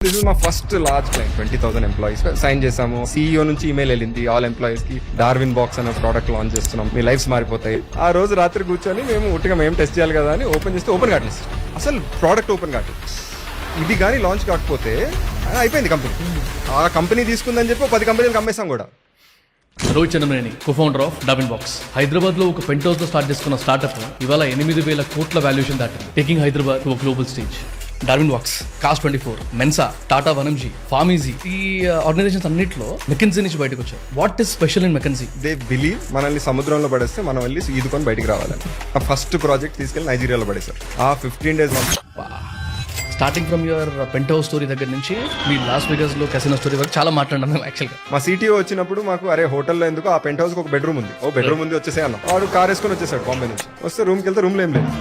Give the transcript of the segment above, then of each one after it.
This is మా first large client, 20,000 employees sign చేసాము. CEO నుంచి ఈమెయిల్ వెళ్ళింది ఆల్ ఎంప్లాయీస్ కి, డార్విన్ బాక్స్ అనే ప్రోడక్ట్ లాంచ్ చేస్తున్నాం, మీ లైఫ్స్ మారిపోతాయి. ఆ రోజు రాత్రి కూర్చొని మేము మేము టెస్ట్ చేయాలి కదా అని ఓపెన్ చేస్తే ఓపెన్ కావట్లేదు, అసలు ప్రోడక్ట్ ఓపెన్ కావట్లేదు. ఇది కానీ లాంచ్ కాకపోతే అయిపోయింది కంపెనీ. ఆ కంపెనీ తీసుకుందని చెప్పి 10 కంపెనీలకు అమ్మేసాం కూడా. Rohit Chandrameni, co-founder of Darwinbox. Hyderabad లో ఒక పెంట్ హౌస్ లో స్టార్ట్ చేసుకున్న స్టార్ట్అప్ ఇవాళ 8,000 కోట్ల వాల్యూషన్ దాటింది, taking Hyderabad to global stage. Darwinbox, Cast24, Mensa, Tata 1mg, PharmEasy, ఈ ఆర్గనైజేషన్స్ అన్నింటిలో మెకెన్సీ నుంచి బయటకు వచ్చారు. What is special in McKinsey? They believe మనల్ని సముద్రంలో పడేస్తే మనం వెళ్ళి ఈదుకొని బయటికి రావాలని. ఆ ఫస్ట్ ప్రాజెక్ట్ తీసుకెళ్ళి నైజీరియాలో పడేశారు. ఆ 15 days starting from your penthouse story దగ్గర నుంచి మీ లాస్ వెగాస్ లో కెసినో స్టోరీ వరకు చాలా మాట్లాడినాం. యాక్చువల్గా మా CTO వచ్చినప్పుడు మాకు అరే హోటల్లో ఎందుకు, ఆ పెంట్ హౌస్ ఒక బెడ్రూమ్ ఉంది, బెడ్రూమ్ ఉంది వచ్చేసే అన్నాం. వాడు కార్ వేసుకొని వచ్చేసాడు బాంబే నుంచి. వస్తే రూమ్కి వెళ్తే రూమ్లో ఏం లేదు,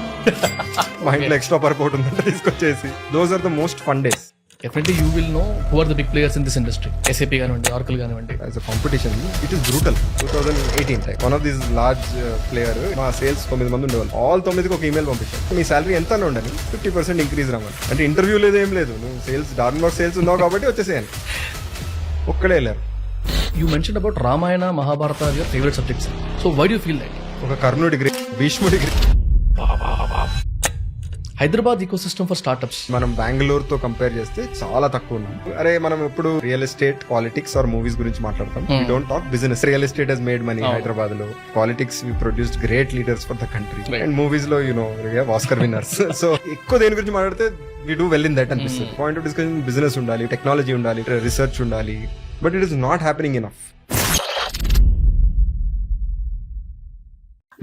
మా ఇంట్లో ఎక్స్ట్రా పర్పోర్ట్ ఉందంటే తీసుకొచ్చేసి. Those are the most fun days. Definitely you will know who are the big players in this industry. SAP కానివ్వండి, Oracle కానివ్వండి. As a competition, it is brutal. 2018 like one of these large player, మా sales 9 మంది ఉండేవాళ్ళు. All 9కి ఒక email పంపించారు, మీ salary ఎంత అని ఉండని 50% ఇంక్రీజ్ రావాలి. అంటే ఇంటర్వ్యూ లేదు, ఏం లేదు, నువ్వు సేల్స్ డార్విన్ బాక్స్ సేల్స్ ఉన్నావు కాబట్టి వచ్చేసేయాలి. ఒక్కడే వెళ్ళారు. You mentioned about Ramayana, Mahabharata, your favorite subjects. So why do you feel that? ఒక కర్ణుడి డిగ్రీ, భీష్ముడి degree. Hyderabad ecosystem for startups మనం బెంగళూరుతో కంపేర్ చేస్తే చాలా తక్కువ ఉన్నాం. అరే మనం ఎప్పుడు real estate, politics or movies గురించి మాట్లాడతాం. We don't talk business. Real estate has made money Hyderabad లో. Politics we produced great leaders for the country. And movies లో ఆస్కర్ విన్నర్స్. సో ఎక్కువ దేని గురించి మాట్లాడితే we do well in that అనిపిస్తుంది. Point of discussion business ఉండాలి, technology ఉండాలి, research ఉండాలి. But it is not happening enough.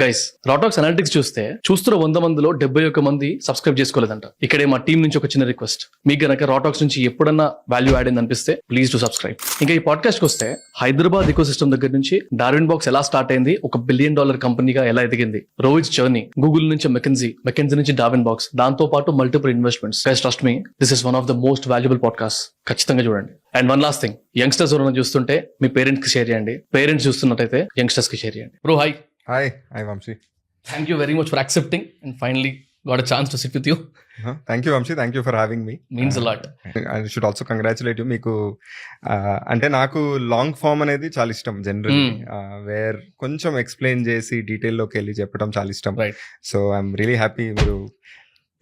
Guys, Raw Talks analytics చూస్తున్న 100 మందిలో 71 మంది సబ్స్క్రైబ్ చేసుకోలేదంట. ఇక్కడే మా టీం నుంచి ఒక చిన్న రిక్వెస్ట్, మీకు గనక రాటాక్స్ నుంచి ఎప్పుడన్నా వాల్యూ యాడ్ అయింది అనిపిస్తే ప్లీజ్ టు సబ్స్క్రైబ్. ఇంకా ఈ పాడ్కాస్ట్ కి వస్తే హైదరాబాద్ ఈకో సిస్టమ్ దగ్గర నుంచి డార్విన్ బాక్స్ ఎలా స్టార్ట్ అయింది, $1 బిలియన్ కంపెనీగా ఎలా ఎదిగింది, రోహిత్ జర్నీ, గూగుల్ నుంచి మెకెన్సీ నుంచి డార్విన్ బాక్స్, దాంతో పాటు multiple investments. Guys trust me, this is one of the most valuable podcast. ఖచ్చితంగా చూడండి. And one last thing, youngsters ఎవరైనా చూస్తుంటే మీ పేరెంట్స్ కి షేర్ చేయండి, పేరెంట్స్ చూస్తున్నట్టయితే యంగ్స్టర్స్ కి షేర్ చేయండి. Bro hi. Hi Vamshi. Thank you very much for accepting and finally got a chance to sit with you. Thank you Vamshi, thank you for having me. Means a lot. I should also congratulate you. మీకు అంటే నాకు long form అనేది చాలా ఇష్టం generally, wear కొంచెం explain చేసి డీటెయిల్లోకి వెళ్ళి చెప్పడం చాలా ఇష్టం. సో ఐఎమ్ రియలీ హ్యాపీ మీరు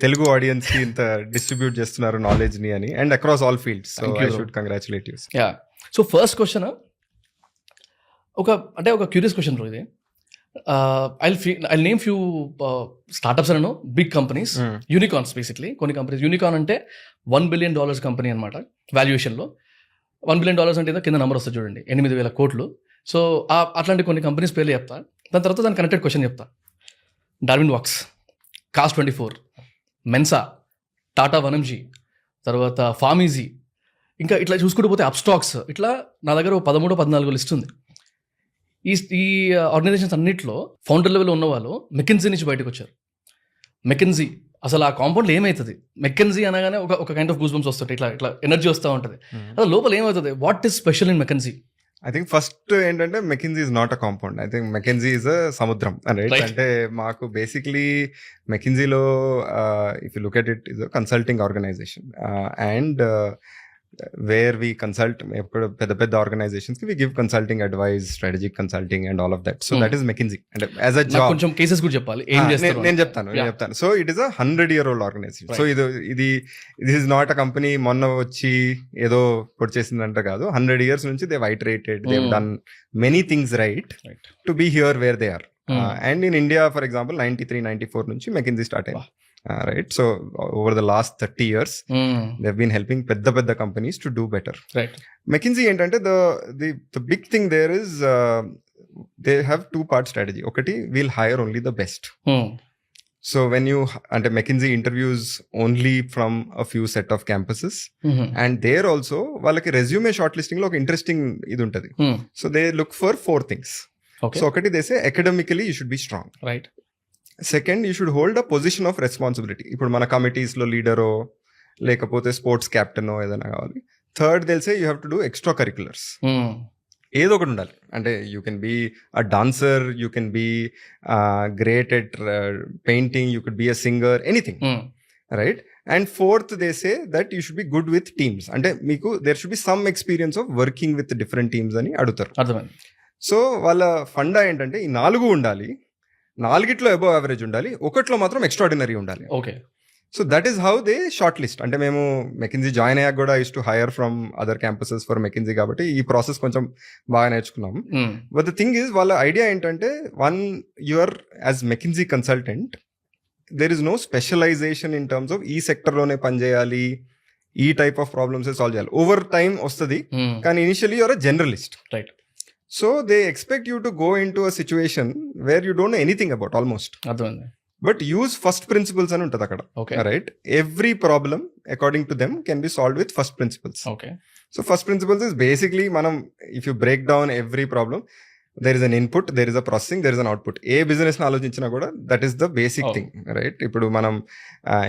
తెలుగు ఆడియన్స్ కి ఇంత డిస్ట్రిబ్యూట్ చేస్తున్నారు నాలెడ్జ్ ని అని, and across all fields. So I should congratulate you. Yeah, so first question ఒక క్యూరియస్ క్వశ్చన్ బ్రో. ఇది I'll name few startups and big companies, unicorns basically. కొన్ని companies unicorn అంటే $1 బిలియన్ కంపెనీ అనమాట valuation లో. $1 billion అంటే కింద number వస్తుంది చూడండి, 8,000 కోట్లు. సో అట్లాంటి కొన్ని కంపెనీస్ పేర్లు చెప్తా, దాని తర్వాత దాని కనెక్టెడ్ క్వశ్చన్ చెప్తా. Darwinbox, Cast24, Mensa, Tata 1mg, తర్వాత ఫార్మీజీ, ఇంకా ఇట్లా చూసుకుంటూ పోతే అప్స్టాక్స్. ఇట్లా నా దగ్గర 13-14 లిస్ట్ ఉంది. ఈ ఆర్గనైజేషన్స్ అన్నింటిలో ఫౌండర్ లెవెల్ ఉన్న వాళ్ళు మెకెన్సీ నుంచి బయటకు వచ్చారు. మెకెన్సీ అసలు ఆ కాంపౌండ్లో ఏమవుతుంది, మెకెన్సీ అనగానే ఒక కైండ్ ఆఫ్ గూస్ బంప్స్ వస్తుంటాయి, ఇట్లా ఎనర్జీ వస్తూ ఉంటుంది. అసలు లోపల ఏమవుతుంది, what is special in McKinsey? I think first ఏంటంటే McKinsey is not a compound. I think McKinsey is a సముద్రం. రైట్, అంటే మాకు బేసిక్లీ మెకెన్సీలో if you look at it is a consulting organisation, and where we consult పెద్ద organisations కి we give consulting advice, strategic consulting and all of that. So that is McKinsey. అంటే as a job కొంచెం cases కూడా చెప్పాలి, ఏం చేస్తారు నేను చెప్తాను. So it is a 100-year-old organisation. So ఇది ఇస్ నాట్ అ కంపెనీ మొన్న వచ్చి ఏదో పొడిచేసిందంట కాదు. 100 years నుంచి they iterated, they done many things right to be here where they are. And in India for example 93-94 నుంచి మెకెన్సీ స్టార్ట్ అయింది. Right, so over the last 30 years they've been helping pedda companies to do better. Right, McKinsey entante the big thing there is they have 2-part strategy. Okati, we'll hire only the best. So when you ante McKinsey interviews only from a few set of campuses, and there also వాళ్ళకి resume shortlisting లో ఒక interesting ఇది ఉంటది. So they look for 4 things. Okay. So okati they say academically you should be strong. Right. Second, you should hold a position of responsibility. ఇప్పుడు మన కమిటీస్లో లీడరో లేకపోతే sports క్యాప్టెనో ఏదైనా కావాలి. థర్డ్ తెలిసే you have to do extracurriculars. ఏదో ఒకటి ఉండాలి. అంటే you can be a dancer, you can be great at painting, you could be a singer, anything. Right, and fourth they say that you should be good with teams, అంటే మీకు there should be some experience of working with different teams అని అడుగుతారు. అర్థమైంది. So వాళ్ళ ఫండా ఏంటంటే ఈ 4 ఉండాలి, 4 above average ఉండాలి, ఒకటిలో మాత్రం ఎక్స్ట్రాడినరీ ఉండాలి. Okay. So that is how they shortlist. అంటే మేము మెకిన్జీ జాయిన్ అయ్యాక కూడా used to hire from other campuses for McKinsey, కాబట్టి ఈ ప్రాసెస్ కొంచెం బాగా నేర్చుకున్నాం. బట్ ద థింగ్ ఈజ్ వాళ్ళ ఐడియా ఏంటంటే your as McKinsey consultant there is no specialisation in terms of ఈ సెక్టర్లోనే పనిచేయాలి, ఈ టైప్ ఆఫ్ ప్రాబ్లమ్స్ సాల్వ్ చేయాలి. ఓవర్ టైమ్ వస్తుంది, కానీ initially your a generalist. Right. So they expect you to go in to a situation where you don't know anything about almost. అర్థమైంది. But use first principles అని ఉంటుంది అక్కడ. Right. Every problem according to them can be solve with first principles. So first principles is basically మనం if you break down every problem, there is an input, there is a processing, there is an output. A business ని ఆలోచించినా కూడా that is the basic thing. Right. ఇప్పుడు మనం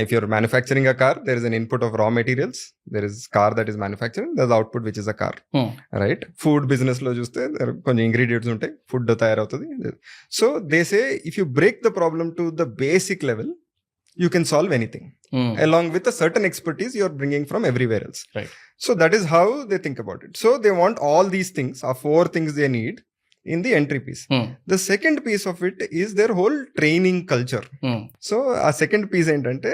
if you're manufacturing a car, there is an input of raw materials, there is car that is manufactured, there is output which is a car. Right. Food business లో చూస్తే కొంచెం ingredients ఉంటాయి, food తయారవుతుంది. So they say if you break the problem to the basic level, you can solve anything along with a certain expertise you are bringing from everywhere else. Right. So that is how they think about it. So they want all these things, are 4 things they need in the entry piece. The second piece of it is their whole training culture. So a second piece ఏంటంటే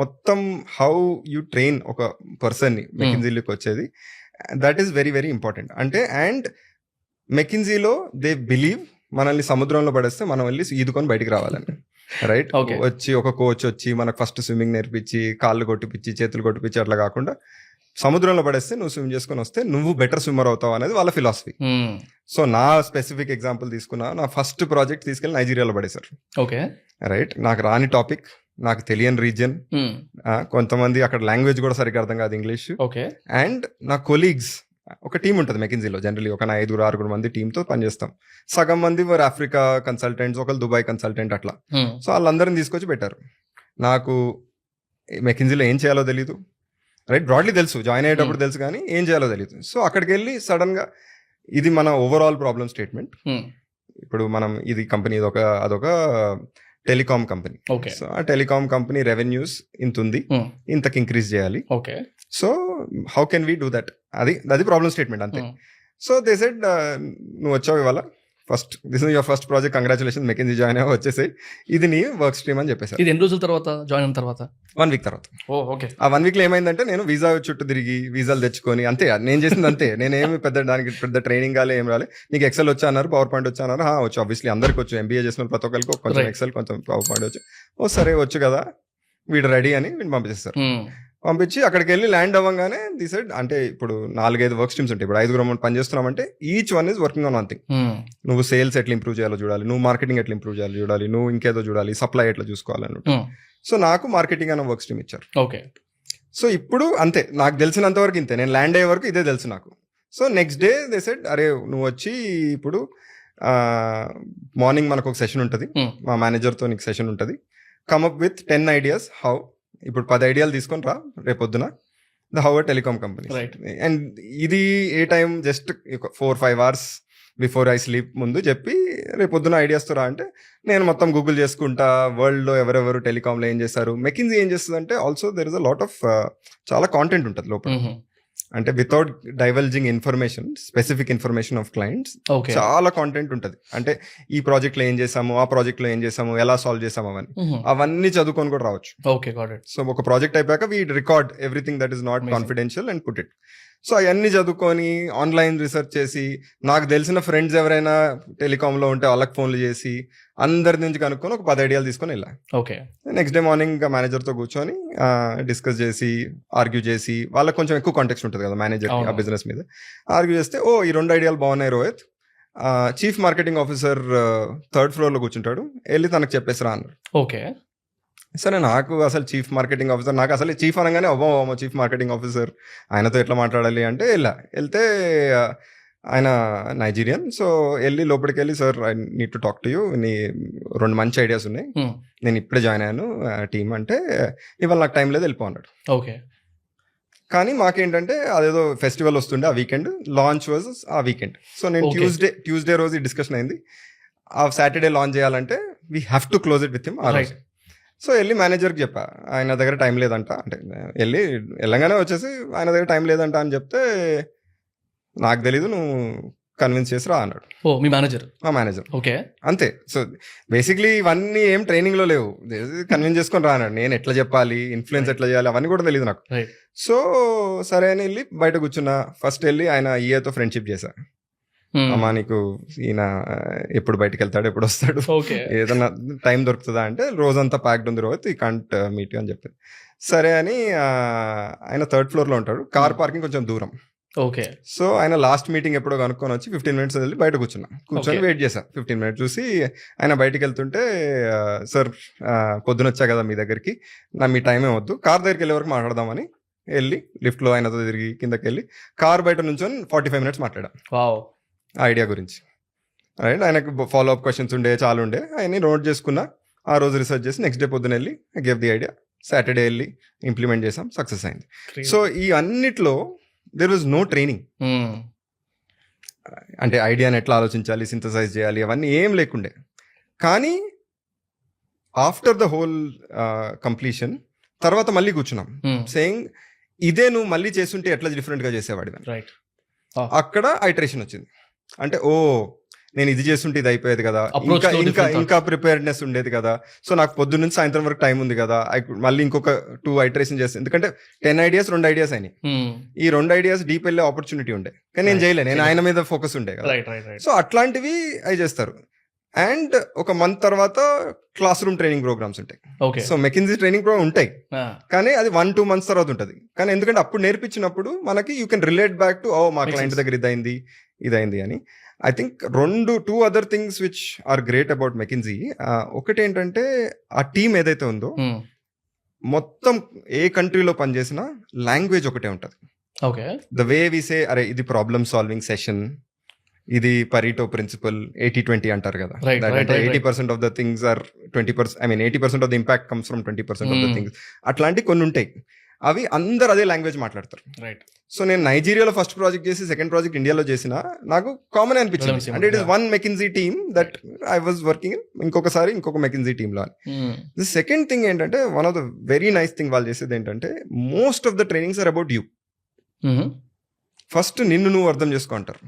మొత్తం how you train ఒక person ని మెకిన్జీలోకి వచ్చేది, that is very very important. అంటే and మెకిన్జీలో they believe మనల్ని సముద్రంలో పడేస్తే మనం వెళ్ళి ఈదుకొని బయటికి రావాలని. రైట్. వచ్చి ఒక కోచ్ వచ్చి మనకు ఫస్ట్ స్విమ్మింగ్ నేర్పించి కాళ్ళు కొట్టిపించి చేతులు కొట్టిపించి అట్లా కాకుండా సముద్రంలో పడేస్తే నువ్వు స్విమ్ చేసుకొని వస్తే నువ్వు బెటర్ స్విమ్మర్ అవుతావు అనేది వాళ్ళ ఫిలాసఫీ. సో నా స్పెసిఫిక్ ఎగ్జాంపుల్ తీసుకున్నా, నా ఫస్ట్ ప్రాజెక్ట్ తీసుకెళ్ళి నైజీరియాలో పడేశారు. ఓకే. రైట్. నాకు రాని టాపిక్, నాకు తెలియని రీజియన్, కొంతమంది అక్కడ లాంగ్వేజ్ కూడా సరిగ్గా అర్థం కాదు ఇంగ్లీష్. ఓకే. అండ్ నా కొలీగ్స్, ఒక టీం ఉంటుంది మెకిన్జీలో జనరలీ, ఒక 5-6 మంది టీంతో పనిచేస్తాం. సగం మంది వారు ఆఫ్రికా కన్సల్టెంట్స్, ఒకరు దుబాయ్ కన్సల్టెంట్ అట్లా. సో వాళ్ళందరిని తీసుకొచ్చి పెట్టారు. నాకు మెకిన్జీలో ఏం చేయాలో తెలీదు. రైట్. బ్రాడ్లీ తెలుసు, జాయిన్ అయ్యేటప్పుడు తెలుసు, కానీ ఏం చేయాలో తెలియదు. సో అక్కడికి వెళ్ళి సడన్ గా ఇది మన ఓవరాల్ ప్రాబ్లమ్ స్టేట్మెంట్. ఇప్పుడు మనం ఇది కంపెనీ, అదొక టెలికాం కంపెనీ. సో ఆ టెలికాం కంపెనీ రెవెన్యూస్ ఇంత ఉంది, ఇంతకు ఇంక్రీజ్ చేయాలి. Okay. So how can we do that, అది ప్రాబ్లమ్ స్టేట్మెంట్ అంతే. సో దే సెడ్ నువ్వు వచ్చావు ఇవాళ, first this is your first project, congratulation, McKinsey join అయ్యి వచ్చేసాయి, ఇది నీ వర్క్ స్ట్రీమ్ అని చెప్పేసారు. ఇది ఎన్ని రోజుల తర్వాత జాయిన్ అయిన తర్వాత? 1 వీక్ తర్వాత. ఆ 1 వీక్ లో ఏమైందంటే నేను వీసా చుట్టూ తిరిగి వీసాలు తెచ్చుకొని, అంతే నేను చేసింది అంతే. నేనేమి పెద్ద ట్రైనింగ్ కాలే, ఏం రాలే. నీకు ఎక్సెల్ వచ్చా అన్నారు, పవర్ పాయింట్ వచ్చా అన్నారు. వచ్చు, ఆబ్వియస్లీ అందరికి వచ్చు, ఎంబీఏ చేసిన ప్రతి ఒక్కరికి కొంచెం ఎక్సెల్ కొంచెం పవర్ పాయింట్ వచ్చు. ఓ సరే వచ్చు కదా, వీడు రెడీ అని వీడిని పంపించేస్తారు. పంపించి అక్కడికి వెళ్ళి ల్యాండ్ అవ్వగానే డిసైడ్, అంటే ఇప్పుడు 4-5 వర్క్ స్ట్రీమ్స్ ఉంటాయి. ఇప్పుడు 5 పని చేస్తున్నామంటే each one is working on one thing. నువ్వు సేల్స్ ఎట్లా ఇంప్రూవ్ చేయాలో చూడాలి, నువ్వు మార్కెటింగ్ ఎట్లా ఇంప్రూవ్ చేయాలో చూడాలి, నువ్వు ఇంకేదో చూడాలి, సప్లై ఎట్లా చూసుకోవాలన్నట్టు. సో నాకు మార్కెటింగ్ అన్న వర్క్ స్ట్రీమ్ ఇచ్చారు. ఓకే. సో ఇప్పుడు అంతే, నాకు తెలిసినంత వరకు ఇంతే, నేను ల్యాండ్ అయ్యే వరకు ఇదే తెలుసు నాకు. So next day they said, అరే నువ్వు వచ్చి ఇప్పుడు మార్నింగ్ మనకు ఒక సెషన్ ఉంటుంది, మా మేనేజర్తో నీకు సెషన్ ఉంటుంది, come up with 10 ideas how. ఇప్పుడు 10 ఐడియాలు తీసుకొని రా రేపొద్దున the how telecom company. And ఇది ఏ time, just 4-5 hours before I sleep ముందు చెప్పి రేపొద్దున ఐడియాస్తో రా అంటే నేను మొత్తం గూగుల్ చేసుకుంటా, వరల్డ్ లో ఎవరెవరు టెలికాంలో ఏం చేస్తారు. మెకిన్జీ ఏం చేస్తుంది అంటే also there is a lot of చాలా కాంటెంట్ ఉంటుంది లోపల. అంటే without divulging information, specific information of clients, చాలా కాంటెంట్ ఉంటుంది. అంటే ఈ ప్రాజెక్ట్ లో ఏం చేసాము, ఆ ప్రాజెక్ట్ లో ఏం చేసాము, ఎలా సాల్వ్ చేసాము, అవన్నీ చదువుకొని కూడా రావచ్చు. సో ఒక ప్రాజెక్ట్ అయిపోయాక we record everything that is not confidential and put it. So అవన్నీ చదువుకొని ఆన్లైన్ రీసెర్చ్ చేసి, నాకు తెలిసిన ఫ్రెండ్స్ ఎవరైనా టెలికాంలో ఉంటే వాళ్ళకి ఫోన్లు చేసి అందరి నుంచి కనుక్కొని ఒక 10 ఐడియాలు తీసుకొని వెళ్ళా. ఓకే. నెక్స్ట్ డే మార్నింగ్ మేనేజర్తో కూర్చొని డిస్కస్ చేసి, ఆర్గ్యూ చేసి, వాళ్ళకి కొంచెం ఎక్కువ కాంటెక్స్ట్ ఉంటుంది కదా మేనేజర్ ఆ బిజినెస్ మీద, ఆర్గ్యూ చేస్తే ఓ ఈ 2 ఐడియాలు బాగున్నాయి Rohit, chief marketing officer 3rd ఫ్లోర్లో కూర్చుంటాడు, వెళ్ళి తనకు చెప్పేసిరా అన్నారు. ఓకే. సరే, నాకు అసలు చీఫ్ మార్కెటింగ్ ఆఫీసర్, నాకు అసలు చీఫ్ అనగానే అవ్వ చీఫ్ మార్కెటింగ్ ఆఫీసర్, ఆయనతో ఎట్లా మాట్లాడాలి అంటే వెళ్తే ఆయన నైజీరియన్. సో వెళ్ళి లోపలికి వెళ్ళి, sir I need to talk to you, నీ 2 మంచి ఐడియాస్ ఉన్నాయి, నేను ఇప్పుడే జాయిన్ అయ్యాను టీమ్ అంటే, ఇవాళ నాకు టైం లేదు వెళ్ళిపో అన్నాడు. ఓకే. కానీ మాకేంటంటే అదేదో ఫెస్టివల్ వస్తుండే, ఆ వీకెండ్ లాంచ్ వాజ్ ఆ వీకెండ్. సో నేను ట్యూస్డే రోజు ఈ డిస్కషన్ అయింది, ఆ సాటర్డే లాంచ్ చేయాలంటే we have to close it with him. So వెళ్ళి మేనేజర్కి చెప్పా, ఆయన దగ్గర టైం లేదంట, అంటే వెళ్ళగానే వచ్చేసి ఆయన దగ్గర టైం లేదంట అని చెప్తే, నాకు తెలీదు, నువ్వు కన్విన్స్ చేసి రా అన్నాడు ఓ మీ మేనేజర్. మా మేనేజర్. ఓకే. అంతే. సో బేసిక్లీ ఇవన్నీ ఏం ట్రైనింగ్ లో లేవు, కన్విన్స్ చేసుకొని రా అన్నాడు. నేను ఎట్లా చెప్పాలి, ఇన్ఫ్లుయెన్స్ ఎట్లా చేయాలి అవన్నీ కూడా తెలియదు నాకు. సో సరే అని వెళ్ళి బయట కూర్చున్నా. ఫస్ట్ వెళ్ళి ఆయన ఈఏతో ఫ్రెండ్షిప్ చేశా. అమ్మా నీకు ఈయన ఎప్పుడు బయటకు వెళ్తాడు, ఎప్పుడు వస్తాడు, ఏదన్నా టైం దొరుకుతుందా అంటే, రోజంతా ప్యాక్డ్ ఉంది రోజు, ఈ కాంట్ మీట్ అని చెప్పింది. సరే అని ఆయన 3rd floor లో ఉంటాడు, కార్ పార్కింగ్ కొంచెం దూరం. ఓకే. సో ఆయన లాస్ట్ మీటింగ్ ఎప్పుడో కనుక్కొని వచ్చి 15 minutes వెళ్ళి బయట కూర్చొని వెయిట్ చేశా. 15 minutes చూసి ఆయన బయటికి వెళ్తుంటే, సార్ పొద్దున వచ్చా కదా మీ దగ్గరికి, మీ టైం ఏమొద్దు, కార్ దగ్గరికి వెళ్ళే వరకు మాట్లాడదామని వెళ్ళి లిఫ్ట్లో ఆయనతో తిరిగి కిందకి వెళ్ళి కార్ బయట నుంచొని 45 minutes మాట్లాడా ఐడియా గురించి. రైట్. ఆయనకు ఫాలో అప్ క్వశ్చన్స్ ఉండే, చాలా ఉండే, ఆయన నోట్ చేసుకున్నా. ఆ రోజు రిసర్చ్ చేసి నెక్స్ట్ డే పొద్దున వెళ్ళి గేవ్ ది ఐడియా. సాటర్డే వెళ్ళి ఇంప్లిమెంట్ చేసాం, సక్సెస్ అయింది. సో ఈ అన్నిట్లో దేర్ వాజ్ నో ట్రైనింగ్. అంటే ఐడియాని ఎట్లా ఆలోచించాలి, సింథసైజ్ చేయాలి, అవన్నీ ఏం లేకుండే. కానీ ఆఫ్టర్ ద హోల్ కంప్లీషన్ తర్వాత మళ్ళీ కూర్చున్నాం, సేయింగ్ ఇదే నువ్వు మళ్ళీ చేస్తుంటే ఎట్లా డిఫరెంట్గా చేసేవాడివి. అక్కడ ఐటరేషన్ వచ్చింది. అంటే నేను ఇది చేస్తుంటే ఇది అయిపోయేది కదా, ఇంకా ప్రిపేర్డ్నెస్ ఉండేది కదా. సో నాకు పొద్దున్న నుంచి సాయంత్రం వరకు టైం ఉంది కదా, మళ్ళీ ఇంకొక 2 ఐటరేషన్ చేస్తాను. ఎందుకంటే 10 ideas 2 ideas అయినాయి. ఈ 2 ideas డీప్ వెళ్ళే ఆపర్చునిటీ ఉండే, కానీ నేను చేయలే, నేను ఆయన మీద ఫోకస్ ఉండే కదా. సో అట్లాంటివి అవి చేస్తారు. అండ్ ఒక మంత్ తర్వాత క్లాస్ రూమ్ ట్రైనింగ్ ప్రోగ్రామ్స్ ఉంటాయి. సో మెకిన్సీ ట్రైనింగ్ ప్రోగ్రామ్ ఉంటాయి, కానీ అది 1-2 months తర్వాత ఉంటుంది. కానీ ఎందుకంటే అప్పుడు నేర్పించినప్పుడు మనకి you can relate back to మా క్లయింట్ దగ్గర ఇదైంది అని. I think 2 other things which are great about McKinsey. ఒకటి ఏంటంటే ఆ టీం ఏదైతే ఉందో మొత్తం ఏ కంట్రీలో పనిచేసినా లాంగ్వేజ్ ఒకటే ఉంటుంది. ద వే వి సే, అరే ఇది ప్రాబ్లమ్ సాల్వింగ్ సెషన్, ఇది పరీటో ప్రిన్సిపల్, 80-20 అంటారు కదా. 80% of the things are 20%, I mean 80% of the impact comes from 20% of the things. అట్లాంటి కొన్ని ఉంటాయి, అవి అందరు అదే లాంగ్వేజ్ మాట్లాడతారు. సో నేను నైజీరియాలో ఫస్ట్ ప్రాజెక్ట్ చేసి సెకండ్ ప్రాజెక్ట్ ఇండియాలో చేసిన, నాకు కామన్ అనిపించింది. అంటే it is one McKinsey team that I was working, ఇంకొకసారి ఇంకొక మెకిన్సీ టీంలో అని. ది సెకండ్ థింగ్ ఏంటంటే, one of the very nice thing వాళ్ళు చేసేది ఏంటంటే, most of the trainings are about you. First నిన్ను నువ్వు అర్థం చేసుకో అంటారు.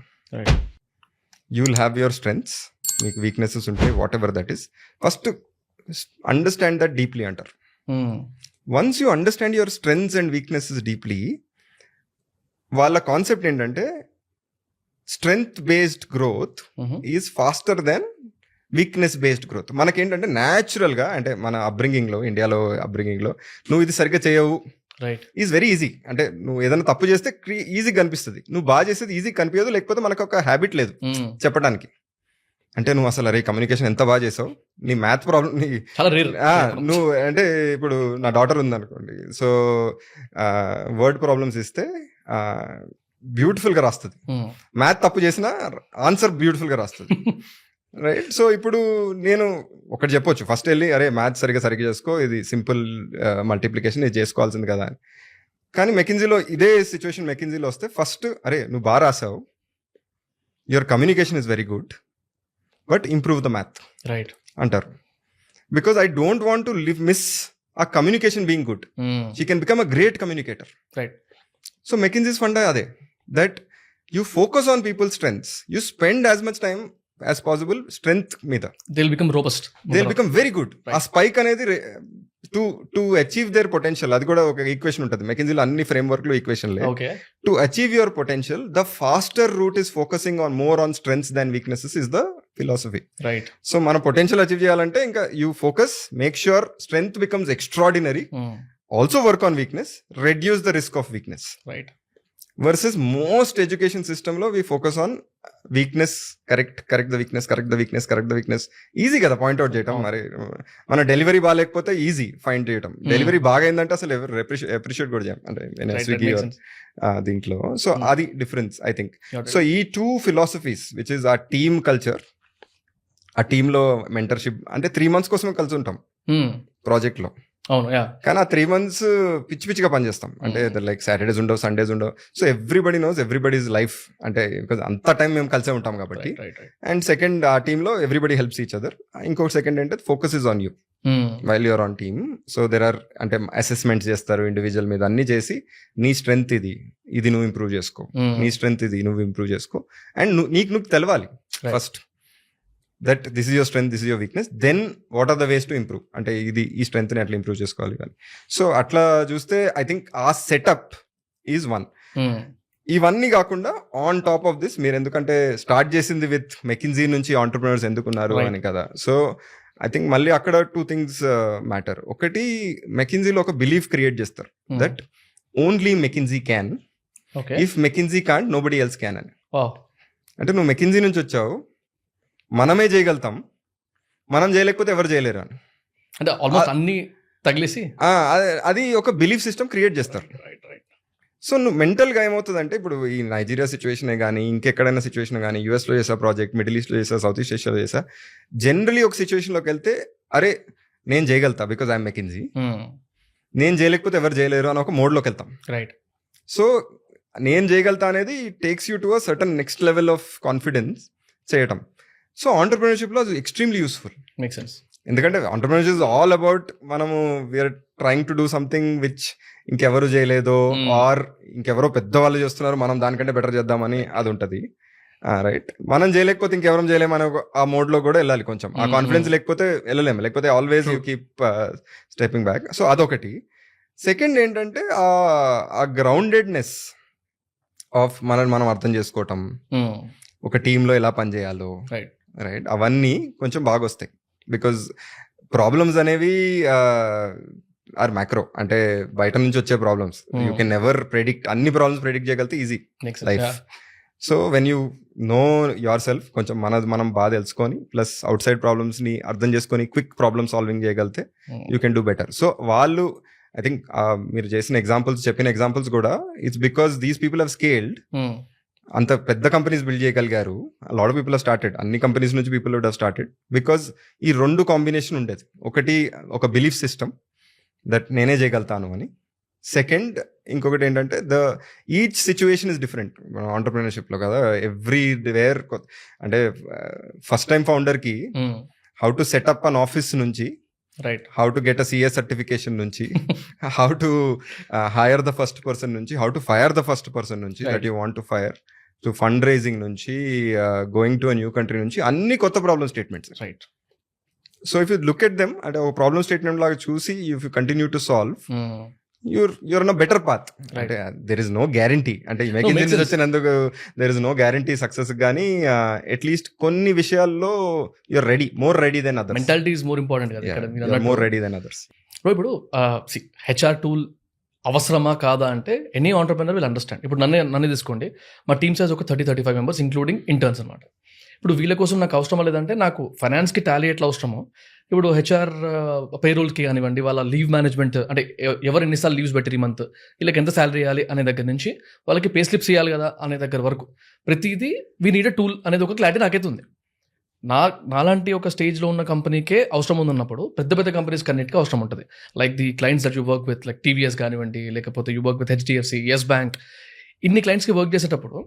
You will have your strengths, మీకు వీక్నెసెస్ ఉంటాయి, whatever that is. First understand that deeply అంటారు. Once you understand your strengths and weaknesses deeply, వాళ్ళ కాన్సెప్ట్ ఏంటంటే strength based growth is faster than weakness based growth. మనకేంటంటే న్యాచురల్గా, అంటే మన అప్బ్రింగింగ్లో, ఇండియాలో అప్బ్రింగింగ్లో, నువ్వు ఇది సరిగ్గా చేయవు ఈజ్ వెరీ ఈజీ. అంటే నువ్వు ఏదైనా తప్పు చేస్తే ఈజీగా కనిపిస్తుంది, నువ్వు బాగా చేసేది ఈజీ కనిపించదు. లేకపోతే మనకు ఒక హ్యాబిట్ లేదు చెప్పడానికి. అంటే నువ్వు అసలు అరే కమ్యూనికేషన్ ఎంత బాగా చేసావు, నీ మ్యాథ్ ప్రాబ్లం నువ్వు, అంటే ఇప్పుడు నా డాటర్ ఉందనుకోండి, సో వర్డ్ ప్రాబ్లమ్స్ ఇస్తే బ్యూటిఫుల్గా రాస్తుంది, మ్యాథ్ తప్పు చేసినా ఆన్సర్ బ్యూటిఫుల్గా రాస్తుంది. రైట్. సో ఇప్పుడు నేను ఒకటి చెప్పొచ్చు, ఫస్ట్ వెళ్ళి అరే మ్యాథ్స్ సరిగ్గా చేసుకో, ఇది సింపుల్ మల్టిప్లికేషన్ ఇది చేసుకోవాల్సింది కదా అని. కానీ మెకిన్జీలో ఇదే సిచ్యువేషన్ మెకిన్జీలో వస్తే ఫస్ట్ అరే నువ్వు బాగా రాసావు, your communication is very good, but improve the math అంటారు. Because I don't want to miss ఆ communication being good. She can become a great communicator. So McKinsey's ఫండా అదే, that you focus on people strengths, you spend as much time as possible strength మీద. they'll become robust, they'll become very good. ఆ spike అనేది to achieve their potential, అది కూడా ఒక equation ఉంటుంది మెకిన్జీలో, అన్ని ఫ్రేమ్వర్క్ లో ఈక్వేషన్లే. To achieve your potential, the faster route is focusing on more on strengths than weaknesses is the philosophy. Right. So మన పొటెన్షియల్ అచీవ్ చేయాలంటే ఇంకా you focus, make sure strength becomes extraordinary, also work on weakness, reduce the risk of weakness. Right. Versus most education system లో we focus on weakness, correct the weakness. Easy కదా point out చేయటం. మరి మన delivery బాగాలేకపోతే easy find చేయటం, delivery బాగా అయిందంటే అసలు ఎవరు అప్రిషియేట్ కూడా చేయం, అంటే స్విగ్గీ దీంట్లో. సో అది డిఫరెన్స్ ఐ థింక్. సో ఈ 2 ఫిలాసఫీస్ విచ్ ఇస్ ఆ టీమ్ కల్చర్, ఆ టీంలో మెంటర్షిప్, అంటే 3 months కోసమే కలిసి ఉంటాం ప్రాజెక్ట్ లో. అవును యా కానీ ఆ 3 months పిచ్చి పిచ్చిగా పనిచేస్తాం. అంటే లైక్ సాటర్డేస్ ఉండవు, సండేస్ ఉండవు. So everybody knows everybody's life. అంటే బికాజ్ అంత టైం మేము కలిసే ఉంటాం కాబట్టి. రైట్ రైట్ అండ్ సెకండ్, ఆ టీంలో ఎవ్రీబడి హెల్ప్స్ ఈచ్ అదర్. ఇంకొక సెకండ్ ఏంటంటే focus is on you while you're on team. So there are అంటే అసెస్మెంట్స్ చేస్తారు ఇండివిజువల్ మీద, అన్ని చేసి నీ స్ట్రెంగ్త్ ఇది, ఇది నువ్వు ఇంప్రూవ్ చేసుకో, నీ స్ట్రెంగ్త్ ఇది నువ్వు ఇంప్రూవ్ చేసుకో. అండ్ నీకు తెలవాలి first that this is your strength, this is your weakness, then what are the ways to improve. అంటే ఇది ఈ స్ట్రెంగ్త్ని అట్లా ఇంప్రూవ్ చేసుకోవాలి కానీ. సో అట్లా చూస్తే ఐ థింక్ ఆ సెటప్ ఈజ్ వన్. ఇవన్నీ కాకుండా ఆన్ టాప్ ఆఫ్ దిస్ మీరు ఎందుకంటే స్టార్ట్ చేసింది విత్ మెకిన్జీ నుంచి ఆంటర్ప్రినర్స్ ఎందుకున్నారు అని కదా. సో ఐ థింక్ మళ్ళీ అక్కడ 2 things మ్యాటర్. ఒకటి, మెకిన్జీలో ఒక బిలీఫ్ క్రియేట్ చేస్తారు that only McKinsey can, if McKinsey can't nobody else can అని. అంటే నువ్వు మెకిన్జీ నుంచి వచ్చావు, మనమే చేయగలుగుతాం, మనం చేయలేకపోతే ఎవరు చేయలేరు అని. అంటే ఆల్మోస్ట్ అన్ని తగిలేసి అది ఒక బిలీఫ్ సిస్టమ్ క్రియేట్ చేస్తారు. సో నువ్వు మెంటల్గా ఏమవుతుందంటే, ఇప్పుడు ఈ నైజీరియా సిచ్యువేషన్ కానీ ఇంకెక్కడైనా సిచ్యువేషన్ కానీ, యూఎస్లో చేసా ప్రాజెక్ట్, మిడిల్ ఈస్ట్లో చేసా, సౌత్ ఈస్ట్ ఏషియాలో చేసా, జనరలీ ఒక సిచ్యువేషన్లోకి వెళ్తే అరే నేను చేయగలుగుతా బికాజ్ ఐఎమ్ మెకిన్జీ, నేను చేయలేకపోతే ఎవరు చేయలేరు అని ఒక మోడ్లోకి వెళ్తాం. రైట్. సో నేను చేయగలుగుతా అనేది takes you to a certain next level of confidence చేయటం. సో ఆంటర్ప్రినర్షిప్లో అది ఎక్స్ట్రీమ్లీ యూస్ఫుల్. Make sense. ఎందుకంటే ఆంటర్ప్రినర్షిప్ ఇస్ ఆల్ అబౌట్ మనము we're trying to do something which ఇంకెవరు చేయలేదో, ఆర్ ఇంకెవరో పెద్దవాళ్ళు చేస్తున్నారు, మనం దానికంటే బెటర్ చేద్దామని అది ఉంటుంది. రైట్. మనం చేయలేకపోతే ఇంకెవరం చేయలేమని ఆ మోడ్లో కూడా వెళ్ళాలి కొంచెం. ఆ కాన్ఫిడెన్స్ లేకపోతే వెళ్ళలేము, లేకపోతే always you keep stepping back. So అదొకటి. సెకండ్ ఏంటంటే ఆ గ్రౌండెడ్నెస్ ఆఫ్ మనం అర్థం చేసుకోవటం, ఒక టీంలో ఎలా పనిచేయాలో, రైట్, అవన్నీ కొంచెం బాగా వస్తాయి. బికాజ్ ప్రాబ్లమ్స్ అనేవి ఆర్ మ్యాక్రో, అంటే బయట నుంచి వచ్చే problems you can never predict. అన్ని ప్రాబ్లమ్స్ ప్రెడిక్ట్ చేయగలిగితే easy life. So when you know your self, కొంచెం మనం బాగా తెలుసుకొని ప్లస్ అవుట్ సైడ్ ప్రాబ్లమ్స్ని అర్థం చేసుకొని క్విక్ ప్రాబ్లమ్ సాల్వింగ్ చేయగలిగితే you can do better. So వాళ్ళు ఐ థింక్ మీరు చేసిన చెప్పిన ఎగ్జాంపుల్స్ కూడా it's because these people have scaled. అంత పెద్ద కంపెనీస్ బిల్డ్ చేయగలిగారు. Lot of people have started, అన్ని కంపెనీస్ నుంచి people would have started because ఈ 2 కాంబినేషన్ ఉండేది. ఒకటి ఒక బిలీఫ్ సిస్టమ్ దట్ నేనే చేయగలుగుతాను అని. సెకండ్ ఇంకొకటి ఏంటంటే ఈచ్ సిచ్యువేషన్ ఇస్ డిఫరెంట్ ఆంటర్ప్రినర్షిప్లో కదా. ఎవ్రీవేర్ అంటే ఫస్ట్ టైం ఫౌండర్కి how to set up an office నుంచి, right, how to get a CS certification నుంచి, how to hire the first person నుంచి, how to fire the first person నుంచి that you want to fire, to fundraising నుంచి, going to a new country నుంచి, అన్ని కొత్త problem statements. Right. So if you look at them అంటే ఒక problem statement లాగా చూసి if you continue to solve, you're on a better path. Right. There is no guarantee. అంటే ఈ McKinsey వచ్చినందుకు there is no guarantee success, కానీ at least కొన్ని విషయాల్లో you're ready, more ready than others. Mentality is more important కదా ఇక్కడ. You're more ready than others. ఇప్పుడు HR tool అవసరమా కాదా అంటే ఎనీ ఆంటర్ప్రెనర్ విల్ అండర్స్టాండ్. ఇప్పుడు నన్ను తీసుకోండి, మా టీమ్ సైజ్ ఒక 30-35 మెంబర్స్ ఇంక్లూడింగ్ ఇంటర్న్స్ అనమాట. ఇప్పుడు వీళ్ళ కోసం నాకు అవసరమా లేదంటే, నాకు ఫైనాన్స్కి టాలీ ఎట్లా అవసరమో ఇప్పుడు హెచ్ఆర్ పేరోల్కి కానివ్వండి, వాళ్ళ లీవ్ మేనేజ్మెంట్, అంటే ఎవరు ఎన్నిసార్లు లీవ్స్ పెట్టి ఈ మంత్, వీళ్ళకి ఎంత శాలరీ ఇవ్వాలి అనే దగ్గర నుంచి వాళ్ళకి పే స్లిప్స్ ఇవ్వాలి కదా అనే దగ్గర వరకు ప్రతిదీ వీ నీడ్ అ టూల్ అనేది ఒక క్లారిటీ నాకైతే ఉంది. నాలాంటి ఒక స్టేజ్లో ఉన్న కంపెనీకే అవసరం ఉందన్నప్పుడు పెద్ద పెద్ద కంపెనీస్ కన్నిటికీ అవసరం ఉంటుంది. Like the clients that you work with, like TVS కానివ్వండి, లేకపోతే you work with HDFC, Yes Bank, ఇన్ని క్లయింట్స్కి వర్క్ చేసేటప్పుడు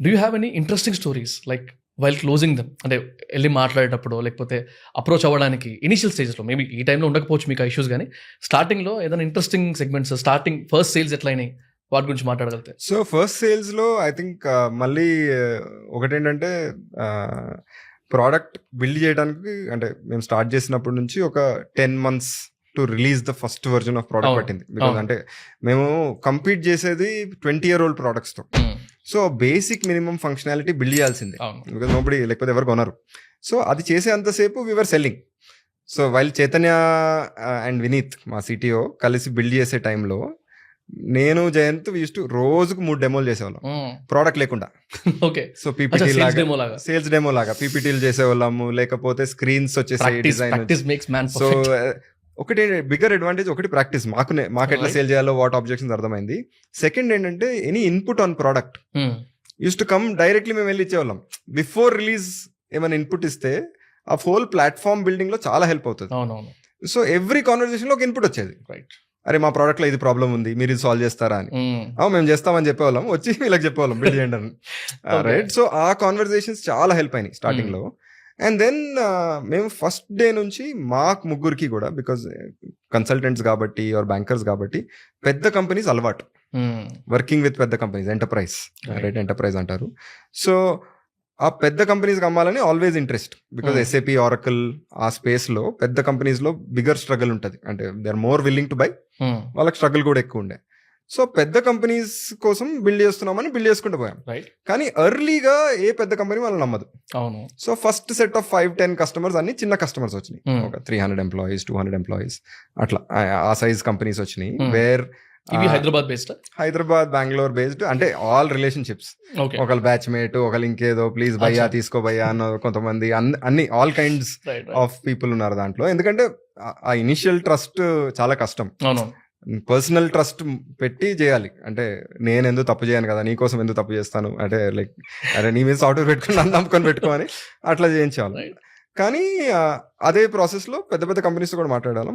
do you have any interesting stories like while closing them, అంటే వెళ్ళి మాట్లాడేటప్పుడు లేకపోతే అప్రోచ్ అవ్వడానికి ఇనిషియల్ స్టేజ్లో, మేబీ ఈ టైంలో ఉండకపోవచ్చు మీకు ఆ ఇష్యూస్, కానీ స్టార్టింగ్లో ఏదైనా interesting segments, starting first sales ఎట్లయినాయి వాటి గురించి మాట్లాడగలిగితే. సో ఫస్ట్ సేల్స్లో ఐ థింక్ మళ్ళీ ఒకటేంటంటే ప్రోడక్ట్ బిల్డ్ చేయడానికి, అంటే మేము స్టార్ట్ చేసినప్పటి నుంచి ఒక 10 months to release the first version of product పట్టింది. బికాజ్ అంటే మేము కంపీట్ చేసేది 20-year-old ప్రోడక్ట్స్తో. So basic minimum functionality build చేయాల్సిందే, బికాజ్ నోబడి, లేకపోతే ఎవరు కొనరు. సో అది చేసేంతసేపు we're selling. So while Chaitanya and Vineet మా సిటీఓ కలిసి బిల్డ్ చేసే టైంలో నేను జయంత్ యూస్ టు రోజుకు 3 డెమోలు చేసేవాళ్ళం ప్రోడక్ట్ లేకుండా. ఓకే. సో పీపీటీ లాగా, సేల్స్ డెమో లాగా పీపీటీలు చేసేవాళ్ళము, లేకపోతే స్క్రీన్స్ వచ్చేసాయి, డిజైన్. సో ఒకటి బిగ్గర్ అడ్వాంటేజ్, ఒకటి ప్రాక్టీస్, మాకు ఎట్లా సేల్ చేయాలో వాట్ ఆబ్జెక్షన్స్ అర్థమైంది. సెకండ్ ఏంటంటే any input on product use to come directly మేము వెళ్ళి ఇచ్చేవాళ్ళం. బిఫోర్ రిలీజ్ ఏమైనా ఇన్పుట్ ఇస్తే ఆ హోల్ ప్లాట్ఫామ్ బిల్డింగ్ లో చాలా హెల్ప్ అవుతుంది. సో ఎవ్రీ కాన్వర్జేషన్ లో ఒక ఇన్పుట్ వచ్చేది, రైట్. అరే మా ప్రోడక్ట్ లో ఇది ప్రాబ్లం ఉంది, మీరు ఇది సాల్వ్ చేస్తారా అని. మేము చేస్తామని చెప్పేవాళ్ళం, వచ్చి వీళ్ళకి చెప్పేవాళ్ళం బిల్డ్ చేయండి అని. రైట్. సో ఆ కాన్వర్జేషన్స్ చాలా హెల్ప్ అయినాయి స్టార్టింగ్ లో. అండ్ దెన్ మేము ఫస్ట్ డే నుంచి మాకు ముగ్గురికి కూడా, బికాజ్ కన్సల్టెంట్స్ కాబట్టి ఆర్ బ్యాంకర్స్ కాబట్టి పెద్ద కంపెనీస్ అలవాటు, వర్కింగ్ విత్ పెద్ద కంపెనీస్, ఎంటర్ప్రైజ్, రైట్, ఎంటర్ప్రైజ్ అంటారు. సో ఆ పెద్ద కంపెనీస్ అమ్మాలని always interest, because SAP, Oracle ఆ స్పేస్ లో పెద్ద కంపెనీస్ లో బిగ్గర్ స్ట్రగుల్ ఉంటుంది, అంటే they are more willing to buy, వాళ్ళకి స్ట్రగుల్ కూడా ఎక్కువ ఉండే. సో పెద్ద కంపెనీస్ కోసం బిల్డ్ చేస్తున్నామని బిల్డ్ చేసుకుంటూ పోయాం. కానీ ఎర్లీగా ఏ పెద్ద కంపెనీ వాళ్ళని నమ్మదు. అవును. So first set of 5-10 customers అన్ని చిన్న కస్టమర్స్ వచ్చినాయి, ఒక 300 ఎంప్లాయీస్, 200 ఎంప్లాయీస్ అట్లా ఆ సైజ్ కంపెనీస్ వచ్చినాయి. Where Hyderabad based, Hyderabad, Bengaluru based, అంటే ఆల్ రిలేషన్షిప్స్, ఒకళ్ళు బ్యాచ్ మేట్, ఒకళ్ళు ఇంకేదో ప్లీజ్ భయ్యా తీసుకో భయ్యా అన్న కొంతమంది, అన్ని ఆల్ కైండ్స్ ఆఫ్ పీపుల్ ఉన్నారు దాంట్లో. ఎందుకంటే ఆ ఇనిషియల్ ట్రస్ట్ చాలా కష్టం, పర్సనల్ ట్రస్ట్ పెట్టి చేయాలి. అంటే నేను ఎందుకు తప్పు చేయను కదా, నీకోసం ఎందుకు తప్పు చేస్తాను, అంటే లైక్ అరే నీ మీద సాఫ్ట్వేర్ పెట్టుకుని నన్ను నమ్ముకొని పెట్టుకోని అట్లా చేయించాలి. కానీ అదే ప్రాసెస్ లో పెద్ద పెద్ద కంపెనీస్ కూడా మాట్లాడాలి.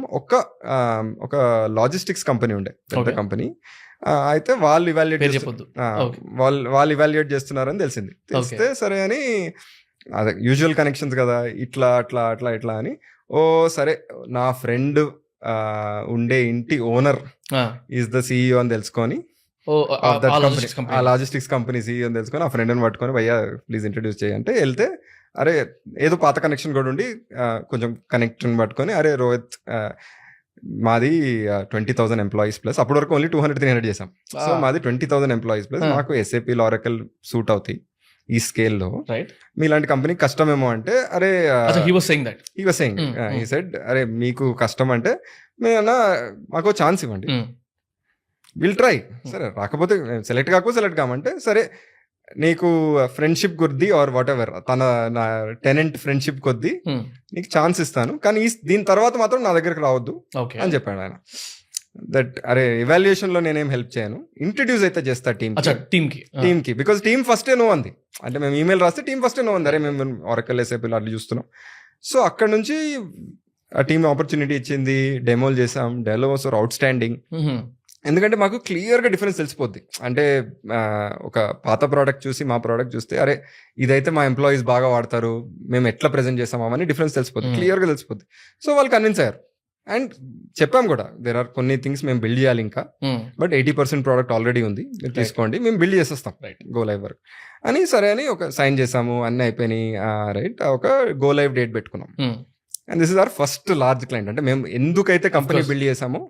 ఒక లాజిస్టిక్స్ కంపెనీ ఉండే, పెద్ద కంపెనీ. అయితే వాళ్ళు ఇవాల్యుయేట్ చేస్తున్నారని తెలిస్తే సరే అని, అదే యూజువల్ కనెక్షన్స్ కదా, ఇట్లా అట్లా అట్లా ఇట్లా అని, ఓ సరే నా ఫ్రెండ్ ఉండే ఇంటి ఓనర్ ఈజ్ ద సిఇఓ అని తెలుసుకొని, ఆ లాజిస్టిక్స్ కంపెనీ సిఇఓ అని తెలుసుకొని ఆ ఫ్రెండ్ ని పట్టుకొని భయ్యా ప్లీజ్ ఇంట్రడ్యూస్ చేయంటే వెళ్తే, అరే ఏదో పాత కనెక్షన్ కూడా ఉండి కొంచెం కనెక్షన్ పట్టుకొని, అరే రోహిత్ మాది 20,000 ఎంప్లాయీస్ ప్లస్, అప్పటి వరకు ఓన్లీ 200-300 చేసాం. సో మాది 20,000 ఎంప్లాయీస్ ప్లస్, మాకు ఎస్ఏపీ, ఆరకల్ సూట్ అవుతాయి ఈ స్కేల్లో, మీలాంటి కంపెనీ కష్టమేమో అంటే, అరే హీ వాస్ సెయింగ్ అరే మీకు కష్టం అంటే మేమన్నా మాకు ఛాన్స్ ఇవ్వండి, విల్ ట్రై. సరే రాకపోతే సెలెక్ట్ కామంటే, సరే నీకు ఫ్రెండ్షిప్ కొద్ది ఆర్ వాట్ ఎవర్, నా టెనెంట్ ఫ్రెండ్షిప్ కొద్ది నీకు ఛాన్స్ ఇస్తాను, కానీ దీని తర్వాత మాత్రం నా దగ్గరకు రావద్దు అని చెప్పాడు ఆయన. దట్ అరే ఎవాల్యుయేషన్ లో నేనేం హెల్ప్ చేయను, ఇంట్రడ్యూస్ అయితే చేస్తా టీమ్ కి, బికాస్ టీమ్ ఫస్టే నో అంది. అంటే మేము ఈమెయిల్ రాస్తే టీమ్ ఫస్టే నో అంది, అరే మేము ఆరకల్, ఎస్ఏపీ అట్లా చూస్తున్నాం. సో అక్కడ నుంచి ఆ టీమ్ ఆపర్చునిటీ ఇచ్చింది, డెమోలు చేసాం. డెమోస్ ఆర్ అవుట్ స్టాండింగ్, ఎందుకంటే మాకు క్లియర్గా డిఫరెన్స్ తెలిసిపోద్ది. అంటే ఒక పాత ప్రోడక్ట్ చూసి మా ప్రోడక్ట్ చూస్తే, అరే ఇదైతే మా ఎంప్లాయీస్ బాగా వాడతారు, మేము ఎట్లా ప్రెజెంట్ చేస్తాం అవన్నీ డిఫరెన్స్ తెలిసిపోద్ది, క్లియర్గా తెలిసిపోద్ది. సో వాళ్ళు కన్విన్స్ అయ్యారు. అండ్ చెప్పాం కూడా, దేర్ ఆర్ కొన్ని థింగ్స్ మేము బిల్డ్ చేయాలి ఇంకా, బట్ 80% ప్రోడక్ట్ ఆల్రెడీ ఉంది, మీరు తీసుకోండి, మేము బిల్డ్ చేసేస్తాం గో లైవ్ వరకు అని. సరే అని ఒక సైన్ చేసాము, అన్నీ అయిపోయినాయి. రైట్, ఒక గో లైవ్ డేట్ పెట్టుకున్నాం. And this is our first large client. అంటే మేము ఎందుకైతే కంపెనీ బిల్డ్ చేసామో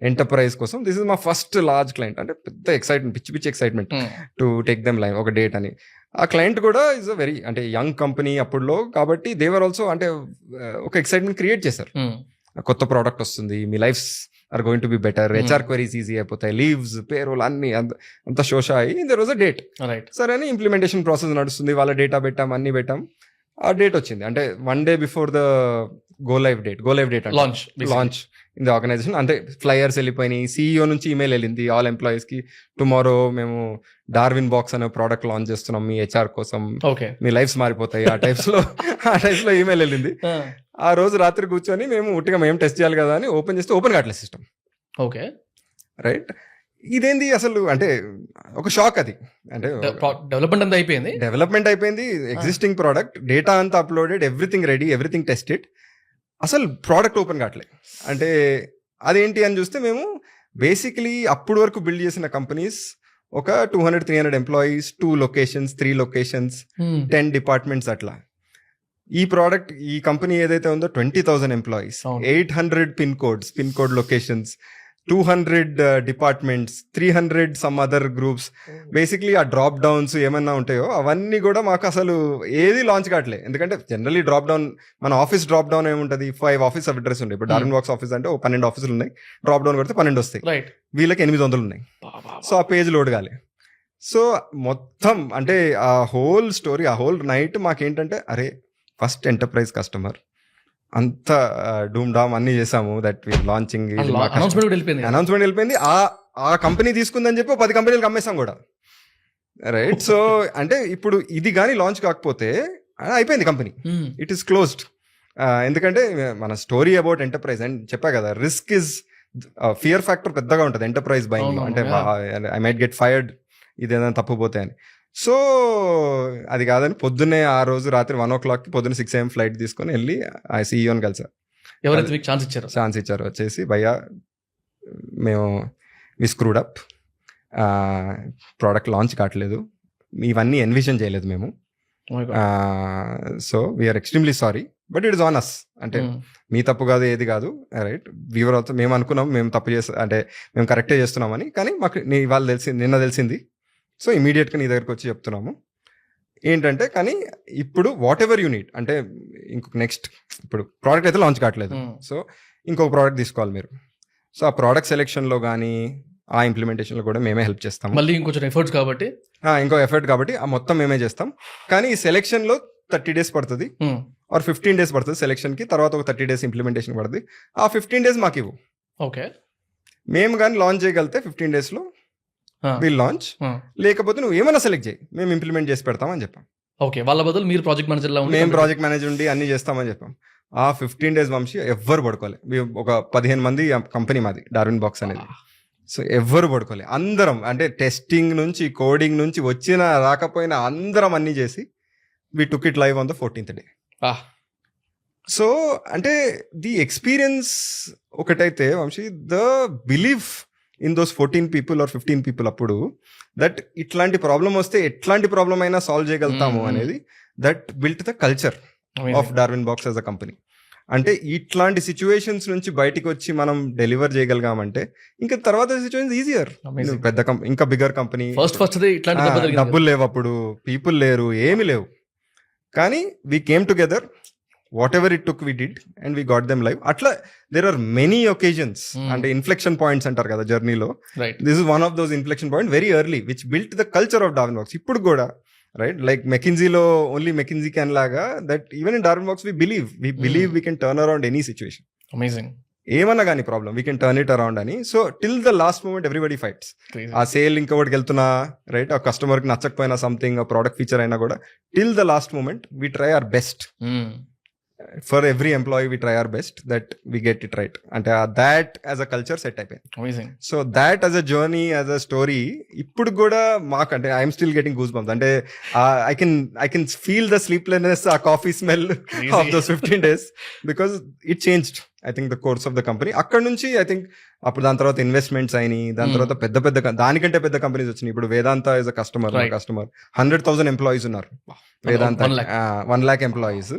ఎంటర్ప్రైజ్ కోసం, దిస్ ఇస్ మా ఫస్ట్ లార్జ్ క్లయింట్. అంటే పెద్ద ఎక్సైట్మెంట్, పిచ్చి excitement to take them live ఒక డేట్ అని. ఆ క్లయింట్ కూడా ఇస్ అ వెరీ, అంటే యంగ్ కంపెనీ అప్పుడులో కాబట్టి, దేవర్ ఆల్సో అంటే ఒక ఎక్సైట్మెంట్ క్రియేట్ చేశారు. కొత్త ప్రోడక్ట్ వస్తుంది, మీ lifes are going to be better, HR queries easy అయిపోతాయి, లీవ్స్, పేరోల్ అన్ని అంత శోష అయ్యి దెర్ వాజ్ అ డేట్. సరే అని ఇంప్లిమెంటేషన్ ప్రాసెస్ నడుస్తుంది, వాళ్ళ డేటా పెట్టాం, అన్ని పెట్టాం. ఆ డేట్ వచ్చింది, అంటే 1 day before the go live date launch in the organisation. అంటే ఫ్లైయర్స్ వెళ్ళిపోయినాయి, సిఇఓ నుంచి ఈమెయిల్ వెళ్ళింది ఆల్ ఎంప్లాయీస్ కి, టుమారో మేము డార్విన్ బాక్స్ అనే ప్రోడక్ట్ లాంచ్ చేస్తున్నాం మీ హెచ్ఆర్ కోసం, మీ లైఫ్స్ మారిపోతాయి, ఆ టైప్స్ లో ఈమెయిల్ వెళ్ళింది. ఆ రోజు రాత్రి కూర్చొని మేము ఉట్టిగా మేము టెస్ట్ చేయాలి కదా అని ఓపెన్ చేస్తే ఓపెన్ కావట్లేదు సిస్టమ్. ఓకే, రైట్, ఇదేంది అసలు, అంటే ఒక షాక్ అది. అంటే డెవలప్మెంట్ అయిపోయింది, ఎగ్జిస్టింగ్ ప్రోడక్ట్, డేటా అంతా uploaded, everything ready, everything tested, అసలు ప్రోడక్ట్ ఓపెన్ కావట్లేదు. అంటే అదేంటి అని చూస్తే, మేము బేసికలీ అప్పుడు వరకు బిల్డ్ చేసిన కంపెనీస్ ఒక 200-300 ఎంప్లాయీస్, 2 locations, 3 locations, 10 డిపార్ట్మెంట్స్ అట్లా. ఈ ప్రోడక్ట్, ఈ కంపెనీ ఏదైతే ఉందో 20,000 employees, 800 pin code locations, 200 departments, 300 some other groups. Basically ఆ డ్రాప్ డౌన్స్ ఏమన్నా ఉంటాయో అవన్నీ కూడా మాకు అసలు ఏది లాంచ్ కావట్లేదు. ఎందుకంటే జనరలీ డ్రాప్ డౌన్, మన ఆఫీస్ డ్రాప్ డౌన్ ఏముంటుంది, 5 ఆఫీస్ అడ్రస్ ఉంటాయి. ఇప్పుడు డార్విన్ బాక్స్ ఆఫీస్ అంటే 12 ఆఫీసులు ఉన్నాయి, డ్రాప్ డౌన్ కొడితే 12 వస్తాయి, వీళ్ళకి 800 ఉన్నాయి. సో ఆ పేజ్ లోడ్ కాలే. సో మొత్తం అంటే ఆ హోల్ స్టోరీ, ఆ హోల్ నైట్ మాకేంటంటే, అరే ఫస్ట్ ఎంటర్ప్రైజ్ కస్టమర్, అంత డూమ్ డామ్ అన్ని చేసాము, దట్ వి లాంచింగ్, అనౌన్స్మెంట్ వెళ్ళిపోయింది. ఆ కంపెనీ తీసుకుందని చెప్పి 10 కంపెనీలకు అమ్మేసాం కూడా, రైట్. సో అంటే ఇప్పుడు ఇది కానీ లాంచ్ కాకపోతే అయిపోయింది కంపెనీ, ఇట్ ఈస్ క్లోజ్డ్, ఎందుకంటే మన స్టోరీ అబౌట్ ఎంటర్ప్రైజ్ అండ్ చెప్పా కదా, రిస్క్ ఇస్ ఫియర్ ఫ్యాక్టర్ పెద్దగా ఉంటుంది ఎంటర్ప్రైజ్ బయింగ్ లో. అంటే ఐ మైట్ గెట్ ఫైర్డ్, ఇది ఏదైనా తప్పుపోతే అని. సో అది కాదని పొద్దున్నే ఆ రోజు రాత్రి 1:00 పొద్దున్న 6 AM ఫ్లైట్ తీసుకొని వెళ్ళి ఆ సీఈఓని కలిసా. ఎవరైతే మీకు ఛాన్స్ ఇచ్చారు వచ్చేసి భయ్యా మేము we screwed up, product launch కావట్లేదు, ఇవన్నీ ఎన్విజన్ చేయలేదు మేము, so we're extremely sorry but it is on us. అంటే మీ తప్పు కాదు, ఏది కాదు, రైట్. వీవర్ ఆల్సో, మేము అనుకున్నాం మేము తప్పు అంటే మేము కరెక్టే చేస్తున్నామని, కానీ మాకు వాళ్ళు నిన్న తెలిసింది. సో ఇమీడియట్గా నీ దగ్గరకు వచ్చి చెప్తున్నాము ఏంటంటే, కానీ ఇప్పుడు వాట్ ఎవర్ యూ నీడ్ అంటే ఇంకొక నెక్స్ట్, ఇప్పుడు ప్రోడక్ట్ అయితే లాంచ్ కావట్లేదు, సో ఇంకొక ప్రోడక్ట్ తీసుకోవాలి మీరు. సో ఆ ప్రోడక్ట్ సెలెక్షన్లో కానీ ఆ ఇంప్లిమెంటేషన్లో కూడా మేమే హెల్ప్ చేస్తాం. మళ్ళీ ఇంకొంచెం ఎఫర్ట్స్ కాబట్టి ఇంకో ఎఫర్ట్ కాబట్టి ఆ మొత్తం మేమే చేస్తాం. కానీ ఈ సెలెక్షన్లో 30 days పడుతుంది ఆర్ 15 days పడుతుంది సెలెక్షన్కి, తర్వాత ఒక 30 days ఇంప్లిమెంటేషన్ పడుతుంది. ఆ 15 days మాకు ఇవ్వు, ఓకే. మేము కానీ లాంచ్ చేయగలిగితే 15 daysలో విల్ లాంచ్, లేకపోతే నువ్వు ఏమైనా సెలెక్ట్ చేయి, మేము ఇంప్లిమెంట్ చేసి పెడతామని చెప్పాం. ఓకే, వాళ్ళ బదులు మీరు ప్రాజెక్ట్ మేనేజర్ లా మేము ప్రాజెక్ట్ మేనేజర్ ఉండి అన్ని చేస్తామని చెప్పాం. ఆ 15 days వంశీ ఎవ్వరు పడుకోవాలి. ఒక 15 మంది కంపెనీ మాది డార్విన్ బాక్స్ అనేది. సో ఎవ్వరు పడుకోలే, అందరం అంటే టెస్టింగ్ నుంచి కోడింగ్ నుంచి వచ్చిన రాకపోయినా అందరం అన్ని చేసి we took it live on the 14th day. So అంటే ది ఎక్స్పీరియన్స్ ఒకటైతే Vamshi, the belief in those 14 people or 15 people అప్పుడు, దట్ ఇట్లాంటి ప్రాబ్లం వస్తే ఎట్లాంటి ప్రాబ్లం అయినా సాల్వ్ చేయగలుగుతాము అనేది, that built the culture of Darwinbox as a company. అంటే ఇట్లాంటి సిచ్యువేషన్స్ నుంచి బయటికి వచ్చి మనం డెలివర్ చేయగలిగామంటే ఇంకా తర్వాత సిచ్యువేషన్ ఈజియర్. పెద్ద ఇంకా బిగ్గర్ కంపెనీ, డబ్బులు లేవు అప్పుడు, పీపుల్ లేరు, ఏమి లేవు, కానీ we came together, whatever it took we did and we got them live. అట్లా దేర్ ఆర్ మెనీ ఒకేజన్స్, అంటే ఇన్ఫ్లెక్షన్ పాయింట్స్ అంటారు కదా జర్నీలో. This is one of those inflection point very early which built the culture of Darwinbox. ఇప్పుడు కూడా right, like మెకిన్జీలో only McKinsey can లాగా, that even in Darwinbox we believe we can turn around any situation. Amazing. ఏమన్నా కానీ problem we can turn it around అని. So till the last moment everybody fights. ఆ sale ఇంకొకటికి వెళ్తున్నా, right, ఆ కస్టమర్కి నచ్చకపోయినా సంథింగ్, ఆ ప్రోడక్ట్ ఫీచర్ అయినా కూడా, till the last moment we try our best. For every employee we try our best that we get it right. అంటే that as a culture set అయిపోయింది. So that as a journey, as a story ఇప్పుడు కూడా మాకు, అంటే I'm still getting goosebumps. అంటే I can feel the sleeplessness, ఆ coffee smell of those 15 days because it changed I think the course of the company. అక్కడ నుంచి I think అప్పుడు దాని తర్వాత ఇన్వెస్ట్మెంట్స్ అయినాయి, దాని తర్వాత పెద్ద దానికంటే పెద్ద కంపెనీస్ వచ్చినాయి. ఇప్పుడు వేదాంత ఇస్ అ కస్టమర్ 100,000 ఎంప్లాయీస్ ఉన్నారు. వేదాంత 1 lakh employees,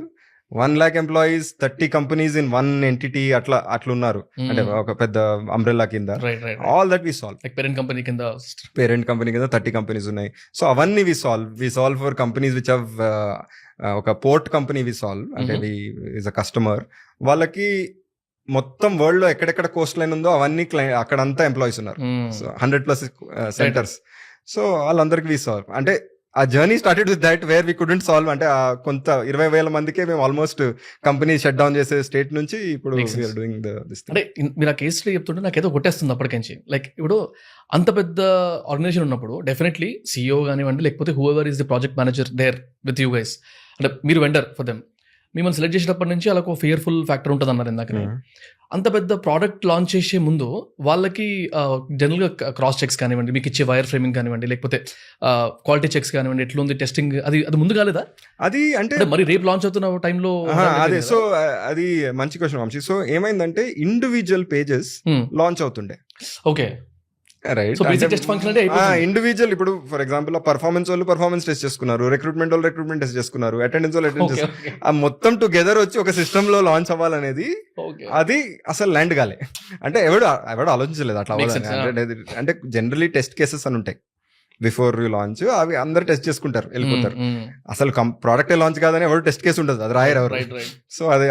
1 lakh employees, 30 companies in one entity, అట్లా ఉన్నారు. అంటే ఒక పెద్ద అంబ్రెల్లా కింద. All that we solve. Like parent company కింద 30 కంపెనీస్ ఉన్నాయి. సో అవన్నీ we solve for companies which have ఒక పోర్ట్ కంపెనీ వి సాల్వ్. అంటే వి ఇస్ అ కస్టమర్, వాళ్ళకి మొత్తం వరల్డ్ లో ఎక్కడెక్కడ కోస్ట్ లైన్ ఉందో అవన్నీ అక్కడంతా ఎంప్లాయీస్ ఉన్నారు. So 100+ centres. సో వాళ్ళందరికి వి సాల్వ్. అంటే ఆ journey started with that where we couldn't solve. అంటే కొంత 20,000 మందికే మేము ఆల్మోస్ట్ కంపెనీ షట్ డౌన్ చేసే స్టేట్ నుంచి ఇప్పుడు డూయింగ్ దిస్. అంటే మీరు ఆ కేసు చెప్తుంటే నాకేదో కొట్టేస్తుంది అప్పటికించి. లైక్ ఇప్పుడు అంత పెద్ద ఆర్గనైజేషన్ ఉన్నప్పుడు డెఫినెట్లీ CEO కానివ్వండి, లేకపోతే whoever is the project manager there with you guys, అంటే మీరు వెండర్ ఫర్ దెమ్, మిమ్మల్ని సెలెక్ట్ చేసేటప్పటి నుంచి అలా ఒక ఫియర్ఫుల్ ఫ్యాక్టర్ ఉంటుంది అన్నారు ఇందాక. అంత పెద్ద ప్రోడక్ట్ లాంచ్ చేసే ముందు వాళ్ళకి జనరల్గా క్రాస్ చెక్స్ కానివ్వండి, మీకు ఇచ్చే వైర్ ఫ్రేమింగ్ కానివ్వండి, లేకపోతే క్వాలిటీ చెక్స్ కానివ్వండి, ఎట్లుంది టెస్టింగ్, అది ముందు కాలేదా? అది అంటే మరి రేపు లాంచ్ అవుతున్న టైంలో అదే. సో అది మంచి క్వశ్చన్ వంశీ. సో ఏమైందంటే ఇండివిజువల్ పేజెస్ లాంచ్ అవుతుండే. Okay, right. ఇండివిజువల్ ఇప్పుడు ఫర్ ఎగ్జాంపుల్ పర్ఫార్మెన్స్ వాళ్ళు పర్ఫార్మెన్స్ టెస్ట్ చేసుకున్నారు, రిక్రూట్మెంట్ వాళ్ళు రిక్రూట్మెంట్ టెస్ట్ చేసుకున్నారు, అటెండెన్స్ వాళ్ళు అటెండెన్స్ చేసుకున్నారు. ఆ మొత్తం టుగెదర్ వచ్చి ఒక సిస్టమ్ లో లాంచ్ అవ్వాలనేది అది అసలు ల్యాండ్ కాలే. అంటే ఎవడు ఆలోచించలేదు అట్లా అవ్వాలని. అంటే జనరలీ టెస్ట్ కేసెస్ అని ఉంటాయి బిఫోర్ యూ లాంచ్, అవి అందరు టెస్ట్ చేసుకుంటారు, వెళ్ళిపోతారు. అసలు ప్రోడక్ట్ లాంచ్ కాదని ఎవరు టెస్ట్ కేసు ఉంటుంది, అది రాయరు ఎవరు. సో అది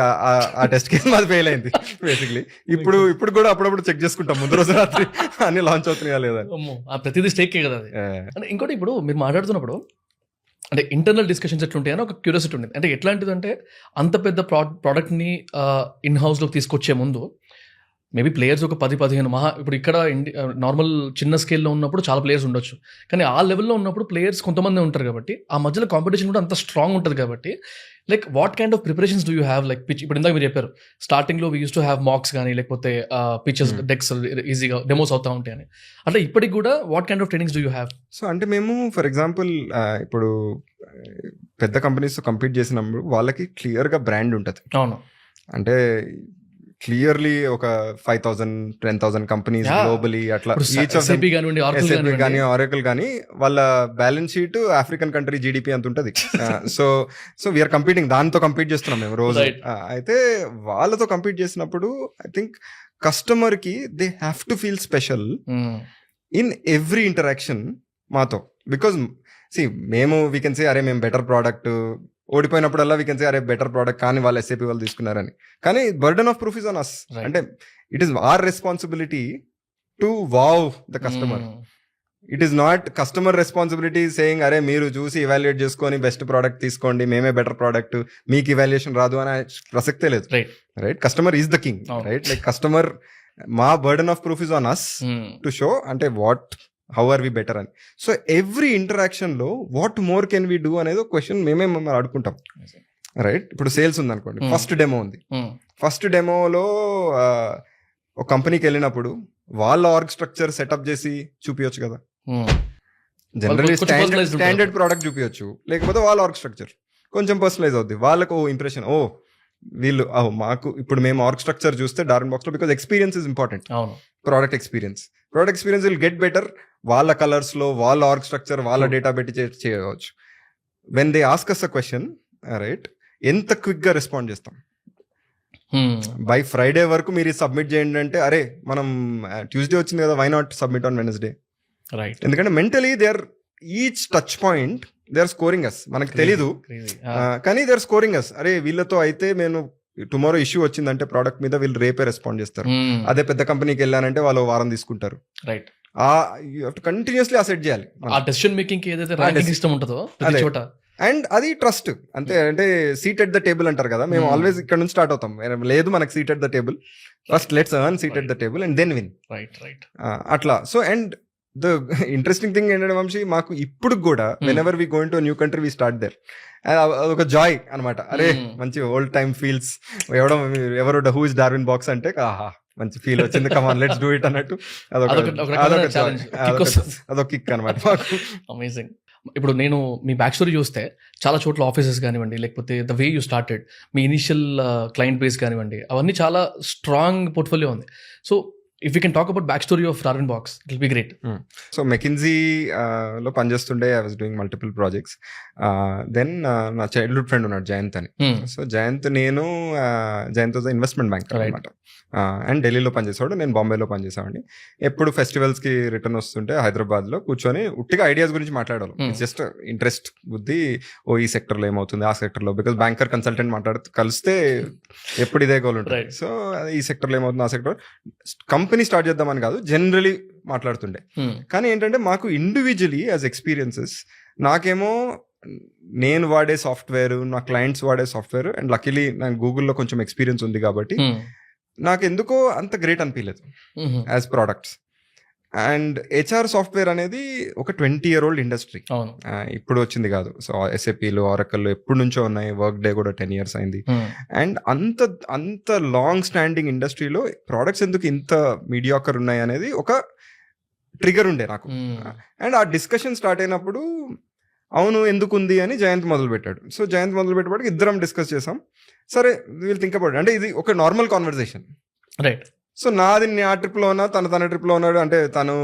ఆ టెస్ట్ కేసు మాది ఫెయిల్ అయింది బేసిక్లీ. ఇప్పుడు కూడా అప్పుడప్పుడు చెక్ చేసుకుంటాం ముందు రోజు రాత్రి అన్ని లాంచ్ అవుతున్నాయా లేదా. ప్రతిదీ స్టేక్ కదా అది. ఇంకోటి ఇప్పుడు మీరు మాట్లాడుతున్నప్పుడు అంటే ఇంటర్నల్ డిస్కషన్స్ ఎట్లుంటాయని ఒక క్యూరియాసిటీ ఉండేది. అంటే ఎట్లాంటిది అంటే అంత పెద్ద ప్రోడక్ట్ని ఇన్ హౌస్లోకి తీసుకొచ్చే ముందు మేబీ ప్లేయర్స్ ఒక 10-15 ఇప్పుడు ఇక్కడ నార్మల్ చిన్న స్కేల్లో ఉన్నప్పుడు చాలా ప్లేయర్స్ ఉండొచ్చు, కానీ ఆ లెవెల్లో ఉన్నప్పుడు ప్లేయర్స్ కొంతమంది ఉంటారు కాబట్టి ఆ మధ్యలో కాంపిటీషన్ కూడా అంత స్ట్రాంగ్ ఉంటుంది కాబట్టి like what kind of preparations do you have? Like pitch ఇప్పుడు ఇందాక మీరు చెప్పారు స్టార్టింగ్లో we use to have mats కానీ లేకపోతే పిచెస్ డెక్స్ ఈజీగా డెమోస్ అవుతా ఉంటాయి అని, అట్లా ఇప్పటికి కూడా what kind of trainings do you have? So అంటే మేము ఫర్ ఎగ్జాంపుల్ ఇప్పుడు పెద్ద కంపెనీస్తో కంపీట్ చేసినప్పుడు వాళ్ళకి క్లియర్గా బ్రాండ్ ఉంటుంది. అవును, అంటే క్లియర్లీ ఒక 5,000-10,000 కంపెనీస్ గ్లోబలీ అట్లా ఈచ్ ఆఫ్ SAP కానివ్వండి, Oracle SAP కానీ కానివ్వండి. ఆరకల్ కానీ వాళ్ళ balance sheet African country GDP అంత ఉంటుంది. సో వీఆర్ కంపీటింగ్, దాంతో కంపీట్ చేస్తున్నాం మేము రోజు. Right. అయితే వాళ్ళతో కంపీట్ చేసినప్పుడు ఐ థింక్ కస్టమర్ కి they have to feel special in every interaction మాతో. బికాజ్ మేము వీ కెన్ సే అరే మేము బెటర్ ప్రోడక్ట్, ఓడిపోయినప్పుడల్లా వీ కెన్ సే అరే బెటర్ ప్రోడక్ట్ కానీ వాళ్ళు SAP వాళ్ళు తీసుకున్నారని. కానీ burden of proof is on us. Right. అంటే it is our responsibility to woo the customer. It is not customer responsibility saying అరే మీరు చూసి ఇవాల్యుయేట్ చేసుకొని బెస్ట్ ప్రోడక్ట్ తీసుకోండి, మేమే బెటర్ ప్రోడక్ట్, మీకు ఇవాల్యుయేషన్ రాదు అనే ప్రసక్తే లేదు. Right. Right, customer is the king. అవును. రైట్, లైక్ కస్టమర్, మా burden of proof is on us to show అంటే హౌ ఆర్ వి బెటర్ అని. సో ఎవ్రీ ఇంటరాక్షన్ లో what more can we do అనేది ఒక క్వశ్చన్ మేమే మమ్మల్ని అడుగుకుంటాం. రైట్, ఇప్పుడు సేల్స్ ఉంది అనుకోండి, ఫస్ట్ డెమో ఉంది. ఫస్ట్ డెమోలో ఒక కంపెనీకి వెళ్ళినప్పుడు వాళ్ళ ఆర్గ్ స్ట్రక్చర్ సెటప్ చేసి చూపించచ్చు కదా. జనరల్లీ కొంచెం personalized ఉంటుంది. స్టాండర్డ్ ప్రోడక్ట్ చూపించచ్చు, లేకపోతే వాళ్ళ ఆర్గ్ స్ట్రక్చర్ కొంచెం పర్సనలైజ్ అవుద్ది. వాళ్ళకు ఇంప్రెషన్, వీళ్ళు మాకు ఇప్పుడు మేము ఆర్గ్ స్ట్రక్చర్ చూస్తే డార్విన్ బాక్స్ లో, బికాస్ ఎక్స్పీరియన్స్ ఇస్ ఇంపార్టెంట్. అవును, product experience will get better. వాళ్ళ కలర్స్ లో వాళ్ళ ఆర్గ్ స్ట్రక్చర్ వాళ్ళ డేటా పెట్టి చేయవచ్చు. When they ask us a question, right, ఎంత క్విక్ గా రెస్పాండ్ చేస్తాం. బై ఫ్రైడే వరకు మీరు సబ్మిట్ చేయండి అంటే, అరే మనం ట్యూస్డే వచ్చింది కదా, why not submit on Wednesday? Right. ఎందుకంటే mentally they are each touch point they are scoring us. మనకు తెలీదు కానీ దే ఆర్ స్కోరింగ్ అస్. అరే వీళ్ళతో అయితే నేను టుమారో ఇష్యూ వచ్చిందంటే ప్రోడక్ట్ మీద వీళ్ళు రేపే రెస్పాండ్ చేస్తారు. అదే పెద్ద కంపెనీకి వెళ్ళానంటే వాళ్ళు వారం తీసుకుంటారు. రైట్. కంటిన్యూస్లీ అసెట్ చేయాలి. ఆ డెసిషన్ మేకింగ్ కి ఏదైతే ర్యాంకింగ్ సిస్టమ్ ఉంటుందో ప్రతి చోట, అండ్ అది ట్రస్ట్ అంతే. అంటే సీట్ ఎట్ ద టేబుల్ అంటారు కదా, మేము ఆల్వేస్ ఇక్కడ నుంచి స్టార్ట్ అవుతాం. లేదు మనకు seat at the table, first let's earn seat at the table and then win. Right. అట్లా. So and the interesting thing ఏంటంటే వంశీ, మాకు ఇప్పుడు కూడా whenever we going to new country we start there. అదొక joy అనమాట. అరే మంచి old time feels, ఎవరు హూ ఇస్ డార్విన్ బాక్స్ అంటే ఆహా మంచి ఫీల్ వచ్చింది, కమాన్ లెట్స్ డూ ఇట్ అన్నట్టు అదొక కిక్ అనమాట మాకు. అమేజింగ్. ఇప్పుడు నేను మీ బ్యాక్ స్టోరీ చూస్తే చాలా చోట్ల ఆఫీసెస్ కానివ్వండి, లేకపోతే ద వే యూ స్టార్టెడ్, మీ ఇనిషియల్ క్లయింట్ బేస్ కానివ్వండి, అవన్నీ చాలా స్ట్రాంగ్ పోర్ట్ఫోలియో ఉంది. So if you can talk about back story of Darwinbox, it will be great. So McKinsey లో పనిచేస్తుండే I was doing multiple projects. Then నా childhood friend ఉన్నాడు జయంత్ అని. So Jayant was investment bank అనమాట. And ఢిల్లీలో పనిచేసేవాడు, నేను బాంబేలో పనిచేసేవాడిని. ఎప్పుడు ఫెస్టివల్స్ కి రిటర్న్ వస్తుంటే హైదరాబాద్ లో కూర్చొని ఉట్టిగా ఐడియాస్ గురించి మాట్లాడాలి. జస్ట్ ఇంట్రెస్ట్ బుద్ధి, ఈ సెక్టర్ లో ఏమవుతుంది, ఆ సెక్టర్ లో, బికాస్ బ్యాంకర్ కన్సల్టెంట్ కలిస్తే ఎప్పుడు ఇదే గోల్ ఉంటుంది. సో ఈ సెక్టర్ లో ఏమవుతుంది, ఆ సెక్టర్ కంపెనీ స్టార్ట్ చేద్దామని కాదు, జనరలీ మాట్లాడుతుండే. కానీ ఏంటంటే మాకు ఇండివిజువలీ యాజ్ ఎక్స్పీరియన్సెస్, నాకేమో నేను వాడే సాఫ్ట్వేర్, నా క్లయింట్స్ వాడే సాఫ్ట్వేర్, అండ్ లక్కీలీ నాకు గూగుల్లో కొంచెం ఎక్స్పీరియన్స్ ఉంది కాబట్టి నాకు ఎందుకో అంత గ్రేట్ అనిపించలేదు as products. And HR software అనేది ఒక 20-year-old ఇండస్ట్రీ, ఇప్పుడు వచ్చింది కాదు. సో SAPలో, Oracleలో ఎప్పటి నుంచో ఉన్నాయి, వర్క్ డే కూడా 10 years అయింది. అండ్ అంత లాంగ్ స్టాండింగ్ ఇండస్ట్రీలో ప్రోడక్ట్స్ ఎందుకు ఇంత మీడియాకర్ ఉన్నాయి అనేది ఒక ట్రిగర్ ఉండే నాకు. అండ్ ఆ డిస్కషన్ స్టార్ట్ అయినప్పుడు అవును ఎందుకు ఉంది అని జయంత్ మొదలు పెట్టాడు. సో జయంత్ మొదలు పెట్టేప్పటికి ఇద్దరం డిస్కస్ చేసాం. సరే వీళ్ళు థింక్ అబౌట్, అంటే ఇది ఒక నార్మల్ కాన్వర్సేషన్. రైట్. సో నాది ఆ ట్రిప్లో ఉన్నా, తన ట్రిప్లో ఉన్నాడు. అంటే తను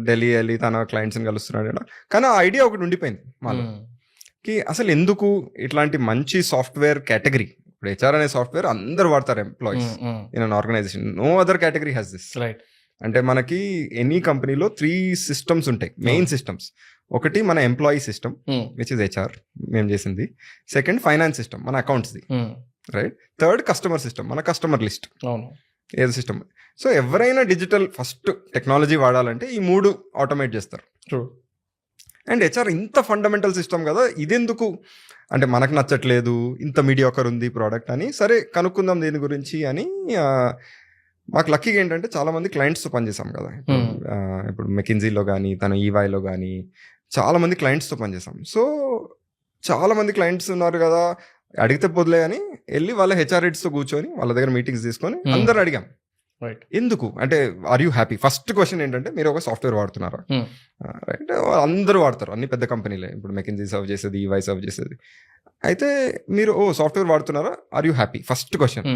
ఢిల్లీ వెళ్ళి తన క్లయింట్స్ని కలుస్తున్నాడు. కానీ ఆ ఐడియా ఒకటి ఉండిపోయింది మాలోకి, అసలు ఎందుకు ఇట్లాంటి మంచి సాఫ్ట్వేర్ కేటగిరీ, ఇప్పుడు HR అనే సాఫ్ట్వేర్ అందరు వాడతారు employees in an organisation, no other category has this. Right. అంటే మనకి ఎనీ కంపెనీలో 3 systems ఉంటాయి, మెయిన్ సిస్టమ్స్. ఒకటి మన employee system which is HR, మేము చేసింది. సెకండ్ ఫైనాన్స్ సిస్టమ్, మన అకౌంట్స్ది. రైట్. థర్డ్ కస్టమర్ సిస్టమ్, మన కస్టమర్ లిస్ట్ ఏదో సిస్టమ్. సో ఎవరైనా డిజిటల్ ఫస్ట్ టెక్నాలజీ వాడాలంటే ఈ 3 ఆటోమేట్ చేస్తారు. అండ్ HR ఇంత ఫండమెంటల్ సిస్టమ్ కదా, ఇదెందుకు అంటే మనకు నచ్చట్లేదు, ఇంత మీడియాకర్ ఉంది ప్రోడక్ట్ అని, సరే కనుక్కుందాం దీని గురించి అని మాకు లక్కీగా ఏంటంటే చాలా మంది క్లయింట్స్తో పనిచేసాం కదా. ఇప్పుడు మెకిన్జీలో కానీ తను ఈవైలో కానీ చాలా మంది క్లయింట్స్తో పనిచేసాం. సో చాలా మంది క్లయింట్స్ ఉన్నారు కదా, అడిగితే పొద్దులే అని వెళ్ళి వాళ్ళ హెచ్ఆర్ హెడ్స్తో కూర్చొని వాళ్ళ దగ్గర మీటింగ్స్ తీసుకొని అందరు అడిగాం ఎందుకు అంటే are you happy. First question ఏంటంటే మీరు ఒక సాఫ్ట్వేర్ వాడుతున్నారా, రైట్? అందరూ వాడతారు, అన్ని పెద్ద కంపెనీలే. ఇప్పుడు మెకిన్జీ సర్వ్ చేసేది, ఈవై సర్వ్ చేసేది. అయితే మీరు సాఫ్ట్వేర్ వాడుతున్నారా, are you happy? First question.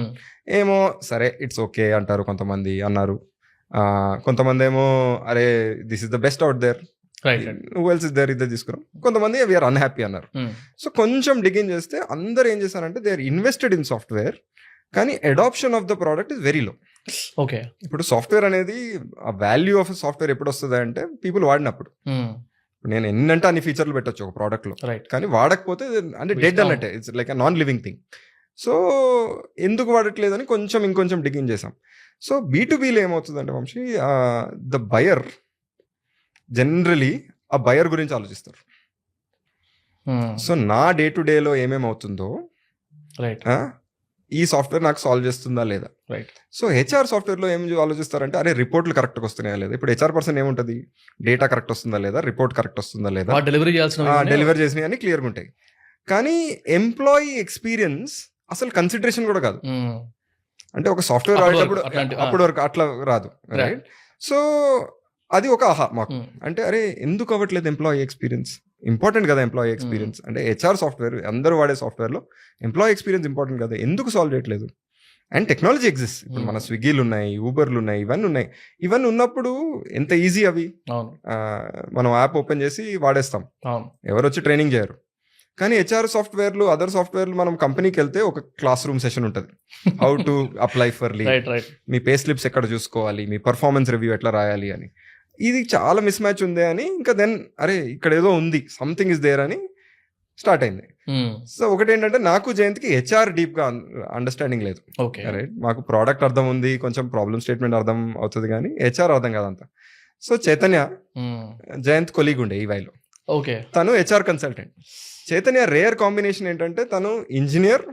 ఏమో సరే ఇట్స్ ఓకే అంటారు, కొంతమంది అన్నారు. కొంతమంది ఏమో అరే this is the best out there, else is there, ఇద్దరు తీసుకున్నాం. కొంతమంది వీఆర్ అన్హ్యాపీ అన్నారు. సో కొంచెం డిగిన్ చేస్తే అందరు ఏం చేశారంటే they are invested in software, కానీ adoption of the product is very low. Okay, ఇప్పుడు సాఫ్ట్వేర్ అనేది ఆ వాల్యూ ఆఫ్ సాఫ్ట్వేర్ ఎప్పుడు వస్తుంది అంటే పీపుల్ వాడినప్పుడు. నేను ఎన్నంటే అన్ని ఫీచర్లు పెట్టచ్చు ఒక ప్రోడక్ట్ లో, కానీ వాడకపోతే అంటే డెడ్ అన్నట్టే, it's like non living thing. So ఎందుకు వాడట్లేదని కొంచెం ఇంకొంచెం డిగిన్ చేసాం. సో B2Bలో ఏమవుతుందంటే వంశీ, ద బయర్ జనరలీ ఆ బయర్ గురించి ఆలోచిస్తారు. సో నా డే టు డేలో ఏమేమి అవుతుందో ఈ సాఫ్ట్వేర్ నాకు సాల్వ్ చేస్తుందా లేదా. సో హెచ్ఆర్ సాఫ్ట్వేర్లో ఏం ఆలోచిస్తారంటే అరే రిపోర్ట్లు కరెక్ట్గా వస్తున్నాయా లేదా. ఇప్పుడు హెచ్ఆర్ పర్సన్ ఏముంటుంది, డేటా కరెక్ట్ వస్తుందా లేదా, రిపోర్ట్ కరెక్ట్ వస్తుందా లేదా, డెలివరీ చేసినవి అని క్లియర్గా ఉంటాయి. కానీ ఎంప్లాయీ ఎక్స్పీరియన్స్ అసలు కన్సిడరేషన్ కూడా కాదు. అంటే ఒక సాఫ్ట్వేర్ వాడేటప్పుడు అప్పటి వరకు అట్లా రాదు, రైట్? సో అది ఒక ఆహా మాకు. అంటే అరే ఎందుకు అవ్వట్లేదు ఎంప్లాయీ ఎక్స్పీరియన్స్, ఇంపార్టెంట్ కదా ఎంప్లాయీ ఎక్స్పీరియన్స్. అంటే హెచ్ఆర్ సాఫ్ట్వేర్ అందరూ వాడే సాఫ్ట్వేర్లో ఎంప్లాయీ ఎక్స్పీరియన్స్ ఇంపార్టెంట్ కదా, ఎందుకు సాల్వ్ చేయట్లేదు. అండ్ టెక్నాలజీ ఎగ్జిస్ట్, ఇప్పుడు మన స్విగ్గీలు ఉన్నాయి, ఊబర్లు ఉన్నాయి, ఇవన్నీ ఉన్నప్పుడు ఎంత ఈజీ అవి. మనం యాప్ ఓపెన్ చేసి వాడేస్తాం, ఎవరు వచ్చి ట్రైనింగ్ చేయరు. కానీ హెచ్ఆర్ సాఫ్ట్వేర్లు, అదర్ సాఫ్ట్వేర్లు మనం కంపెనీకి వెళ్తే ఒక క్లాస్ రూమ్ సెషన్ ఉంటుంది, how to apply for leave, me pay slips ఎక్కడ చూసుకోవాలి, మీ పర్ఫార్మెన్స్ రివ్యూ ఎట్లా రాయాలి అని. ఇది చాలా మిస్ మ్యాచ్ ఉంది అని ఇంకా దెన్ అరే ఇక్కడ ఏదో ఉంది, సంథింగ్ ఇస్ దేర్ అని స్టార్ట్ అయింది. సో ఒకటి ఏంటంటే నాకు జయంత్కి హెచ్ఆర్ డీప్ గా అండర్స్టాండింగ్ లేదు, రైట్? మాకు ప్రోడక్ట్ అర్థం ఉంది, కొంచెం ప్రాబ్లమ్ స్టేట్మెంట్ అర్థం అవుతుంది, కానీ హెచ్ఆర్ అర్థం కాదంతా. సో చైతన్య జయంత్ కొలీగ్ ఉండే ఈవైలో, తను HR consultant. Chaitanya rare combination ఏంటంటే తను ఇంజనీర్,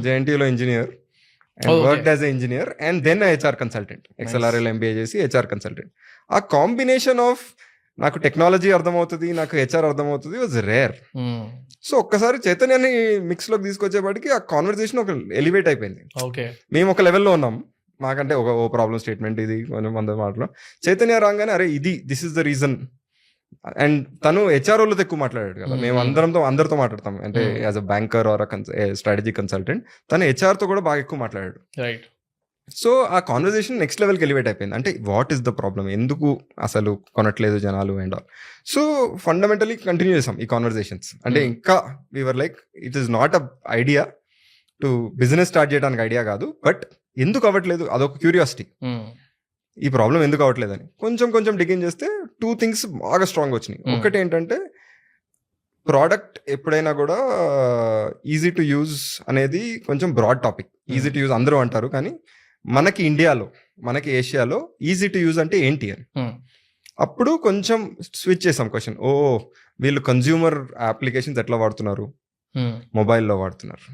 జేఎన్టీయూలో engineer, and worked as a engineer and then HR consultant, XLRL MBA చేసి హెచ్ఆర్ కన్సల్టెంట్. ఆ కాంబినేషన్ ఆఫ్ నాకు టెక్నాలజీ అర్థమవుతుంది, నాకు హెచ్ఆర్ అర్థమవుతుంది వాజ్ రేర్. సో ఒక్కసారి చైతన్యాన్ని మిక్స్ లోకి తీసుకొచ్చేపాటికి ఆ కాన్వర్సేషన్ ఒక ఎలివేట్ అయిపోయింది. మేము ఒక లెవెల్లో ఉన్నాం, మాకంటే ఒక ప్రాబ్లమ్ స్టేట్మెంట్ ఇది కొంచెం మంది మాటలో. చైతన్య రాగానే అరే ఇది this is the reason. And తను హెచ్ఆర్ వాళ్ళతో ఎక్కువ మాట్లాడాడు కదా, మేము అందరితో మాట్లాడతాం, అంటే as a banker or strategy consultant. తను హెచ్ఆర్ తో కూడా బాగా ఎక్కువ మాట్లాడాడు. సో ఆ కాన్వర్సేషన్ నెక్స్ట్ లెవెల్కి ఎలివేట్ అయిపోయింది. అంటే వాట్ ఈస్ ద ప్రాబ్లమ్, ఎందుకు అసలు కొనట్లేదు జనాలు and all. So fundamentally continue చేసాం ఈ కాన్వర్సేషన్స్. అంటే ఇంకా we're like it is not a idea to business start చేయడానికి ఐడియా కాదు, బట్ ఎందుకు అవ్వట్లేదు అదొక క్యూరియాసిటీ, ఈ ప్రాబ్లం ఎందుకు అవ్వట్లేదని. కొంచెం డిగిన్ చేస్తే 2 things బాగా స్ట్రాంగ్ వచ్చినాయి. ఒకటి ఏంటంటే ప్రోడక్ట్ ఎప్పుడైనా కూడా ఈజీ టు యూజ్ అనేది కొంచెం broad topic. Easy to use అందరూ అంటారు, కానీ మనకి ఇండియాలో, మనకి ఏషియాలో ఈజీ టు యూజ్ అంటే ఏంటి అని. అప్పుడు కొంచెం స్విచ్ చేసాం క్వశ్చన్. వీళ్ళు కన్జ్యూమర్ అప్లికేషన్స్ ఎట్లా వాడుతున్నారు, మొబైల్లో వాడుతున్నారు,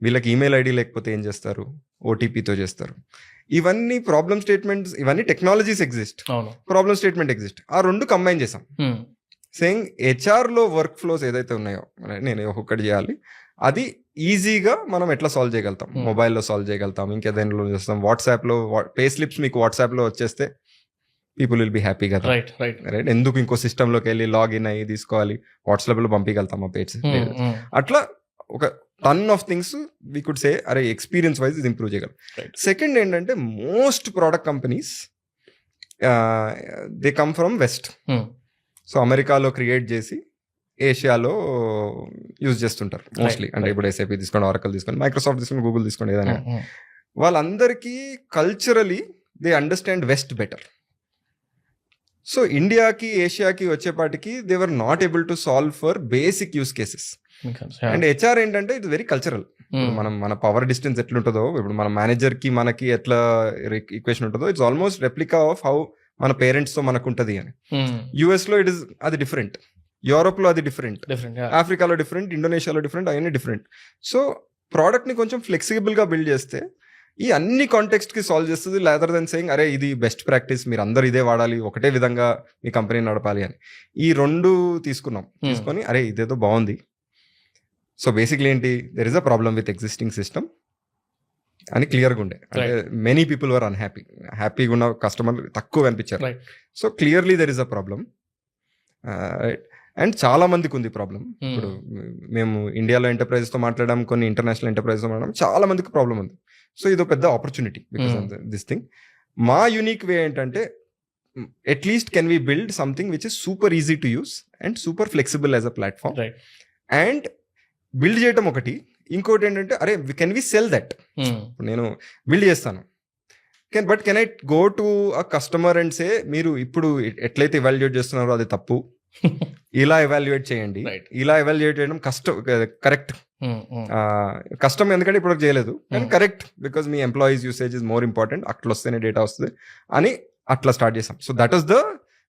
వీళ్ళకి ఈమెయిల్ ఐడి లేకపోతే ఏం చేస్తారు, ఓటీపీతో చేస్తారు. ఇవన్నీ ప్రాబ్లమ్ స్టేట్మెంట్స్, ఇవన్నీ technologies exist, problem statement exist. ఆ రెండు కంబైన్ చేసాం. సేయింగ్ హెచ్ఆర్లో వర్క్ ఫ్లోస్ ఏదైతే ఉన్నాయో నేను ఒక్కొక్కటి చేయాలి, అది ఈజీగా మనం ఎట్లా సాల్వ్ చేయగలుగుతాం. మొబైల్లో సాల్వ్ చేయగలుగుతాం, ఇంకేదైనా చేస్తాం. వాట్సాప్లో పే స్లిప్స్ మీకు వాట్సాప్లో వచ్చేస్తే పీపుల్ విల్ బి హ్యాపీ కదా, రైట్? ఎందుకు ఇంకో సిస్టంలోకి వెళ్ళి లాగిన్ అయ్యి తీసుకోవాలి, వాట్సాప్లో పంపించగలుగుతాం ఆ పేజ్. అట్లా ఒక ton of things we could say అరే ఎక్స్పీరియన్స్ వైజ్ ఇది ఇంప్రూవ్ చేయగలం. సెకండ్ ఏంటంటే most product companies they come from west. So అమెరికాలో క్రియేట్ చేసి ఏషియాలో యూజ్ చేస్తుంటారు మోస్ట్లీ. అంటే ఇప్పుడు SAP తీసుకోండి, Oracle తీసుకోండి, మైక్రోసాఫ్ట్ తీసుకోండి, గూగుల్ తీసుకోండి, ఏదైనా. వాళ్ళందరికీ culturally they understand west better. So ఇండియాకి ఏషియాకి వచ్చేపాటికి they were not able to solve for basic use cases. And HR ఏంటంటే ఇట్స్ వెరీ కల్చరల్. మన పవర్ డిస్టెన్స్ ఎట్లుంటుందో, ఇప్పుడు మన మేనేజర్ కి మనకి ఎట్లా ఈక్వేషన్ ఉంటుందో, it's almost replica of how మన పేరెంట్స్ తో మనకు ఉంటది అని. US లో ఇట్ ఇస్ అది డిఫరెంట్, యూరోప్ లో అది డిఫరెంట్, ఆఫ్రికాలో డిఫరెంట్, ఇండోనేషియాలో డిఫరెంట్, అవన్నీ డిఫరెంట్. సో ప్రోడక్ట్ ని కొంచెం ఫ్లెక్సిబుల్ గా బిల్డ్ చేస్తే ఈ అన్ని కాంటెక్స్ట్ కి సాల్వ్ చేస్తుంది, లేదర్ దెన్ సేయింగ్ అరే ఇది బెస్ట్ ప్రాక్టీస్, మీరు అందరు ఇదే వాడాలి, ఒకటే విధంగా మీ కంపెనీ నడపాలి అని. ఈ రెండు తీసుకొని అరే ఇదేదో బాగుంది. సో బేసిక్లీ ఏంటి, there is a problem with existing system అని క్లియర్గా ఉండే. అంటే మెనీ పీపుల్ వర్ అన్హ్యాపీ, హ్యాపీగా ఉన్న కస్టమర్లు తక్కువ కనిపించారు. So clearly there is a problem, right. And చాలా మందికి ఉంది ప్రాబ్లం. ఇప్పుడు మేము ఇండియాలో ఎంటర్ప్రైజెస్తో మాట్లాడడం, కొన్ని ఇంటర్నేషనల్ ఎంటర్ప్రైజెస్తో మాట్లాడడం, చాలా మందికి ప్రాబ్లం ఉంది. సో ఇది పెద్ద opportunity because of this thing. మా యూనిక్ వే ఏంటంటే at least can we build something which is super easy to use and super flexible as a platform. And build చేయటం ఒకటి, ఇంకోటి ఏంటంటే అరే కెన్ వి సెల్ దట్. నేను బిల్డ్ చేస్తాను, but can I go to a customer and say మీరు ఇప్పుడు ఎట్లయితే ఎవాల్యుయేట్ చేస్తున్నారో అది తప్పు, ఇలా ఎవాల్యుయేట్ చేయండి. ఇలా ఎవాల్యుయేట్ చేయడం కరెక్ట్ కష్టం, ఎందుకంటే ఇప్పుడు చేయలేదు, కానీ correct because me employees usage is more important, అట్లా వస్తేనే డేటా వస్తుంది అని అట్లా స్టార్ట్ చేసాం. So that is the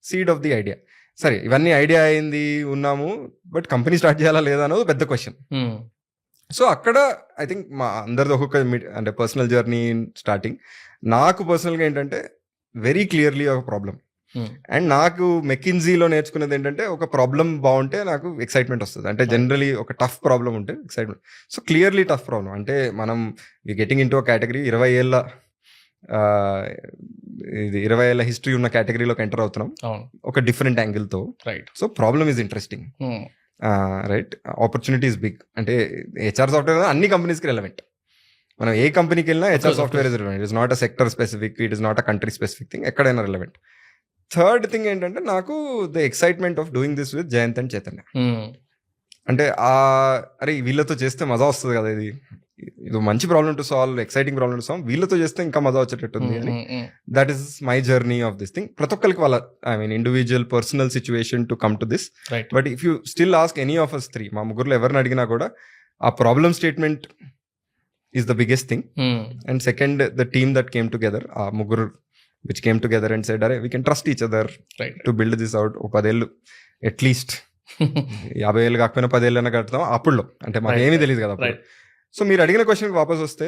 seed of the idea. సరే ఇవన్నీ ఐడియా అయింది, ఉన్నాము, బట్ కంపెనీ స్టార్ట్ చేయాలా లేదా అనేది పెద్ద క్వశ్చన్. సో అక్కడ ఐ థింక్ మా అందరిది ఒక్కొక్క అంటే పర్సనల్ జర్నీ స్టార్టింగ్. నాకు పర్సనల్గా ఏంటంటే వెరీ క్లియర్లీ ఒక ప్రాబ్లం. అండ్ నాకు మెకిన్జీలో నేర్చుకునేది ఏంటంటే ఒక ప్రాబ్లం బాగుంటే నాకు ఎక్సైట్మెంట్ వస్తుంది. అంటే జనరలీ ఒక టఫ్ ప్రాబ్లం ఉంటే excitement. So clearly tough problem అంటే మనం గెటింగ్ ఇన్ టు కేటగిరీ 20 ఏళ్ళ హిస్టరీ ఉన్న కేటగిరీలోకి ఎంటర్ అవుతున్నాం ఒక డిఫరెంట్ యాంగిల్తో. So problem is interesting, right. Opportunity is big. అంటే హెచ్ఆర్ సాఫ్ట్వేర్ అన్ని కంపెనీస్కి రెలవెంట్. మనం ఏ కంపెనీకి వెళ్ళినా HR software is relevant. It is not a sector specific, it is not a country specific thing, ఎక్కడైనా రిలవెంట్. థర్డ్ థింగ్ ఏంటంటే నాకు the excitement of doing this with Jayant and Chaitanya. అంటే అరే వీళ్ళతో చేస్తే మజా వస్తుంది కదా, ఇది మంచి problem to solve, exciting problem to solve, వీళ్ళతో చేస్తే ఇంకా మజా వచ్చేటట్టుంది అని. That is my journey of this thing. ప్రతి ఒక్కరికి వాళ్ళ individual personal situation to come to this. But if you still ask any of us three, మా ముగ్గురులో ఎవరిని అడిగినా కూడా ఆ problem statement is the biggest thing. And second the team that came together, ఆ ముగ్గురు which came together and said, "Arey, we can trust each other to build this out." 10 ఏళ్ళు at least 50 ఏళ్ళు కాకపోయినా 10 ఏళ్ళైనా కడతాం అప్పుడులో. అంటే మాకు ఏమీ తెలియదు కదా అప్పుడు. సో మీరు అడిగిన క్వశ్చన్కి వాపస్ వస్తే,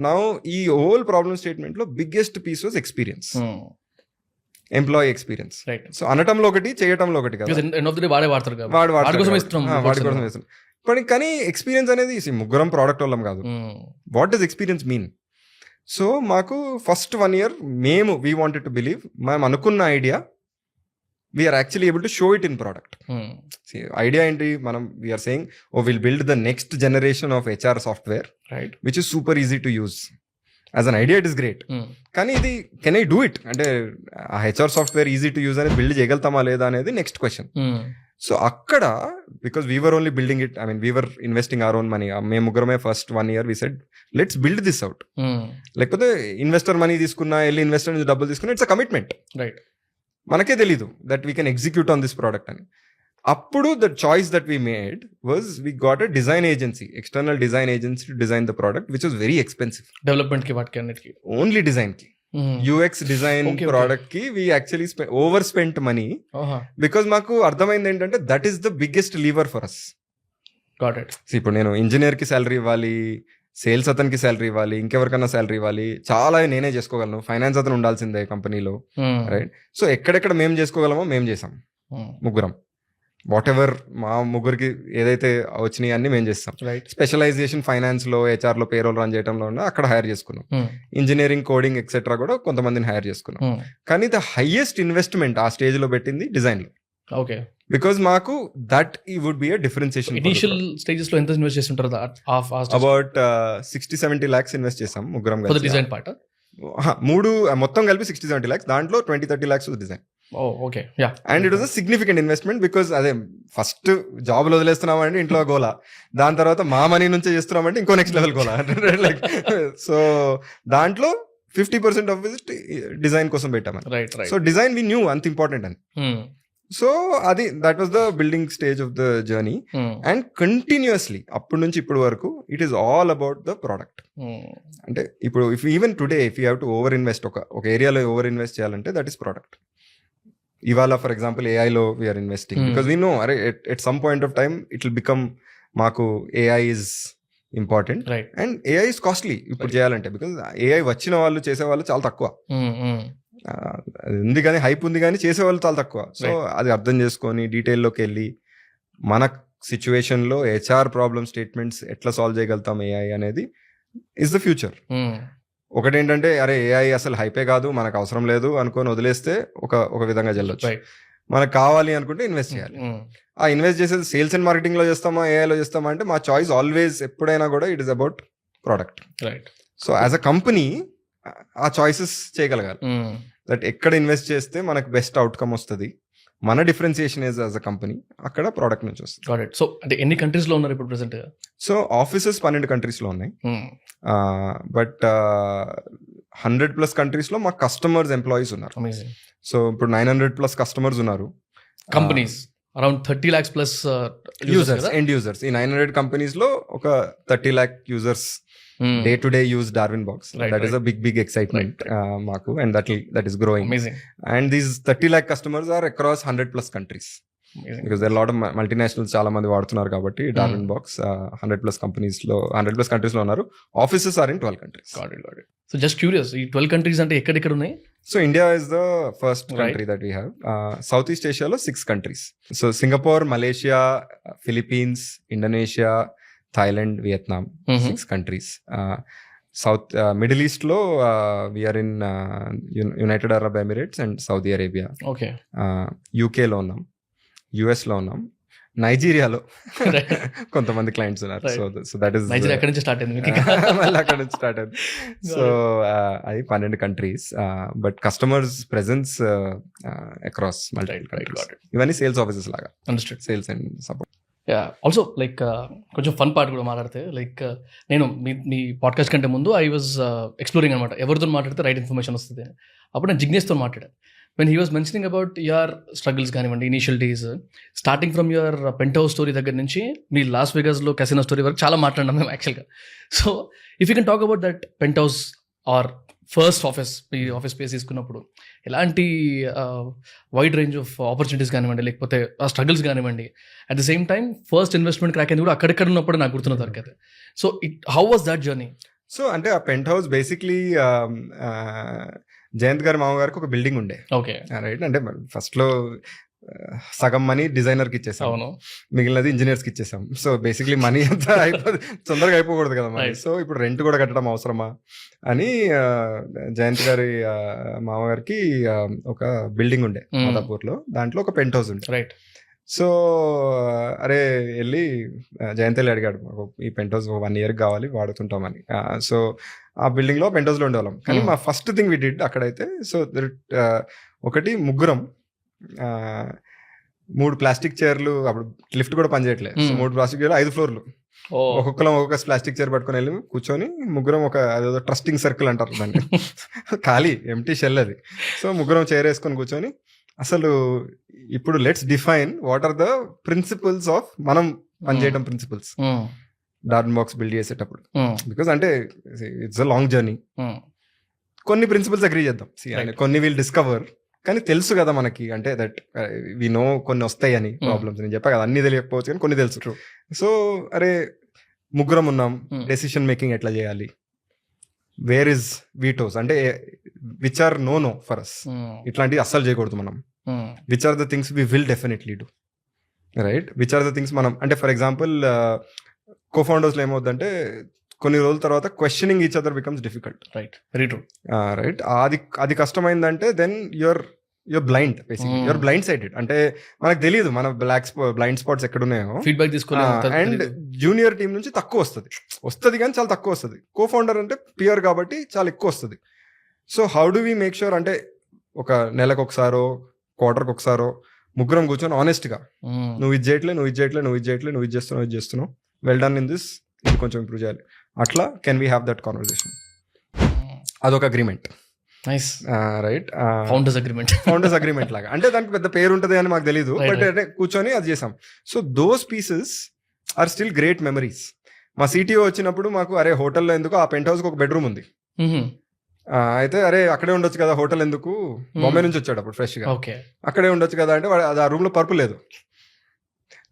నా ఈ హోల్ ప్రాబ్లమ్ స్టేట్మెంట్ లో biggest piece was experience, employee experience. So అనటంలో ఒకటి, చేయటంలో ఒకటి కదా, వాడి కోసం ఇస్తున్నాం. కానీ ఎక్స్పీరియన్స్ అనేది ముగ్గురం ప్రోడక్ట్ వాళ్ళం కాదు. What does experience mean? So మాకు first 1 year we wanted to believe, మనం అనుకున్న idea we are actually able to show it in product. Idea ఏంటి, మనం we are saying will build the next generation of HR software which is super easy to use. As an idea it is great, కానీ ఇది can I do it? అంటే ఆ HR software easy to use అనేది build చేయగలుగుతామా లేదా అనేది next question. So అక్కడ because we are only building it, we are investing our own money. మేము ముగ్గురమే first 1 year we said let's build this out. లేకపోతే ఇన్వెస్టర్ మనీ తీసుకున్నా, వెళ్ళి ఇన్వెస్టర్ నుంచి డబ్బులు తీసుకున్నా, ఇట్స్ అ కమిట్మెంట్. మనకే తెలీదు that we can execute on this product అని. అప్పుడు the choice that we made was we got a design agency, external design agency to design the product which was very expensive. Development కి వాటికి అన్నిటికి only design కి, UX design product కి we actually over spent money because మాకు అర్థమైంది ఏంటంటే that is the biggest lever for us. ఇప్పుడు నేను ఇంజనీర్ కి శాలరీ ఇవ్వాలి, సేల్స్ అతనికి శాలరీ ఇవ్వాలి, ఇంకెవరికన్నా శాలరీ ఇవ్వాలి, చాలా నేనే చేసుకోగలను, ఫైనాన్స్ అతను ఉండాల్సిందే కంపెనీలో, రైట్. సో ఎక్కడెక్కడ మేము చేసుకోగలమో మేము చేసాం ముగ్గురం. వాట్ ఎవర్ మా ముగ్గురికి ఏదైతే వచ్చినాయి అన్ని మేము చేస్తాం. స్పెషలైజేషన్ ఫైనాన్స్ లో, హెచ్ఆర్ లో, పేరోల్ రన్ చేయడంలో ఉన్న అక్కడ హైర్ చేసుకున్నాం. ఇంజనీరింగ్, కోడింగ్ ఎక్సెట్రా కూడా కొంతమందిని హైర్ చేసుకున్నాం. కానీ ద హైయెస్ట్ ఇన్వెస్ట్మెంట్ ఆ స్టేజ్ లో పెట్టింది డిజైన్ లో. ఓకే, బికాస్ మాకు that would be a differentiation. Initial stages లో ఎంత ఇన్వెస్ట్ చేస్తుంటారు? అబౌట్ 60-70 lakhs ఇన్వెస్ట్ చేసాం ముగ్గురం కలిసి. డిజైన్ పార్ట్ మూడు మొత్తం కలిపి 60-70 lakhs, దాంట్లో 20-30 lakhs design. And it was a significant investment because అదే ఫస్ట్ జాబ్ లో వదిలేస్తున్నామంటే ఇంట్లో గోలా, దాని తర్వాత మా మనీ నుంచే చేస్తున్నామంటే ఇంకో నెక్స్ట్ లెవెల్ గోలా. లైక్ సో దాంట్లో 50% ఆఫ్ విజిట్ డిజైన్ కోసం పెట్టామని. సో డిజైన్ వి న్యూ అంత ఇంపార్టెంట్ అని. సో అది that was the building stage of the journey. And continuously అప్పటి నుంచి ఇప్పటి వరకు it is all about the product. అంటే ఇప్పుడు if even today if you have to over invest, ఒక ఏరియాలో ఓవర్ ఇన్వెస్ట్ చేయాలంటే దట్ ఈస్ ప్రోడక్ట్. ఇవాళ for example ఏఐలో we are investing because we know అరే at some point of time it will become, మాకు AI is important. Right. And AI is costly ఇప్పుడు చేయాలంటే, because AI వచ్చిన వాళ్ళు చేసే వాళ్ళు చాలా తక్కువ. అది ఉంది కానీ, హైప్ ఉంది కానీ చేసేవాళ్ళు చాలా తక్కువ. సో అది అర్థం చేసుకొని డీటెయిల్లోకి వెళ్ళి మన సిచ్యువేషన్లో హెచ్ఆర్ ప్రాబ్లమ్ స్టేట్మెంట్స్ ఎట్లా సాల్వ్ చేయగలుగుతాం ఏఐ అనేది ఇస్ ద ఫ్యూచర్. ఒకటేంటంటే అరే ఏఐ అసలు హైపే కాదు, మనకు అవసరం లేదు అనుకొని వదిలేస్తే ఒక విధంగా చెల్లొచ్చు. మనకు కావాలి అనుకుంటే ఇన్వెస్ట్ చేయాలి. ఆ ఇన్వెస్ట్ చేసేది సేల్స్ అండ్ మార్కెటింగ్ లో చేస్తామా, ఏఐలో చేస్తామా అంటే మా చాయిస్ ఆల్వేస్ ఎప్పుడైనా కూడా it is about product. Right. So as a company ఆ చాయిసెస్ చేయగలగాలి. దట్ ఎక్కడ ఇన్వెస్ట్ చేస్తే మనకు బెస్ట్ అవుట్కమ్ వస్తుంది, మన differentiation is as a company, అక్కడ ప్రోడక్ట్ నుంచి వస్తుంది. సో అంటే ఎన్ని కంట్రీస్ లో ఉన్నారు ఇప్పుడు ప్రెసెంట్? సో ఆఫీసెస్ 12 కంట్రీస్ లో ఉన్నాయి. బట్ 100+ కంట్రీస్ లో మా కస్టమర్స్ ఎంప్లాయీస్ ఉన్నారు. సో ఇప్పుడు 900+ కస్టమర్స్ ఉన్నారు. Companies around 30 lakhs plus users, end users. ఈ 900 కంపెనీస్ లో ఒక 30 lakh users day to day use Darwinbox. That is a big excitement మాకు, and that is growing. And these 30 lakh customers are across 100+ countries. Because there are a lot of multinationals చాలా మంది వాడుతున్నారు కాబట్టి Darwin box 100+ companies లో 100+ countries లో ఉన్నారు. Offices are in 12 countries. So just curious, ఈ 12 countries అంటే ఎక్కడెక్కడ ఉన్నాయి? So India is the first country that we have. South east ఏషియాలో 6 countries. So Singapore, Malaysia, Philippines, Indonesia, Thailand, Vietnam, 6 countries. South middle east లో we are in United Arab Emirates and Saudi Arabia. Okay. UK లో ఉన్నాం, US లో ఉన్నాం, నైజీరియాలో కొంతమంది clients ఉన్నారు. So that is Nigeria అక్కడి నుంచి స్టార్ట్ అయింది. మళ్ళీ అక్కడ నుంచి స్టార్ట్ అయింది. సో అది 12 countries, but customers presence across multiple countries. ఇవన్నీ సేల్స్ ఆఫీసెస్ లాగా. Understood. Sales and support. Also like కొంచెం ఫన్ పార్ట్ కూడా మాట్లాడితే, లైక్ నేను మీ పాడ్కాస్ట్ కంటే ముందు ఐ వాజ్ ఎక్స్ప్లోరింగ్ అనమాట, ఎవరితో మాట్లాడితే రైట్ ఇన్ఫర్మేషన్ వస్తుంది. అప్పుడు నేను జిగ్నేష్తో మాట్లాడాను. When he was mentioning about your struggles కానివ్వండి, initial days, starting from your penthouse story దగ్గర నుంచి మీ లాస్ వెగాస్లో కెసినో స్టోరీ వరకు చాలా మాట్లాడినాం మేము యాక్చువల్గా. So if you can talk about that penthouse or first office, మీ ఆఫీస్ స్పేస్ తీసుకున్నప్పుడు ఎలాంటి వైడ్ రేంజ్ ఆఫ్ ఆపర్చునిటీస్ కానివ్వండి, లేకపోతే ఆ స్ట్రగుల్స్ కానివ్వండి, at the same time first investment crack అయింది కూడా అక్కడెక్కడ ఉన్నప్పుడు నాకు గుర్తున్న దొరికితే. So how was that journey? So అంటే ఆ పెంట్ హౌస్ బేసిక్లీ జయంత్ గారి మామగారికి ఒక బిల్డింగ్ ఉండే. ఓకే. రైట్. అంటే ఫస్ట్ లో సగం మనీ డిజైనర్ కి ఇచ్చేసాం, మిగిలినది ఇంజనీర్స్ కి ఇచ్చేసాం. సో బేసిక్లీ మనీ అంతా తొందరగా అయిపోకూడదు కదా మనీ. సో ఇప్పుడు రెంట్ కూడా కట్టడం అవసరమా అని జయంత్ గారి మామగారికి ఒక బిల్డింగ్ ఉండే మాదాపూర్ లో, దాంట్లో ఒక పెంట్ హౌస్ ఉండే. రైట్. సో అరే వెళ్ళి జయంత్ వెళ్ళి అడిగాడు, ఈ పెంట్ హౌస్ 1 year కావాలి వాడుతుంటామని. సో ఆ బిల్డింగ్ లో పెంట్ హౌస్ లో ఉండేవాళ్ళం. కానీ మా ఫస్ట్ థింగ్ వి డిడ్ అక్కడైతే, సో ఒకటి ముగ్గురం 3 ప్లాస్టిక్ చైర్లు, అప్పుడు లిఫ్ట్ కూడా పనిచేయట్లేదు. సో 3 ప్లాస్టిక్ చైర్లు 5 floors, ఒక్కొక్కరం ఒక్కొక్క ప్లాస్టిక్ చైర్ పట్టుకొని వెళ్ళి కూర్చొని ముగ్గురం ఒక అదేదో ట్రస్టింగ్ సర్కిల్ అంటారు దాన్ని, ఖాళీ ఎంటీ షెల్ అది. సో ముగ్గురం చైర్ వేసుకొని కూర్చొని అసలు ఇప్పుడు let's define what are the principles of మనం పనిచేయడం ప్రిన్సిపల్స్ డార్విన్ బాక్స్ బిల్డ్ చేసేటప్పుడు. బికాస్ అంటే ఇట్స్ అ లాంగ్ జర్నీ. కొన్ని ప్రిన్సిపల్స్ అగ్రీ చేద్దాం, కొన్ని విల్ డిస్కవర్, కానీ తెలుసు కదా మనకి, అంటే దట్ వి నో కొన్ని వస్తాయి అని ప్రాబ్లమ్స్. నేను చెప్పా కదా అన్ని తెలియకపోవచ్చు కానీ కొన్ని తెలుసు. సో అరే ముగ్గురం ఉన్నాం, డెసిషన్ మేకింగ్ ఎట్లా చేయాలి, వేర్ ఇస్ వీటోస్ అంటే which are no for us, ఇట్లాంటివి అస్సలు చేయకూడదు మనం. Which are the things we will definitely do, right. Which are the things మనం అంటే ఫర్ ఎగ్జాంపుల్ కోఫౌండర్స్ లో ఏమవుతుందంటే కొన్ని రోజుల తర్వాత questioning each other becomes difficult. Right. Very true. Right. అది కష్టమైందంటే then you're blind, basically you're blindsided. అంటే మనకు తెలియదు మన బ్లైండ్ స్పాట్స్ ఎక్కడ ఉన్నాయో, ఫీడ్బ్యాక్ తీసుకుని. అండ్ జూనియర్ టీం నుంచి తక్కువ వస్తుంది కానీ చాలా తక్కువ వస్తుంది. కోఫౌండర్ అంటే పియర్ కాబట్టి చాలా ఎక్కువ వస్తుంది. So how do we make sure అంటే ఒక నెలకు ఒకసారో క్వార్టర్కి ఒకసారో ముగ్గురం కూర్చొని ఆనెస్ట్ గా, నువ్వు ఇది చేస్తున్నావు, వెల్ డన్ ఇన్ దిస్, ఇది కొంచెం ఇంప్రూవ్ చేయాలి, అట్లా can we have that conversation. అదొక agreement. Nice. Right. Founders agreement లాగా. అంటే దానికి పెద్ద పేరు ఉంటుంది అని మాకు తెలియదు, బట్ అంటే కూర్చొని అది చేసాం. So those pieces are still great memories. మా సిటీఓ వచ్చినప్పుడు మాకు అరే హోటల్లో ఎందుకు, ఆ పెంట్ హౌస్ కి ఒక బెడ్రూమ్ ఉంది, అయితే అరే అక్కడే ఉండొచ్చు కదా, హోటల్ ఎందుకు, బాంబే నుంచి వచ్చాడు అప్పుడు ఫ్రెష్ గా, అక్కడే ఉండొచ్చు కదా అంటే ఆ రూమ్ లో పరుపు లేదు.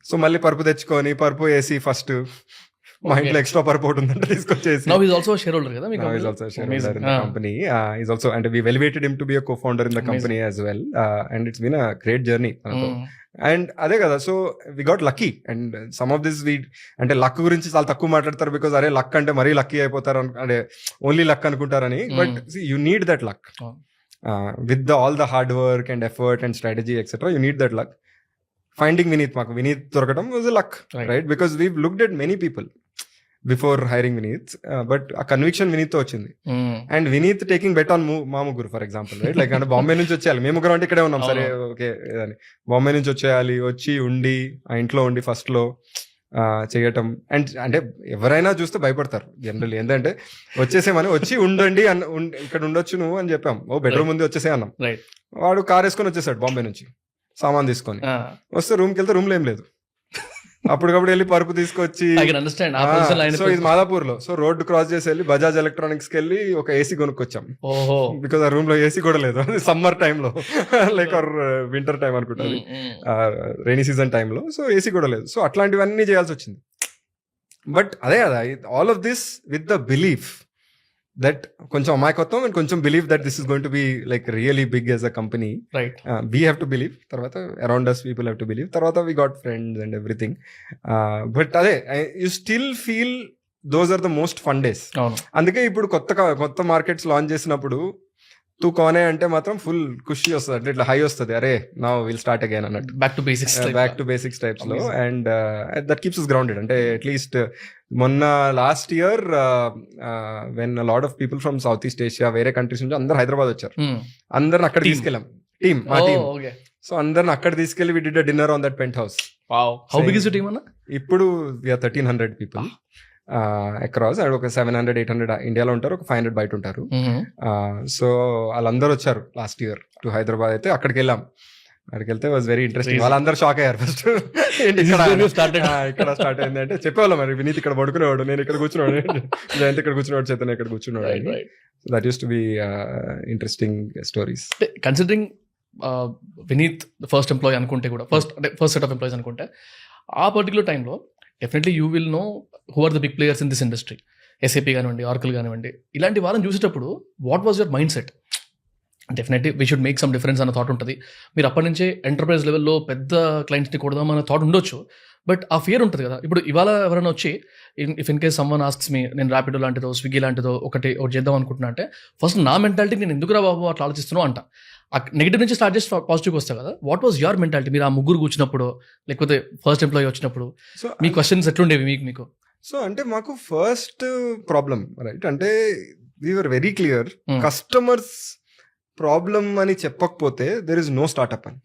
సో మళ్ళీ పరుపు తెచ్చుకొని పరుపు వేసి ఫస్ట్ మా ఇంట్లో ఎక్స్ట్రా పర్పోర్ట్ ఉందంటే తీసుకొచ్చేసి now is also share holder కదా మీ Now he's also a shareholder in the company. He's also, and we've elevated him to be a co-founder in the company as well. And it's been a great journey. And అదే కదా, so we got lucky. And some of this అంటే luck గురించి చాలా తక్కువ మాట్లాడతారు, because అరే luck అంటే మరీ లక్కీ అయిపోతారు అంటే ఓన్లీ లక్ అనుకుంటారని. But you need that luck with all the hard work and effort and strategy etcetera. You need that luck. Finding Vineet, మాకు వినీత్ దొరకడం was a luck, right? Because we looked at many people before hiring Vineet, but ఆ conviction Vineet తో వచ్చింది. And Vineet taking bet on మా ముగ్గురు, for example, right? Like అంటే బాంబే నుంచి వచ్చేయాలి, మేము ముగ్గురు అంటే ఇక్కడే ఉన్నాం, సరే ఓకే అని బాంబే నుంచి వచ్చేయాలి, వచ్చి ఉండి ఆ ఇంట్లో ఉండి ఫస్ట్ లో చేయటం. అండ్ అంటే ఎవరైనా చూస్తే భయపడతారు జనరల్, ఏంటంటే వచ్చేసేమని, వచ్చి ఉండండి ఇక్కడ ఉండొచ్చు నువ్వు అని చెప్పాం. ఓ బెడ్రూమ్ ఉంది వచ్చేసే అన్నాం. వాడు కార్ వేసుకొని వచ్చేసాడు బాంబే నుంచి సామాన్ తీసుకొని. వస్తే రూమ్కి వెళ్తే రూమ్ లో ఏం లేదు, అప్పటికప్పుడు వెళ్ళి పరుపు తీసుకొచ్చి. సో ఇది మాదాపూర్ లో, సో రోడ్డు క్రాస్ చేసి వెళ్ళి బజాజ్ ఎలక్ట్రానిక్స్ కి వెళ్ళి ఒక ఏసీ కొనుక్కొచ్చాం. బికాస్ ఆ రూమ్ లో ఏసీ కూడా లేదు, సమ్మర్ టైంలో, లైక్ వింటర్ టైం అనుకుంటుంది, రైనీ సీజన్ టైంలో. సో ఏసీ కూడా లేదు. సో అట్లాంటివన్నీ చేయాల్సి వచ్చింది. బట్ అదే కదా, all of this with the belief that కొంచెం అమాయకత్వం అండ్ కొంచెం believe that this is going to be like really big as a company. Right, we have to believe, తర్వాత around us people have to believe, తర్వాత we got friends and everything. But అదే, you still feel those are the most fun days. అందుకే ఇప్పుడు కొత్త markets launch చేసినప్పుడు తూ కోనే అంటే మాత్రం ఫుల్ ఖుషి వస్తుంది, అంటే ఇట్లా హై వస్తుంది, అరే నౌ విల్ స్టార్ట్ అగైన్ అన్నట్టు, బ్యాక్ టు బేసిక్స్ టైప్స్ లో. And that keeps us grounded. అంటే అట్లీస్ట్ మొన్న last year when lot of people from south east Asia, వేరే కంట్రీస్ నుంచి అందరు హైదరాబాద్ వచ్చారు. అందరిని అక్కడ తీసుకెళ్ళాం, మా టీమ్. సో అందరిని అక్కడ తీసుకెళ్లి we did a dinner on that penthouse. ఇప్పుడు వీఆర్ 1300 పీపుల్ అక్రాస్. అండ్ ఒక 700-800 ఇండియాలో ఉంటారు, ఒక 500 బయట ఉంటారు. సో వాళ్ళందరూ వచ్చారు లాస్ట్ ఇయర్ టు హైదరాబాద్. అయితే అక్కడికి వెళ్ళాం. అక్కడికి వెళ్తే వాజ్ వెరీ ఇంట్రెస్టింగ్. వాళ్ళందరూ షాక్ అయ్యారు ఫస్ట్, ఇక్కడ స్టార్ట్ అయింది అంటే. చెప్పేవాళ్ళం మరి, వినీత్ ఇక్కడ పడుకునేవాడు, నేను ఇక్కడ కూర్చున్నాడు, జయంత్ ఇక్కడ కూర్చున్నాడు, చైతన్య ఇక్కడ కూర్చున్నాడు. That use to be interesting stories. Considering Vineet first employee అనుకుంటే కూడా, ఫస్ట్ సెట్ ఆఫ్ ఎంప్లాయీస్ అనుకుంటే, ఆ పర్టికులర్ టైంలో definitely you will know who are the big players in this industry. SAP కానివ్వండి, ఆర్కల్ కానివ్వండి, ఇలాంటి వాళ్ళని చూసేటప్పుడు what was your mindset? Definitely we should make some difference అన్న థాట్ ఉంటుంది. మీరు అప్పటి నుంచే ఎంటర్ప్రైజ్ లెవెల్లో పెద్ద క్లయింట్స్ని కొడదాం అన్న థాట్ ఉండొచ్చు, బట్ ఆ ఫియర్ ఉంటుంది కదా. ఇప్పుడు ఇవాళ ఎవరైనా వచ్చి if in case someone asks me, నేను ర్యాపిడో లాంటిదో స్విగ్గీ లాంటిదో ఒకటి చేద్దాం అనుకుంటున్నా అంటే, ఫస్ట్ నా మెంటాలిటీ నేను ఎందుకురా బాబు అట్లా ఆలోచిస్తున్నావు అంట. నెగిటివ్ నుంచి స్టార్ట్ చేసి పాజిటివ్కి వస్తా కదా. వాట్ వాజ్ యువర్ మెంటాలిటీ మీరు ఆ ముగ్గురు కూర్చున్నప్పుడు, లేకపోతే ఫస్ట్ ఎంప్లాయీ వచ్చినప్పుడు? సో మీ క్వశ్చన్స్ ఎట్లుండేవి మీకు? సో అంటే మాకు ఫస్ట్ ప్రాబ్లం, రైట్, అంటే we were very clear, customers problem అని చెప్పకపోతే దెర్ ఇస్ నో స్టార్ట్అప్ అని.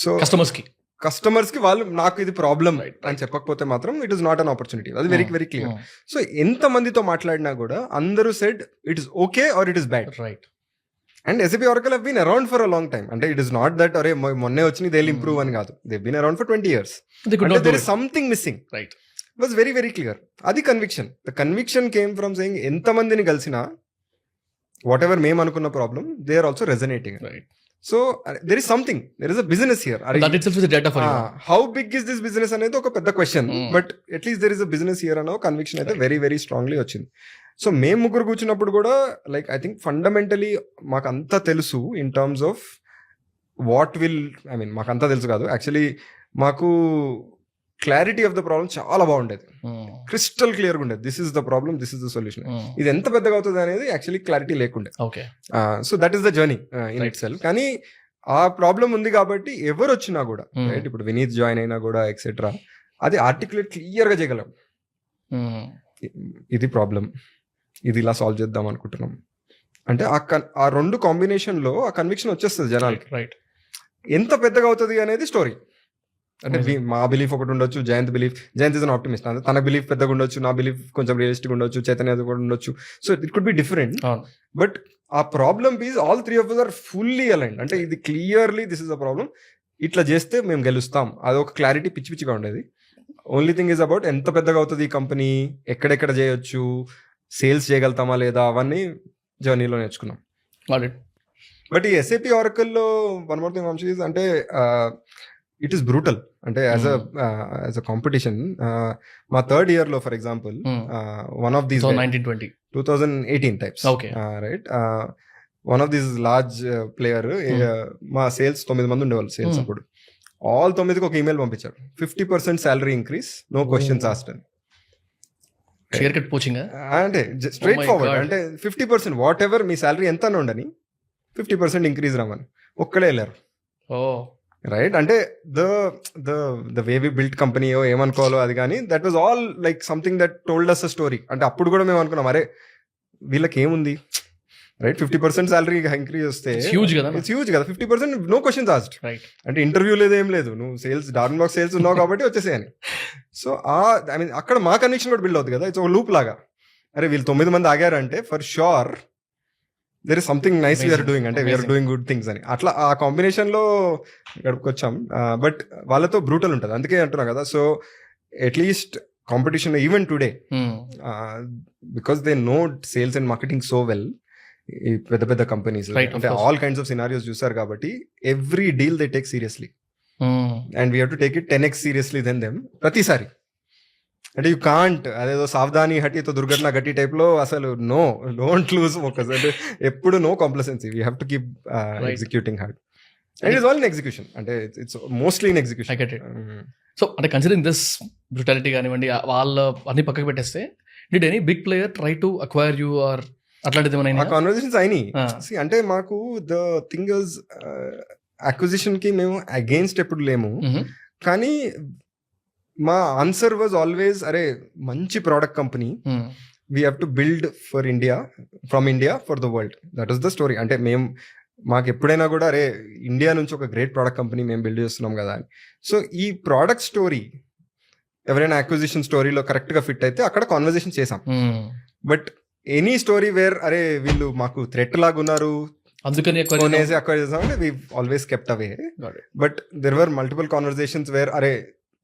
సో కస్టమర్స్ కి వాళ్ళు నాకు ఇది ప్రాబ్లం అని చెప్పకపోతే మాత్రం it is not an opportunity. అది వెరీ వెరీ క్లియర్. సో ఎంత మందితో మాట్లాడినా కూడా అందరూ said it is okay or it is bad, right? And SAP Oracle have been around for a long time. అంటే ఇట్ ఇస్ నాట్ దట్ అరే మొన్నే వచ్చింది దే విల్ ఇంప్రూవ్ అని కాదు. They been around for 20 years. There is something missing, right? It was very very clear. అది conviction. The conviction came from saying ఎంత మందిని కలిసినా వాట్ ఎవర్ మేము అనుకున్న problem they are also resonating, right? So there is something, there is a business here. That itself is a data for you. How big is this business అనేది ఒక పెద్ద question, but at least there is a business here అన్న conviction అయితే very very strongly వచ్చింది. So మేము ముగ్గురు కూర్చున్నప్పుడు కూడా లైక్ ఐ థింక్ ఫండమెంటలీ మాకు అంతా తెలుసు in terms of what will, I mean మాకు అంతా తెలుసు కాదు, యాక్చువల్లీ మాకు క్లారిటీ ఆఫ్ ద ప్రాబ్లమ్ చాలా బాగుండేది, క్రిస్టల్ క్లియర్గా ఉండేది. This is the problem, this is the solution. ఇది ఎంత పెద్దగా అవుతుంది అనేది యాక్చువల్లీ క్లారిటీ లేకుండే. So that is the journey in it self. కానీ ఆ ప్రాబ్లం ఉంది కాబట్టి ఎవరు వచ్చినా కూడా, రైట్, ఇప్పుడు వినీత్ జాయిన్ అయినా కూడా ఎక్సెట్రా, అది ఆర్టికులేట్ క్లియర్గా చేయగలం. ఇది ప్రాబ్లం, ఇది ఇలా సాల్వ్ చేద్దాం అనుకుంటున్నాం అంటే ఆ రెండు కాంబినేషన్ లో ఆ కన్విక్షన్ వచ్చేస్తుంది జనాలకి, రైట్? ఎంత పెద్దగా అవుతుంది అనేది స్టోరీ. అంటే మా బిలీఫ్ ఒకటి ఉండొచ్చు, జయంత్ ఇస్ అన్ ఆప్టిమిస్ట్, తన బిలీఫ్ పెద్దగా ఉండొచ్చు, నా బిలీఫ్ కొంచెం రియలిస్టిక్ ఉండొచ్చు, చైతన్య కూడా ఉండొచ్చు. So it could be different, but ఆ problem is all three of us are fully aligned. అంటే ఇది clearly this is the problem, ఇట్లా చేస్తే మేము గెలుస్తాం, అదొక క్లారిటీ పిచ్చి పిచ్చిగా ఉండేది. ఓన్లీ థింగ్ ఈజ్ అబౌట్ ఎంత పెద్దగా అవుతుంది ఈ కంపెనీ, ఎక్కడెక్కడ చేయొచ్చు, సేల్స్ చేయగలుగుతామా లేదా, అవన్నీ జర్నీలో నేర్చుకున్నాం. బట్ ఈ SAP Oracle లో వన్ మోర్ థింగ్ అంటే ఇట్ ఈస్ బ్రూటల్. అంటే యాజ్ అ కాంపిటీషన్ మా థర్డ్ ఇయర్ లో for example one of these 2018 types right, one of these large player మా సేల్స్ 9 మంది ఉండేవాళ్ళు సేల్స్ అప్పుడు. ఆల్ 9కి ఒక ఈమెయిల్ పంపించాడు, 50% salary increase, no questions asked అని. అంటే స్ట్రైట్ ఫార్వర్డ్, అంటే 50% వాట్ ఎవర్ మీ శాలరీ ఎంత అని ఉండని 50% ఇంక్రీజ్ రమ్మని ఒక్కడే వెళ్ళారు. రైట్, అంటే the way we built company ఏమనుకోవాలో అది, కానీ that was all like something that told us a story. అంటే అప్పుడు కూడా మేము అనుకున్నాం, అరే వీళ్ళకి ఏముంది రైట్, 50% శాలరీ ఇంక్రీజ్ వస్తే హ్యూజ్ కదా, 50% నో క్వశ్చన్స్ ఆస్క్డ్. అంటే ఇంటర్వ్యూ లేదు, ఏం లేదు, నువ్వు సేల్స్ డార్న్ బాక్స్ సేల్స్ ఉన్నావు కాబట్టి వచ్చేసేయని. సో ఐ మీన్ అక్కడ మా కనెక్షన్ కూడా బిల్డ్ అవుతుంది కదా, ఇట్స్ ఒక లూప్ లాగా. అరే వీళ్ళు 9 మంది ఆగారంటే for sure there is something nice we are doing, అంటే వీఆర్ డూయింగ్ గుడ్ థింగ్స్ అని. అట్లా ఆ కాంబినేషన్ లో గడుపుకొచ్చాం. బట్ వాళ్ళతో బ్రూటల్ ఉంటుంది, అందుకే అంటున్నా కదా. So at least competition even today, because they know sales and marketing so well, ఈ పెద్ద పెద్ద కంపెనీస్ అంటే ఆల్ కైండ్స్ ఆఫ్ సినారియోస్ చూసారు కాబట్టి every deal they take seriously and we have to take it 10x seriously then them ప్రతిసారి. అంటే you can't అదేదో సావధాని హఠితో దుర్ఘటన గట్టి టైప్ లో అసలు నో, డోంట్ లూజ్ ఫోకస్. అంటే ఎప్పుడు no complacency, we have to keep executing hard. And it's all in execution, అంటే it's mostly in execution. So అంటే కన్సిడరింగ్ దిస్ బ్రూటాలిటీ కానివ్వండి, వాళ్ళ అన్ని పక్కకు పెట్టేస్తే, did any big player try to acquire you or అట్లాంటిది ఏమైనా కాన్వర్సేషన్స్ అయినాయి? అంటే మాకు ద థింగ్ ఇస్ అక్విజిషన్ కి మేము అగేన్స్ట్ ఎప్పుడు లేము, కానీ మా ఆన్సర్ వాజ్ ఆల్వేస్ అరే మంచి product company, we have to build for India, from India for the world. That is the story. అంటే మేము మాకు ఎప్పుడైనా కూడా అరే ఇండియా నుంచి ఒక గ్రేట్ ప్రోడక్ట్ కంపెనీ మేము బిల్డ్ చేస్తున్నాం కదా అని. సో ఈ ప్రోడక్ట్ స్టోరీ ఎవరైనా అక్విజిషన్ స్టోరీలో కరెక్ట్ గా ఫిట్ అయితే అక్కడ కాన్వర్సేషన్ చేసాం. బట్ ఎనీ స్టోరీ వేర్ అరే వీళ్ళు మాకు థ్రెట్ లాగా ఉన్నారు అందుకని అక్వైర్ చేసామంటే we always kept away. But there were multiple conversations where అరే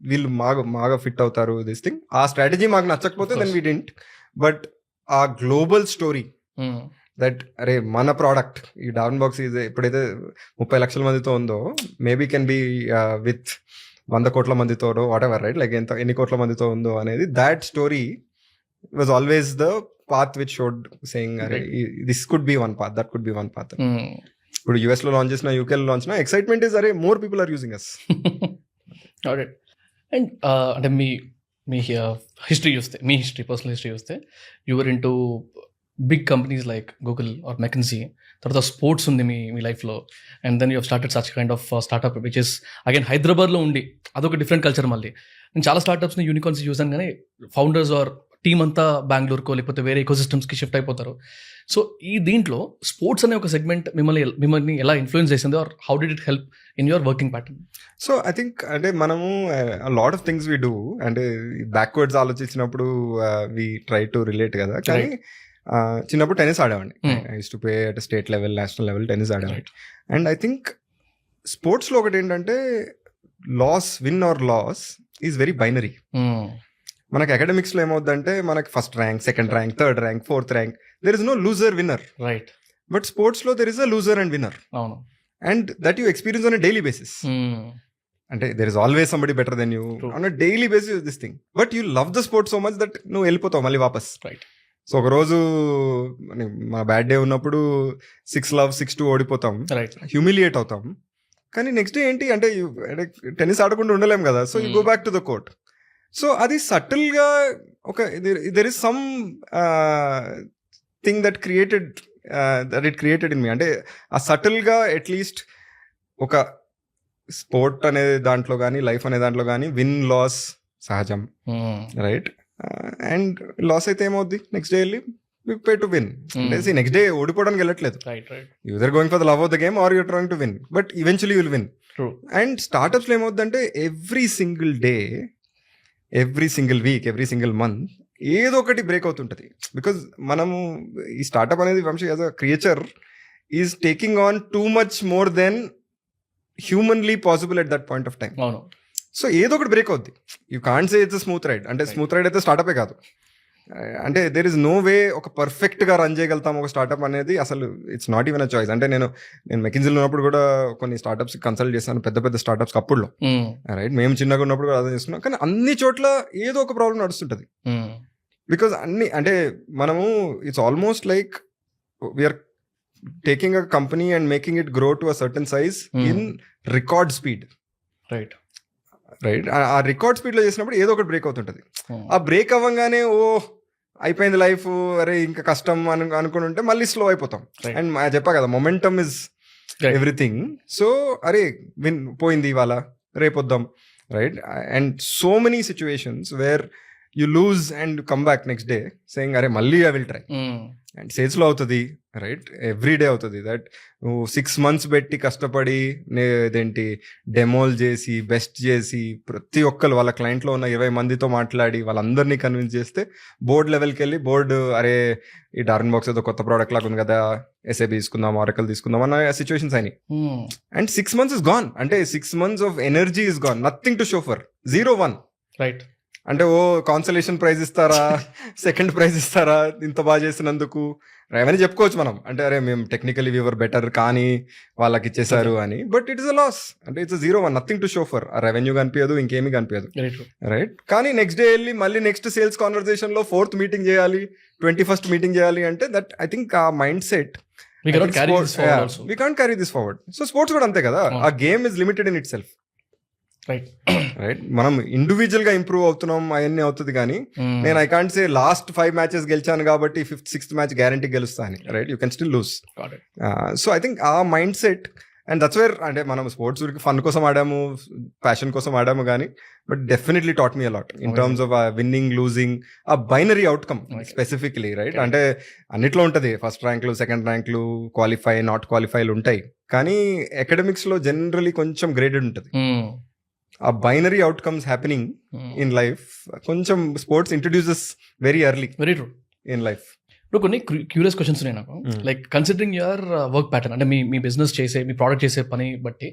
వీళ్ళు మాగా ఫిట్ అవుతారు దిస్ థింగ్. ఆ స్ట్రాటజీ మాకు నచ్చకపోతే దెన్ వీ డింట్. బట్ ఆ గ్లోబల్ స్టోరీ దట్ అరే మన ప్రోడక్ట్ ఈ డార్న్ బాక్స్ ఎప్పుడైతే 30 లక్షల మందితో ఉందో, మేబీ కెన్ బి విత్ 100 కోట్ల మందితో వాట్ ఎవర్ రైట్, లైక్ ఎన్ని కోట్ల మందితో ఉందో అనేది, that story was always the path which showed saying this could be one path, that could be one path. ఇప్పుడు US లో లాంచ్ చేసిన, UK లో లాంచ్ చేసిన, ఎక్సైట్మెంట్ ఇస్ అరే more people are using us. And అంటే మీ history చూస్తే, మీ పర్సనల్ హిస్టరీ చూస్తే, your into big companies like Google or McKinsey, తర్వాత స్పోర్ట్స్ ఉంది మీ లైఫ్లో, and then you started such kind of startup which is again హైదరాబాద్లో ఉండి అదొక డిఫరెంట్ కల్చర్. మళ్ళీ నేను చాలా స్టార్ట్అప్స్ని యూనికార్న్స్ చూసాను, కానీ ఫౌండర్స్ ఆర్ టీమ్ అంతా బెంగళూరుకో లేకపోతే వేరే ఎకోసిస్టమ్స్కి షిఫ్ట్ అయిపోతారు. సో ఈ దీంట్లో స్పోర్ట్స్ అనే ఒక సెగ్మెంట్ మిమ్మల్ని ఎలా ఇన్ఫ్లుయెన్స్ చేసింది, or how did it help in your working pattern? So I think అంటే మనము lot of things we do, అంటే బ్యాక్వర్డ్స్ ఆలోచించినప్పుడు వీ ట్రై టు రిలేట్ కదా. కానీ చిన్నప్పుడు టెన్నిస్ ఆడేవాడిని, I use to play at state level, national level tennis ఆడేవాడిని. And I think స్పోర్ట్స్లో ఒకటి ఏంటంటే win or loss is very binary. మనకి అకాడమిక్స్ లో ఏమవుతుందంటే మనకి first rank, second rank, third rank, fourth rank, there is no loser winner, right? But sports లో there is a loser and winner, and that you experience on a daily basis. అంటే there is always somebody better than you on a daily basis this thing. But you love the sports so much that నువ్వు వెళ్ళిపోతావు మళ్ళీ వాపస్, right? So ఒక రోజు మా bad day ఉన్నప్పుడు 6-2 ఓడిపోతాం, humiliate అవుతాం. కానీ నెక్స్ట్ డే ఏంటి అంటే టెన్నిస్ ఆడకుండా ఉండలేం కదా, so you go back to the court. So అది సటిల్ గా ఒక there is some thing that it created in me. అంటే ఆ సటిల్ గా అట్లీస్ట్ ఒక స్పోర్ట్ అనే దాంట్లో కానీ, లైఫ్ అనే దాంట్లో కానీ విన్ లాస్ సహజం, రైట్? అండ్ లాస్ అయితే ఏమవుద్ది, నెక్స్ట్ డే వెళ్ళి పే టు విన్. అంటే నెక్స్ట్ డే ఓడిపోవడానికి వెళ్ళట్లేదు, you're going for the love of the game or you're trying to win, but eventually will win. And startups లో ఏమవుద్దంటే every single day, every single week, every single month ఏదో ఒకటి break అవుతుంటది. Because మనము ఈ startup అనేది Vamshi as a creature is taking on too much more than humanly possible at that point of time. So ఏదో ఒకటి బ్రేక్ అవుద్ది. You can't say it's smooth ride. అంటే స్మూత్ రైడ్ అయితే స్టార్ట్అపే కాదు, అంటే దేర్ ఇస్ నో వే ఒక perfect గా రన్ చేయగలుగుతాం ఒక స్టార్ట్అప్ అనేది అసలు it's not even a choice. అంటే నేను మెకిన్జీలో ఉన్నప్పుడు కూడా కొన్ని స్టార్ట్అప్స్ కన్సల్ట్ చేస్తాను, పెద్ద పెద్ద స్టార్ట్అప్స్ అప్పుడులో, రైట్. మేము చిన్నగా ఉన్నప్పుడు కూడా అర్థం చేసుకున్నాం. కానీ అన్ని చోట్ల ఏదో ఒక ప్రాబ్లం నడుస్తుంటది. బికాస్ అన్ని అంటే మనము it's almost like we're taking a company and making it grow to a certain size in record speed, right. ఆ రికార్డ్ స్పీడ్ లో చేసినప్పుడు ఏదో ఒకటి బ్రేక్ అవుతుంటది. ఆ బ్రేక్ అవ్వగానే అయిపోయింది లైఫ్, అరే ఇంకా కష్టం అనుకుని ఉంటే మళ్ళీ స్లో అయిపోతాం. అండ్ చెప్పా కదా, మొమెంటమ్ ఇస్ ఎవ్రీథింగ్. సో అరే పోయింది ఇవాళ, రేపు వద్దాం, right. And so many situations where you lose and come back next day saying అరే మళ్ళీ I will try. And sales లో అవుతుంది, రైట్, ఎవ్రీ డే అవుతుంది. దట్ నువ్వు 6 months పెట్టి కష్టపడి ఇదేంటి డెమోల్ చేసి బెస్ట్ చేసి ప్రతి ఒక్కరు వాళ్ళ క్లయింట్లో ఉన్న 20 మందితో మాట్లాడి వాళ్ళందరినీ కన్విన్స్ చేస్తే బోర్డ్ లెవెల్కి వెళ్ళి బోర్డు అరే ఈ డార్న్ బాక్స్ ఏదో కొత్త ప్రోడక్ట్ లాగా ఉంది కదా, SAP తీసుకుందాం, Oracle తీసుకుందాం అన్న సిచ్యువేషన్స్ అయినాయి. And 6 months is gone. అంటే 6 months of energy is gone, nothing to show for, 0-1. Right. అంటే కాన్సలేషన్ ప్రైజ్ ఇస్తారా, సెకండ్ ప్రైజ్ ఇస్తారా ఇంత బాగా చేసినందుకు, అవన్నీ చెప్పుకోవచ్చు మనం. అంటే అరే మేము టెక్నికలీ వీవర్ బెటర్ కానీ వాళ్ళకి ఇచ్చేసారు అని. But it is a loss. అంటే it's 0-1, nothing to show for. ఆ రెవెన్యూ కనిపించదు, ఇంకేమీ కనిపించదు, రైట్. కానీ నెక్స్ట్ డే వెళ్ళి మళ్ళీ నెక్స్ట్ సేల్స్ కాన్వర్సేషన్ లో 4th మీటింగ్ చేయాలి, 21st మీటింగ్ చేయాలి అంటే దట్ ఐ థింక్ ఆ mind set we can't carry this forward. So sports కూడా అంతే కదా, ఆ game is limited in it self, right. మనం ఇండివిజువల్ గా ఇంప్రూవ్ అవుతున్నాం, అవన్నీ అవుతుంది. కానీ నేను I can't say last 5 matches గెలిచాను కాబట్టి 5th 6th మ్యాచ్ గ్యారంటీ గెలుస్తా అని, right. You can still lose. So I think ఆ mindset and that's where, అంటే మనం స్పోర్ట్స్ ఫన్ కోసం ఆడాము, ప్యాషన్ కోసం ఆడాము కానీ but definitely taught me a lot in terms of winning, losing, ఆ బైనరీ అవుట్కమ్ స్పెసిఫిక్లీ, రైట్. అంటే అన్నిట్లో ఉంటుంది, ఫస్ట్ ర్యాంక్లు, సెకండ్ ర్యాంక్లు, క్వాలిఫై, నాట్ క్వాలిఫైలు ఉంటాయి. కానీ అకాడమిక్స్ లో జనరలీ కొంచెం గ్రేడెడ్ ఉంటుంది. ఆ binary outcomes happening in life కొంచెం sports introduces very early, very true in life. ఇప్పుడు కొన్ని క్యూరియస్ క్వశ్చన్స్ ఉన్నాయి నాకు. Like considering your work pattern, అంటే మీ బిజినెస్ చేసే, మీ ప్రోడక్ట్ చేసే పని బట్టి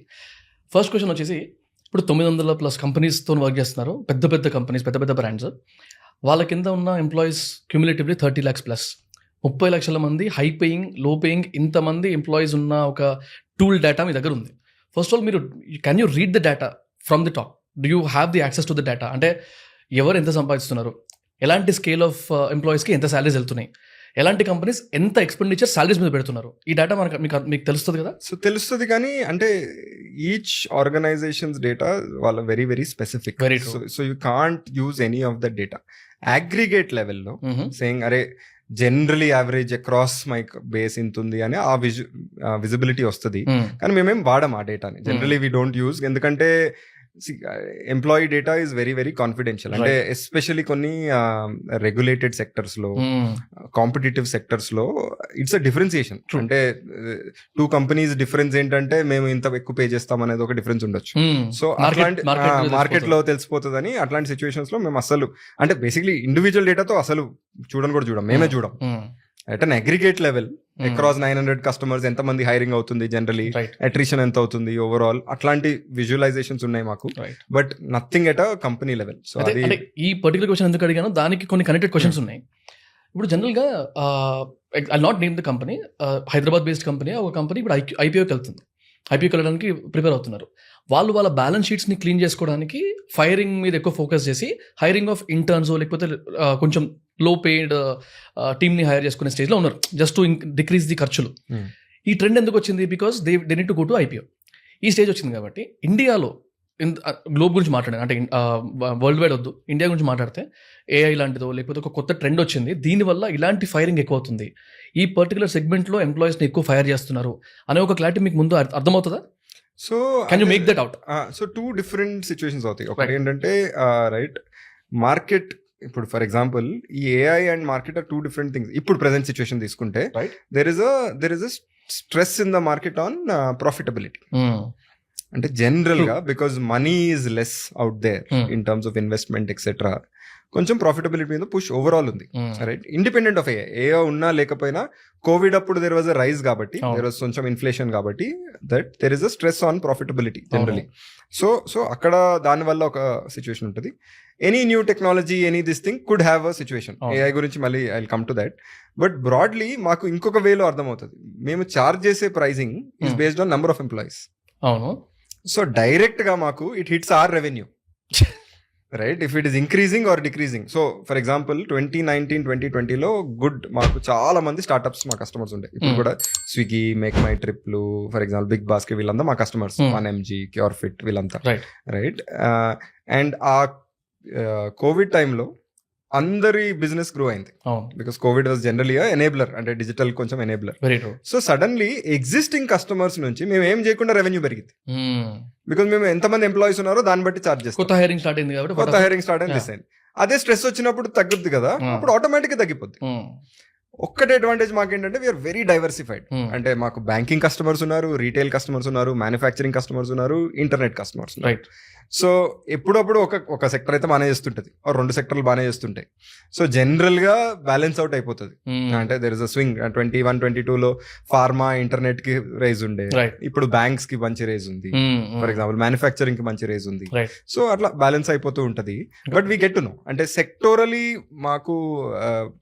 ఫస్ట్ క్వశ్చన్ వచ్చేసి, ఇప్పుడు 900+ కంపెనీస్తో వర్క్ చేస్తున్నారు, పెద్ద పెద్ద కంపెనీస్, పెద్ద పెద్ద బ్రాండ్స్. వాళ్ళ కింద ఉన్న ఎంప్లాయీస్ క్యూములేటివ్లీ 30 lakhs+, 30 లక్షల మంది, హై పేయింగ్, లో పేయింగ్, ఇంతమంది ఎంప్లాయీస్ ఉన్న ఒక టూల్ డేటా మీ దగ్గర ఉంది. ఫస్ట్ ఆఫ్ ఆల్ మీరు can you read the data from the top? Do you have the access to the data? అంటే ఎవరు ఎంత సంపాదిస్తున్నారు, ఎలాంటి స్కేల్ ఆఫ్ ఎంప్లాయీస్కి ఎంత శాలరీస్ వెళ్తున్నాయి, ఎలాంటి కంపెనీస్ ఎంత ఎక్స్పెండిచర్ శాలరీస్ మీద పెడుతున్నారు, ఈ డేటా మీకు తెలుస్తుంది కదా? సో తెలుస్తుంది, కానీ అంటే ఈచ్ ఆర్గనైజేషన్స్ డేటా వాళ్ళ very very specific. So you can't use any of the data aggregate లెవెల్లో సేయింగ్ అరే generally average across my base ఇంత ఉంది అని ఆ విజిబిలిటీ వస్తుంది. కానీ మేమేం వాడము ఆ డేటాని, జనరలీ వీ డోంట్ యూజ్. ఎందుకంటే employee data is very very confidential. అంటే ఎస్పెషల్లీ కొన్ని రెగ్యులేటెడ్ సెక్టర్స్ లో, కాంపిటేటివ్ సెక్టర్స్ లో ఇట్స్ అ డిఫరెన్సియేషన్. అంటే 2 companies డిఫరెన్స్ ఏంటంటే మేము ఇంత ఎక్కువ పే చేస్తాం అనేది ఒక డిఫరెన్స్ ఉండొచ్చు. సో అట్లాంటి మార్కెట్ లో తెలిసిపోతుందని అట్లాంటి సిచ్యువేషన్స్ లో మేము అసలు, అంటే బేసిక్లీ ఇండివిజువల్ డేటాతో అసలు చూడం, మేమే చూడం. At an aggregate level across 900 customers ఎంతమంది హైరింగ్ అవుతుంది, జనరలీ అట్రిషన్ ఎంత అవుతుంది ఓవరాల్, అట్లాంటి విజువలైజేషన్స్ ఉన్నాయి మాకు. But nothing at a company level. So అది ఈ పర్టికులర్ క్వశ్చన్ ఎందుకు అడిగాను, దానికి కొన్ని కనెక్టెడ్ క్వశ్చన్స్ ఉన్నాయి. ఇప్పుడు జనరల్గా I not name the company, Hyderabad based company, ఒక కంపెనీ ఇప్పుడు ఐపీఓకి వెళ్తుంది, ఐపీఓకి వెళ్ళడానికి ప్రిపేర్ అవుతున్నారు. వాళ్ళ బ్యాలెన్స్ షీట్స్ని క్లీన్ చేసుకోవడానికి ఫైరింగ్ మీద ఎక్కువ ఫోకస్ చేసి హైరింగ్ ఆఫ్ ఇంటర్న్స్ లేకపోతే కొంచెం లో పెయిడ్ టీమ్ని హైర్ చేసుకునే స్టేజ్లో ఉన్నారు, జస్ట్ టు డిక్రీజ్ ది ఖర్చులు. ఈ ట్రెండ్ ఎందుకు వచ్చింది? Because they need to go to IPO. ఈ స్టేజ్ వచ్చింది కాబట్టి ఇండియాలో, గ్లోబ్ గురించి మాట్లాడాను అంటే వరల్డ్ వైడ్ వద్దు, ఇండియా గురించి మాట్లాడితే ఏఐ లాంటిదో లేకపోతే ఒక కొత్త ట్రెండ్ వచ్చింది, దీనివల్ల ఇలాంటి ఫైరింగ్ ఎక్కువ అవుతుంది, ఈ పర్టికులర్ సెగ్మెంట్లో ఎంప్లాయీస్ని ఎక్కువ ఫైర్ చేస్తున్నారు అనే ఒక క్లారిటీ మీకు ముందు అర్థమవుతుందా? So can you make that out? So 2 different situations అవుతాయి. ఒకటి ఏంటంటే రైట్ మార్కెట్, ఇప్పుడు ఫర్ ఎగ్జాంపుల్ ఈ AI and market are 2 different things. ఇప్పుడు ప్రెసెంట్ సిచ్యువేషన్ తీసుకుంటే there is a stress in the market on profitability, అంటే జనరల్ గా because money is less out there Hmm. In terms of investment etcetera, కొంచెం profitability మీద push overall ఉంది, right? Independent of ఏ ఉన్నా లేకపోయినా కోవిడ్ అప్పుడు దేర్ వాజ్ అ రైజ్ కాబట్టి, అవును. దేర్ వాజ్ కొంచెం ఇన్ఫ్లేషన్ కాబట్టి, that there is a stress on profitability generally. So అక్కడ దాని వల్ల ఒక సిచ్యువేషన్ ఉంటుంది. Any new technology, any this thing could have a situation. అవును. ఏఐ గురించి మళ్ళీ I will come to that. But broadly మాకు ఇంకొక వేలో అర్థమవుతుంది. మేము చార్జ్ చేసే pricing is based on number of employees. అవును. సో డైరెక్ట్ గా మాకు it hits our revenue, right? If it is increasing or decreasing. So for example 2019-2020లో మాకు చాలా మంది స్టార్ట్అప్స్ మా కస్టమర్స్ ఉండే. ఇప్పుడు కూడా స్విగ్గీ, మేక్ మై ట్రిప్లు, ఫర్ ఎగ్జాంపుల్ బిగ్ బాస్కెట్, వీళ్ళంతా మా కస్టమర్స్. 1mg, క్యూర్ ఫిట్, వీళ్ళంతా, రైట్. రైట్? అండ్ ఆ కోవిడ్ టైంలో అందరి బిజినెస్ గ్రో అయింది అవును. Because Covid was generally enabler, అంటే డిజిటల్ కొంచెం enabler. Very true. So suddenly existing customers నుంచి మేము ఏం చేయకుండా రెవెన్యూ పెరిగింది, బికాస్ మేము ఎంతమంది ఎంప్లాయీస్ ఉన్నారో దాన్ని బట్టి చార్జ్ చేస్తాం. కొత్త హైరింగ్ స్టార్ట్ అయింది కాబట్టి కొత్త హైరింగ్ స్టార్ట్ అయింది, అయింది. అదే స్ట్రెస్ వచ్చినప్పుడు తగ్గుద్ది కదా, అప్పుడు ఆటోమేటిక్ గా తగ్గిపోద్ది. ఒక్కటే అడ్వాంటేజ్ మాకేంటంటే వీఆర్ వెరీ డైవర్సిఫైడ్. అంటే మాకు బ్యాంకింగ్ కస్టమర్స్ ఉన్నారు, రీటైల్ కస్టమర్స్ ఉన్నారు, మ్యానుఫ్యాక్చరింగ్ కస్టమర్స్ ఉన్నారు, ఇంటర్నెట్ కస్టమర్స్ ఉన్నారు. రైట్. సో ఎప్పుడప్పుడు ఒక సెక్టర్ అయితే బాగానే చేస్తుంటది, రెండు సెక్టర్లు బాగానే చేస్తుంటాయి. సో జనరల్ గా బ్యాలెన్స్ అవుట్ అయిపోతుంది. అంటే దెర్ ఇస్ అ స్వింగ్. 21-22లో ఫార్మా, ఇంటర్నెట్ కి రైజ్ ఉండే, Right. ఇప్పుడు బ్యాంక్స్ కి మంచి రైజ్ ఉంది, ఫర్ ఎగ్జాంపుల్ మ్యానుఫ్యాక్చరింగ్ కి మంచి రైజ్ ఉంది. రైట్. సో అట్లా బ్యాలెన్స్ అయిపోతూ ఉంటది. But we get to know, అంటే సెక్టోరలీ మాకు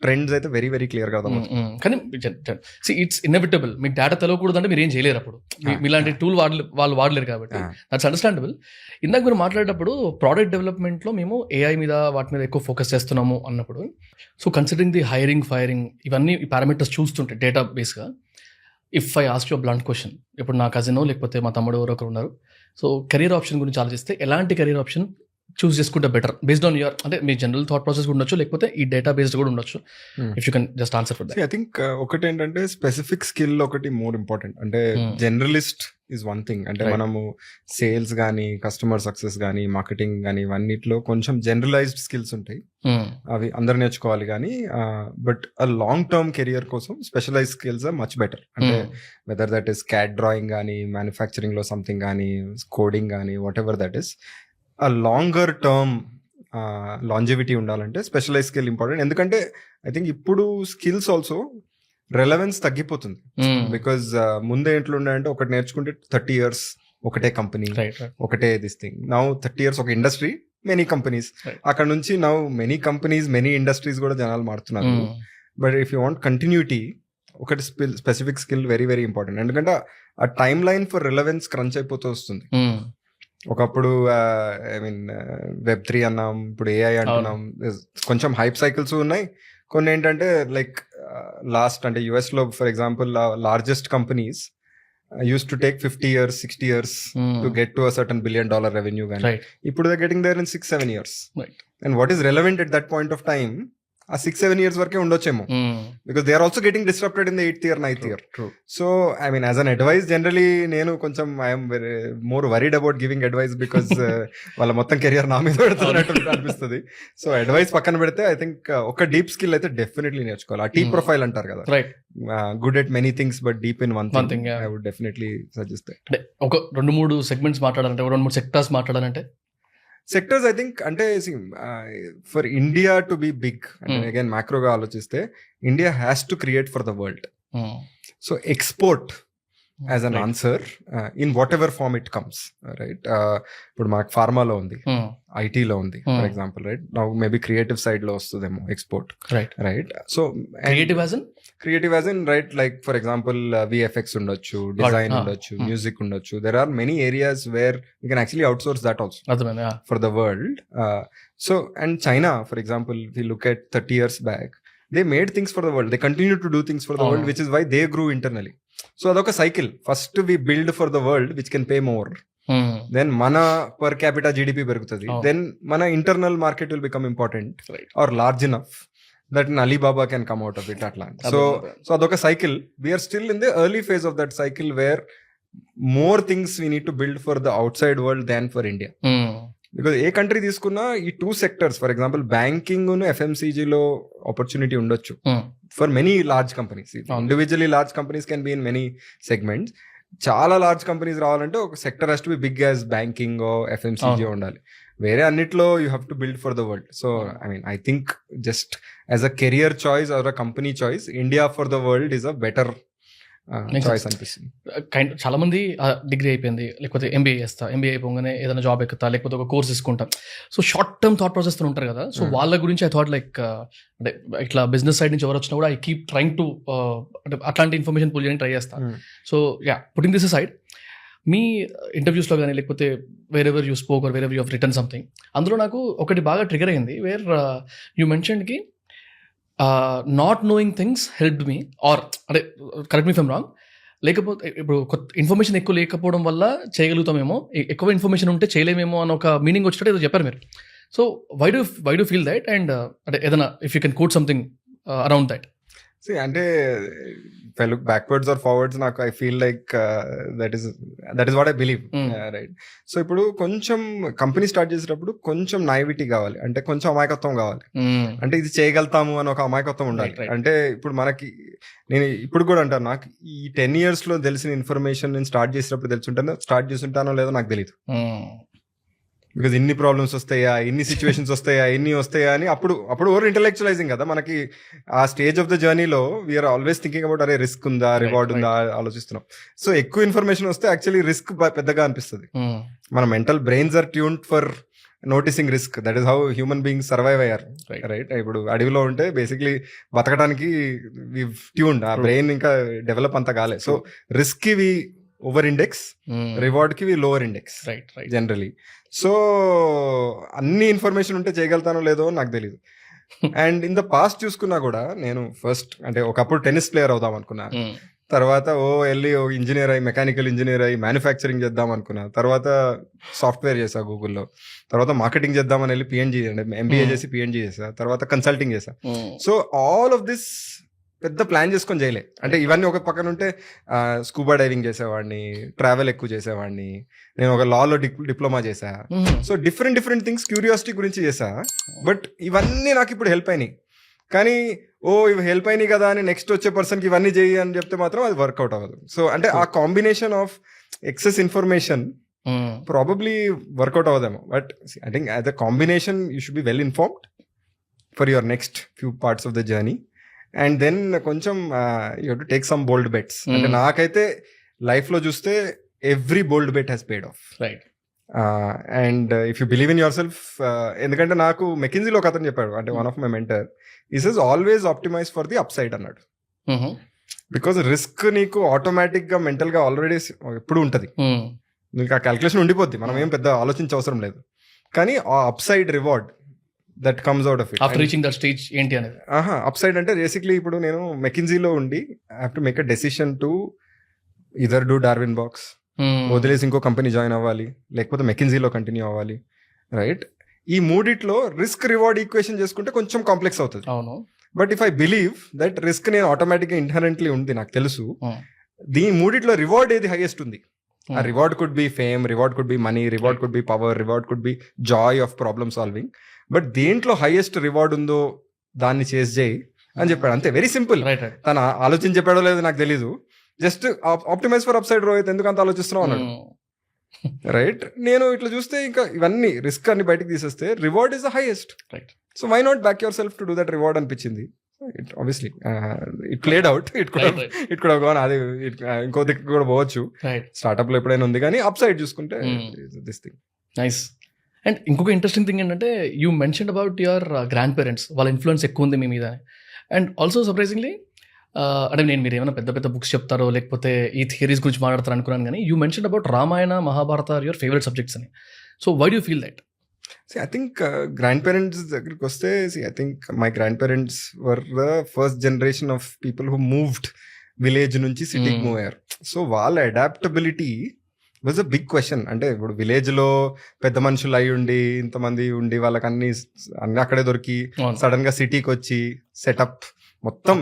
ట్రెండ్స్ అయితే వెరీ వెరీ క్లియర్ గా అర్థమవుతుంది. కానీ ఇట్స్ ఇన్ఎవిటబుల్. మీకు డేటా తెలియకూడదు అంటే మీరు ఏం చేయలేరు. అప్పుడు మీలాంటి టూల్ వాళ్ళు వాడలేరు కాబట్టి దట్స్ అండర్స్టాండబుల్. ఇందాక మీరు మాట్లాడేటప్పుడు ప్రోడక్ట్ డెవలప్మెంట్ లో మేము ఏఐ మీద వాటి మీద ఎక్కువ ఫోకస్ చేస్తున్నాము అన్నప్పుడు, so considering the hiring, firing, ఇవన్నీ ఈ పారామీటర్స్ చూస్తుంటే డేటా బేస్ గా, if I ask you a blunt question, ఇప్పుడు నా కజిన్ లేకపోతే మా తమ్ముడు ఎవరో ఒకరు ఉన్నారు, సో కెరీర్ ఆప్షన్ గురించి ఆలోచిస్తే ఎలాంటి కెరీర్ ఆప్షన్ చూస్ చేసుకుంటే బెటర్ బేస్డ్ ఆన్ యువర్, అంటే మీ జనరల్ థాట్ ప్రాసెస్ కూడా ఉండొచ్చు, లేకపోతే ఈ డేటా బేస్డ్ కూడా ఉండొచ్చు. If you can just answer for that. I think ఒకటి ఏంటంటే స్పెసిఫిక్ స్కిల్ ఒకటి మోర్ ఇంపార్టెంట్. అంటే జనరలిస్ట్ ఈజ్ వన్ థింగ్. అంటే Right. మనము సేల్స్ కానీ, కస్టమర్ సక్సెస్ కానీ, మార్కెటింగ్ కానీ, ఇవన్నిట్లో కొంచెం జనరలైజ్డ్ స్కిల్స్ ఉంటాయి, అవి అందరు నేర్చుకోవాలి. కానీ బట్ ఆ లాంగ్ టర్మ్ కెరియర్ కోసం specialise skills are much better. అంటే whether that is CAD drawing కానీ, మ్యానుఫ్యాక్చరింగ్ లో సంథింగ్ కానీ, కోడింగ్ కానీ, వాట్ ఎవర్ దట్ ఈస్, ఆ లాంగర్ టర్మ్ లాంజివిటీ ఉండాలంటే స్పెషలైజ్ స్కిల్ ఇంపార్టెంట్. ఎందుకంటే ఐ థింక్ ఇప్పుడు స్కిల్స్ ఆల్సో రెలవెన్స్ తగ్గిపోతుంది. బికాజ్ ముందే ఎట్లా ఉండాలంటే ఒకటి నేర్చుకుంటే 30 years ఒకటే కంపెనీ, ఒకటే దిస్ థింగ్. నౌ 30 years ఒక ఇండస్ట్రీ, మెనీ కంపెనీస్. Right. అక్కడ నుంచి now many companies, many industries కూడా జనాలు మారుతున్నారు. But if you want continuity, ఒకటి specific skill very very important. ఎందుకంటే ఆ timeline for relevance crunch అయిపోతూ వస్తుంది. ఒకప్పుడు ఐ మీన్ Web3 అన్నాం, ఇప్పుడు AI అంటున్నాం. కొంచెం హైప్ సైకిల్స్ ఉన్నాయి. కొన్ని ఏంటంటే లైక్ లాస్ట్ అంటే US లో for example largest companies used to take 50 years, 60 years to get to a certain $1 billion revenue. కానీ ఇప్పుడు they getting there in 6-7 years. And what is relevant at that point of time ఆ 6-7 years వరకే ఉండొచ్చేమో, because they are also getting disrupted in the 8th year, 9th year. So I mean as an advice generally నేను కొంచెం I'm more worried about giving advice, because వాళ్ళ మొత్తం career నా మీద పెడుతున్నట్టు అనిపిస్తుంది. సో అడ్వైస్ పక్కన పెడితే ఐ థింక్ ఒక డీప్ స్కిల్ అయితే డెఫినెట్లీ నేర్చుకోవాలి. ఆ టీ ప్రొఫైల్ అంటారు కదా, good at many things but deep in one thing. I would definitely suggest that. ఒక 2-3 సెగ్మెంట్స్ మాట్లాడాలంటే, 2-3 సెక్టార్స్ మాట్లాడాలంటే, సెక్టర్స్ ఐ థింక్ అంటే for India to be big, అంటే అగైన్ మ్యాక్రోగా ఆలోచిస్తే India has to create for the world. So export as an answer in whatever form it comes, right? ఇప్పుడు మాకు ఫార్మాలో ఉంది, ఐటీలో ఉంది for example, right? Now maybe creative side లో వస్తుందేమో export, right? So creative as in right, like for example VFX ఉండొచ్చు, design ఉండొచ్చు, మ్యూజిక్ ఉండొచ్చు. There are many areas where you can actually outsource that also for the world. So and China for example, we look at 30 years back, they made things for the world, they continue to do things for the world, which is why they grew internally. So adoka cycle, first we build for the world which can pay more, then mana per capita GDP perugutadi, then mana internal market will become important, or large enough that an Alibaba can come out of it atla. So adoka cycle, we are still in the early phase of that cycle where more things we need to build for the outside world than for India. Because ఏ country తీసుకున్నా ఈ 2 sectors, for example banking FMCG లో opportunity ఉండొచ్చు for many large companies. Individually large companies can be in many segments. చాలా large companies రావాలంటే ఒక sector has to be big as banking FMCG ఉండాలి. వేరే అన్నిట్లో you have to build for the world. So I mean I think just as a career choice or a company choice, India for the world is a better choice అనిపిస్తుంది. చాలా మంది degree అయిపోయింది, లేకపోతే MBA చేస్తా, MBA అయిపోగానే ఏదైనా job ఎక్కుతా, లేకపోతే ఒక కోర్స్ తీసుకుంటా. So short term thought process తో ఉంటారు కదా. సో వాళ్ళ గురించి ఐ థాట్ లైక్ అంటే ఇట్లా బిజినెస్ సైడ్ నుంచి ఎవరు వచ్చినా కూడా ఐ కీప్ ట్రైంగ్ టు అంటే అట్లాంటి ఇన్ఫర్మేషన్ పుల్ చేయడానికి ట్రై చేస్తా. So yeah, putting this side, మీ ఇంటర్వ్యూస్లో కానీ లేకపోతే wherever you spoke or wherever you have return something, అందులో నాకు ఒకటి బాగా ట్రిగర్ అయింది. వేర్ యూ మెన్షన్కి not knowing things helped me, or అంటే కరెక్ట్ మీ ఫెమ్ రాంగ్, లేకపోతే ఇప్పుడు కొత్త ఇన్ఫర్మేషన్ ఎక్కువ లేకపోవడం వల్ల చేయగలుగుతామేమో, ఎక్కువ ఇన్ఫర్మేషన్ ఉంటే చేయలేమేమో అని ఒక మీనింగ్ వచ్చినట్టు ఏదో చెప్పారు మీరు. So why do feel that, and అంటే ఏదైనా if you can quote something around that. అంటే if I look backwards or forwards, నాకు I feel like that is what I believe, right? So ఇప్పుడు కొంచెం కంపెనీ స్టార్ట్ చేసేటప్పుడు కొంచెం నైవిటీ కావాలి, అంటే కొంచెం అమాయకత్వం కావాలి. అంటే ఇది చేయగలుగుతాము అని ఒక అమాయకత్వం ఉండాలి. అంటే ఇప్పుడు మనకి, నేను ఇప్పుడు కూడా అంటాను, నాకు ఈ 10 years లో తెలిసిన ఇన్ఫర్మేషన్ నేను స్టార్ట్ చేసేటప్పుడు స్టార్ట్ చేస్తుంటానో లేదో నాకు తెలియదు. బికాజ్ ఇన్ని ప్రాబ్లమ్స్ వస్తాయా, ఇన్ని సిచ్యువేషన్స్ వస్తాయా, ఇన్ని వస్తాయా అని అప్పుడు ఓవర్ ఇంటెలెక్చువలైజింగ్ కదా మనకి. ఆ స్టేజ్ ఆఫ్ ద జర్నీలో వీఆర్ ఆల్వేస్ థింకింగ్ అబౌట్ అరే రిస్క్ ఉందా, రివార్డ్ ఉందా ఆలోచిస్తున్నాం. సో ఎక్కువ ఇన్ఫర్మేషన్ వస్తే యాక్చువల్లీ రిస్క్ పెద్దగా అనిపిస్తుంది. మన mental brains are tuned for noticing risk. That is how human being survive అయ్యారు, రైట్? ఇప్పుడు అడవిలో ఉంటే బేసిక్లీ బతకడానికి ట్యూన్డ్, ఆ బ్రెయిన్ ఇంకా డెవలప్ అంతా కాలే. సో రిస్క్ కి వి ఓవర్ ఇండెక్స్, రివార్డ్ కి వి లోవర్ ఇండెక్స్ జనరలీ. సో అన్ని ఇన్ఫర్మేషన్ ఉంటే చేయగలుగుతానో లేదో నాకు తెలియదు. అండ్ ఇన్ ద పాస్ట్ చూసుకున్నా కూడా, నేను ఫస్ట్ అంటే ఒకప్పుడు టెన్నిస్ ప్లేయర్ అవుదాం అనుకున్నా, తర్వాత వెళ్ళి ఇంజనీర్ అయ్యి, మెకానికల్ ఇంజనీర్ అయ్యి మ్యానుఫ్యాక్చరింగ్ చేద్దాం అనుకున్నా, తర్వాత సాఫ్ట్వేర్ చేసా గూగుల్లో, తర్వాత మార్కెటింగ్ చేద్దామని వెళ్ళి పిఎన్జీ అంటే ఎంబీఏ చేసి పిఎన్జీ చేసా, తర్వాత కన్సల్టింగ్ చేసా. సో ఆల్ ఆఫ్ దిస్ పెద్ద ప్లాన్ చేసుకొని చేయలే. అంటే ఇవన్నీ ఒక పక్కన ఉంటే స్కూబా డైవింగ్ చేసేవాడిని, ట్రావెల్ ఎక్కువ చేసేవాడిని, నేను ఒక లాలో డిప్లొమా చేసా. సో డిఫరెంట్ థింగ్స్ క్యూరియాసిటీ గురించి చేసా. బట్ ఇవన్నీ నాకు ఇప్పుడు హెల్ప్ అయినాయి. కానీ ఇవి హెల్ప్ అయినాయి కదా అని నెక్స్ట్ వచ్చే పర్సన్కి ఇవన్నీ చేయి అని చెప్తే మాత్రం అది వర్కౌట్ అవ్వదు. సో అంటే ఆ combination of excess information probably work out అవ్వదేమో. But I think as a combination you should be well informed for your next few parts of the journey. And then కొంచెం you have to take some bold bets. అంటే నాకైతే లైఫ్లో చూస్తే every bold bet has paid off, right? And if you believe in yourself, ఎందుకంటే నాకు మెకిన్జీలో ఒక అతను చెప్పాడు, అంటే one of my mentor, is is always optimise for the up side అన్నాడు. బికాజ్ రిస్క్ నీకు ఆటోమేటిక్ గా మెంటల్ గా ఆల్రెడీ ఎప్పుడు ఉంటుంది, నీకు ఆ క్యాల్కులేషన్ ఉండిపోద్ది, మనం ఏం పెద్ద ఆలోచించే అవసరం లేదు. కానీ ఆ up side reward that comes out of it after reaching that stage ఏంటి అనేది. అప్ సైడ్ అంటే బేసిక్లీ ఇప్పుడు నేను మెకిన్జీలో ఉండి I have to make a decision to either do Darwin box, వదిలేసి ఇంకో కంపెనీ జాయిన్ అవ్వాలి, లేకపోతే మెకిన్జీలో కంటిన్యూ అవ్వాలి, రైట్? ఈ మూడిట్లో రిస్క్ రివార్డ్ ఈక్వేషన్ చేసుకుంటే కొంచెం కాంప్లెక్స్ అవుతుంది. అవును. But if I believe that risk నేను ఆటోమేటిక్గా ఇంటరెంట్లీ ఉంది, నాకు తెలుసు, దీని మూడిట్లో రివార్డ్ ఏది హైయెస్ట్ ఉంది. ఆ reward could be fame, reward could be money, reward could be power, reward could be Joy of problem solving. But దేంట్లో హైయెస్ట్ రివార్డ్ ఉందో దాన్ని చేసి చేయి అని చెప్పాడు. అంతే, వెరీ సింపుల్. తను ఆలోచించి చెప్పాడో లేదో నాకు తెలీదు. Just optimise for up side Rohit, ఎందుకు అంత ఆలోచిస్తున్నావు అన్నాడు, రైట్? నేను ఇట్లా చూస్తే ఇంకా ఇవన్నీ రిస్క్ అన్ని బయటకు తీసేస్తే reward is the highest, right? So why not back yourself to do that reward అనిపించింది. It obviously it played out. It కూడా అది ఇంకో దిక్కు కూడా పోవచ్చు, స్టార్ట్అప్ లో ఎప్పుడైనా ఉంది. కానీ అప్ సైడ్ చూసుకుంటే దిస్ థింగ్ నైస్. అండ్ ఇంకొక ఇంట్రెస్టింగ్ థింగ్ ఏంటంటే you mention about your grand parents, వాళ్ళ ఇన్ఫ్లుయెన్స్ ఎక్కువ ఉంది మీ మీద. అండ్ ఆల్సో సర్ప్రైజింగ్లీ, అంటే నేను మీరు ఏమైనా పెద్ద పెద్ద బుక్స్ చెప్తారో లేకపోతే ఈ థియరీస్ గురించి మాట్లాడతారు అనుకున్నాను, కానీ you mention about Ramayana, Mahabharata your favourite subjects అని. So why do feel that? I think grandparents దగ్గరికి వస్తే, I think my grandparents were the first generation of people who moved village నుంచి సిటీకి మూవ్ అయ్యారు. సో వాళ్ళ adaptability was a big question. అంటే ఇప్పుడు village లో పెద్ద మనుషులు అయి ఉండి, ఇంతమంది ఉండి, వాళ్ళకి అన్ని అక్కడే దొరికి సడన్ గా సిటీకి వచ్చి సెటప్ మొత్తం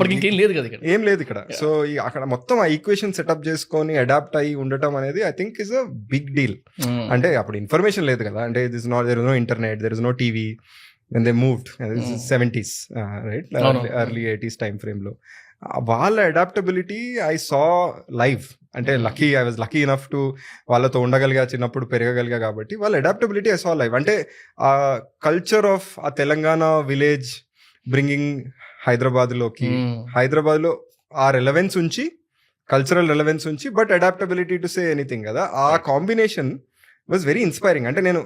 ఏం లేదు ఇక్కడ. సో అక్కడ మొత్తం ఆ ఈక్వేషన్ సెటప్ చేసుకొని అడాప్ట్ అయ్యి ఉండటం అనేది I think is a big deal. అంటే అప్పుడు ఇన్ఫర్మేషన్ లేదు కదా, అంటే there is no internet, there is no TV when they moved 70s, right? Early 80s time frame lo. వాళ్ళ అడాప్టబిలిటీ ఐ సా లైవ్. అంటే I was lucky enough to వాళ్ళతో ఉండగలిగా, చిన్నప్పుడు పెరగగలిగా కాబట్టి వాళ్ళ అడాప్టబిలిటీ ఐ సా లైవ్. అంటే ఆ culture of ఆ Telangana village bringing హైదరాబాద్లోకి, హైదరాబాద్లో ఆ రెలవెన్స్ ఉంచి, కల్చరల్ రెలవెన్స్ ఉంచి, but adaptability to say anything కదా. ఆ కాంబినేషన్ వాజ్ వెరీ ఇన్స్పైరింగ్. అంటే నేను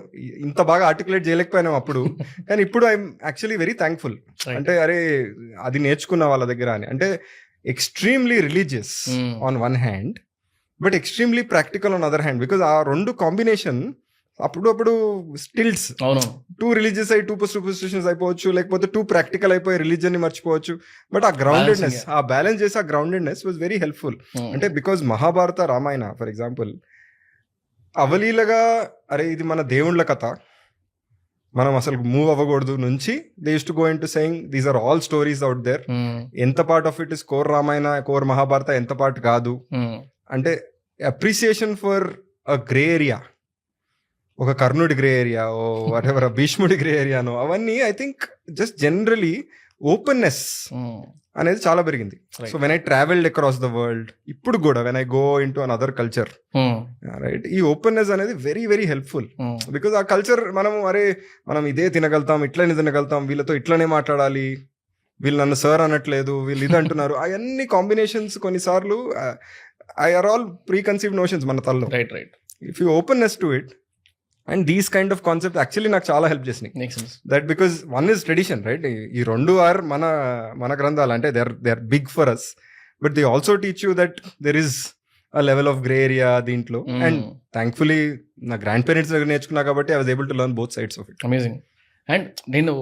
ఇంత బాగా ఆర్టికులేట్ చేయలేకపోయినాం అప్పుడు, కానీ ఇప్పుడు ఐఎమ్ యాక్చువల్లీ వెరీ థ్యాంక్ఫుల్. అంటే అరే అది నేర్చుకున్న వాళ్ళ దగ్గర అని. అంటే extremely religious on one hand, but extremely practical on other hand. Because ఆ రెండు కాంబినేషన్ అప్పుడు స్టిల్స్ టూ రిలీజియస్ అయి టూ సూపర్స్టిషన్స్ అయిపోవచ్చు, లేకపోతే టూ ప్రాక్టికల్ అయిపోయి రిలీజియన్ ని మర్చిపోవచ్చు. బట్ ఆ గ్రౌండెడ్నెస్, ఆ బ్యాలెన్స్ చేసి ఆ గ్రౌండెడ్నెస్ వాజ్ వెరీ హెల్ప్ఫుల్. అంటే because Mahabharata, Ramayana for example అవలీలగా అరే ఇది మన దేవుళ్ళ కథ, మనం అసలు మూవ్ అవ్వకూడదు నుంచి they use to go in to saying these are all stories out there. ఎంత part of it is core Ramayana, core Mahabharata, ఎంత పార్ట్ కాదు. అంటే appreciation for a grey area, ఒక కర్ణుడి గ్రే ఏరియా, ఓ వాట్ ఎవర్ భీష్ముడి గ్రే ఏరియానో, అవన్నీ I think just generally openness అనేది చాలా పెరిగింది. So when I travelled across the world, ఇప్పుడు కూడా when I go in to an other culture, right, ఈ ఓపెన్నెస్ అనేది వెరీ వెరీ హెల్ప్ఫుల్. బికాజ్ ఆ కల్చర్ మనం ఇదే తినగలుగుతాం, ఇట్లనే తినగలుగుతాం, వీళ్ళతో ఇట్లనే మాట్లాడాలి, వీళ్ళు నన్ను సార్ అనట్లేదు, వీళ్ళు ఇది అంటున్నారు, అవన్నీ కాంబినేషన్స్ కొన్నిసార్లు I are all preconceived notions మన తల్లో. If you openness to it and these kind of concept actually నాకు చాలా హెల్ప్ చేసినాయి. That because one is tradition, right, ఈ రెండు ఆర్ మన గ్రంథాలు, అంటే they are big for us, but they also teach you that there is a level of grey area దీంట్లో. And thankfully నా గ్రాండ్ పేరెంట్స్ దగ్గర నేర్చుకున్నా కాబట్టి I was able to learn both sides of it. Amazing. And నేను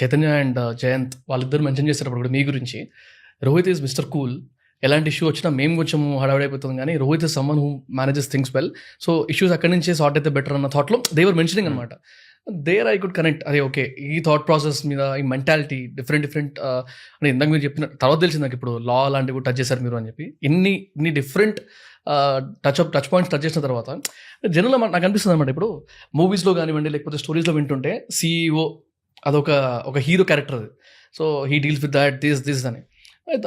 Chaitanya and Jayant వాళ్ళిద్దరు mention చేసేటప్పుడు కూడా మీ గురించి, రోహిత్ ఈజ్ మిస్టర్ కూల్, ఎలాంటి ఇష్యూ వచ్చినా మేము కొంచెం హడావిడైపోతుంది, కానీ Rohit is someone who manages things well, so issues అక్కడి నుంచే సార్ట్ అయితే బెటర్ అన్న థాట్లో దేవర్ మెన్షనింగ్ అనమాట. దేర్ ఐ కుడ్ కనెక్ట్, అదే ఓకే ఈ థాట్ ప్రాసెస్ మీద, ఈ మెంటాలిటీ డిఫరెంట్ అంటే ఇందాక మీరు చెప్పిన తర్వాత తెలిసింది నాకు, ఇప్పుడు లా లాంటివి టచ్ చేశారు మీరు అని చెప్పి, ఇన్ని డిఫరెంట్ టచ్ పాయింట్స్ టచ్ చేసిన తర్వాత జనరల్గా నాకు అనిపిస్తుంది అనమాట, ఇప్పుడు మూవీస్లో కానివ్వండి లేకపోతే స్టోరీస్లో వింటుంటే CEO అదొక హీరో క్యారెక్టర్ అది, so he deals with that this అని.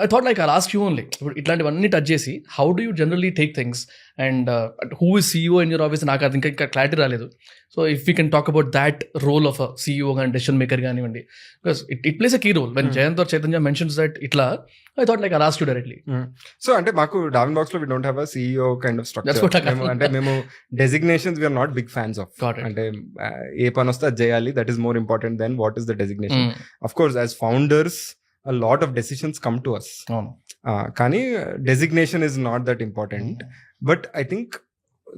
I thought like I'll ask you only, ఇప్పుడు ఇట్లాంటివన్నీ టచ్ చేసి how do you generally take things and who is CEO in your office, నాకు అది ఇంకా క్లారిటీ రాలేదు. So if you can talk about that role of CEO కానీ decision maker కానివ్వండి, because it plays a key role. When Jayant or Chaitanya mentions that ఇట్లా, I thought like I'll ask you directly. So అంటే మాకు Darwin box లో we don't have a CEO kind of structure. అంటే మేము designations we are not big fans of. అంటే ఏ పని వస్తే అది చేయాలి, that is more important than what is the designation. Of course as founders a lot of decisions come to us. Kani designation is not that important. But I think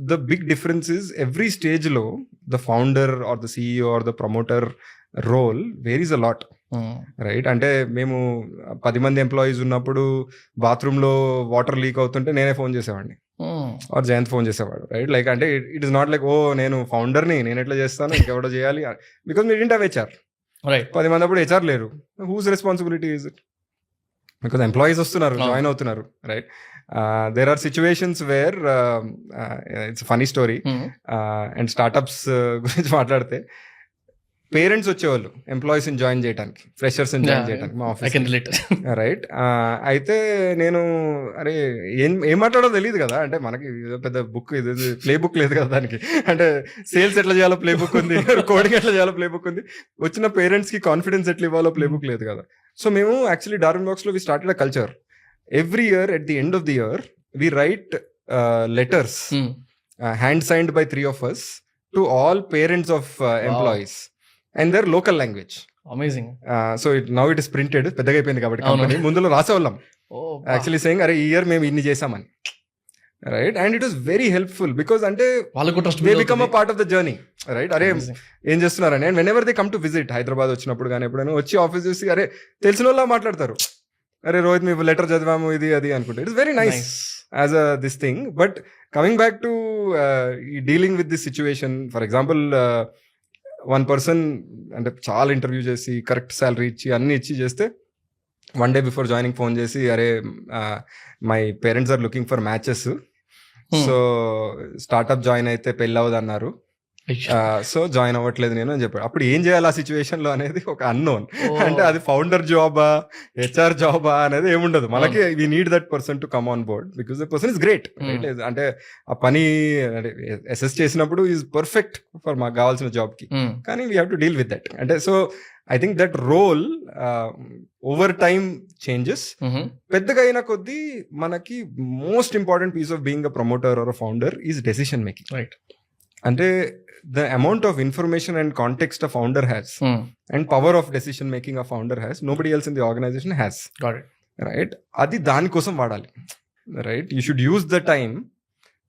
the big difference is every stage lo the founder or the CEO or the promoter role varies a lot. Right, అంటే మేము 10 మంది employees ఉన్నప్పుడు బాత్రూంలో water leak అవుతుంటే నేనే phone చేసేవాడిని, or Jayant phone చేసేవాడు, right. Like అంటే it is not like oh నేను ఫౌండర్ని, నేను ఎట్లా చేస్తాను, ఇంకెవడో చేయాలి, because we didn't have HR. 10 మంది అప్పుడు HR లేరు, whose responsibility is it? Because employees వస్తున్నారు, జాయిన్ అవుతున్నారు, right. There are situations where it's funny story. And startups గురించి మాట్లాడితే పేరెంట్స్ వచ్చేవాళ్ళు ఎంప్లాయీస్ ని జాయిన్ చేయడానికి, ఫ్రెషర్స్ ని జాయిన్ చేయడానికి మా ఆఫీస్, రైట్. అయితే నేను అరే ఏం మాట్లాడో తెలియదు కదా, అంటే మనకి పెద్ద బుక్ ఇది ప్లే బుక్ లేదు కదా దానికి, అంటే సేల్స్ ఎట్లా చేయాలో ప్లే బుక్ ఉంది, కోడింగ్ ఎట్లా చేయాలో ప్లే బుక్ ఉంది, వచ్చిన పేరెంట్స్ కి కాన్ఫిడెన్స్ ఎట్లా ఇవ్వాలో ప్లే బుక్ లేదు కదా. సో మేము యాక్చువల్లీ డార్విన్ బాక్స్ లో we started a culture. Every year at the end of the year we write letters hand signed by 3 of us to all parents of employees and their local language. Amazing. So now it is printed, పెద్దగా అయిపోయింది కాబట్టి company. ముందులో రాసేవాళ్ళం actually saying అరే ఈ year మేము ఇన్ని చేసామని, right. And it was very helpful because అంటే they become a part of the journey, right. అరే ఏం చేస్తున్నారని. And whenever they come to visit Hyderabad వచ్చినప్పుడు కానీ ఎప్పుడైనా వచ్చి ఆఫీస్ చూసి అరే తెలిసిన వాళ్ళ మాట్లాడతారు, అరే రోహిత్ మీ లెటర్ చదివాము ఇది అది అనుకుంటే. It's very nice as a this thing. But coming back to dealing with this situation, for example one person అంటే చాలా ఇంటర్వ్యూ చేసి కరెక్ట్ శాలరీ ఇచ్చి అన్ని ఇచ్చి చేస్తే 1 day బిఫోర్ జాయినింగ్ ఫోన్ చేసి అరే my parents are looking for matches, so startup join అయితే పెళ్ళి అవ్వదు అన్నారు, సో జాయిన్ అవ్వట్లేదు నేను అని చెప్పాడు. అప్పుడు ఏం చేయాలి ఆ సిచ్యువేషన్ లో అనేది ఒక అన్నోన్. Oh. అంటే అది ఫౌండర్ జాబా హెచ్ఆర్ జాబా అనేది ఏముండదు మనకి. We need that person to come on board because the person is great. అంటే ఆ పని అసెస్ చేసినప్పుడు ఈజ్ పర్ఫెక్ట్ ఫర్ మాకు కావాల్సిన జాబ్ కి. కానీ we have to deal with that. అంటే so I think that role over time changes. పెద్దగా అయిన కొద్దీ మనకి most important piece of being a promoter or a founder is decision making. Right. అంటే the amount of information and context a founder has and power of decision making a founder has, nobody else in the organization has. Got it. Right? అది దానికోసం వాడాలి. Right. You should use the time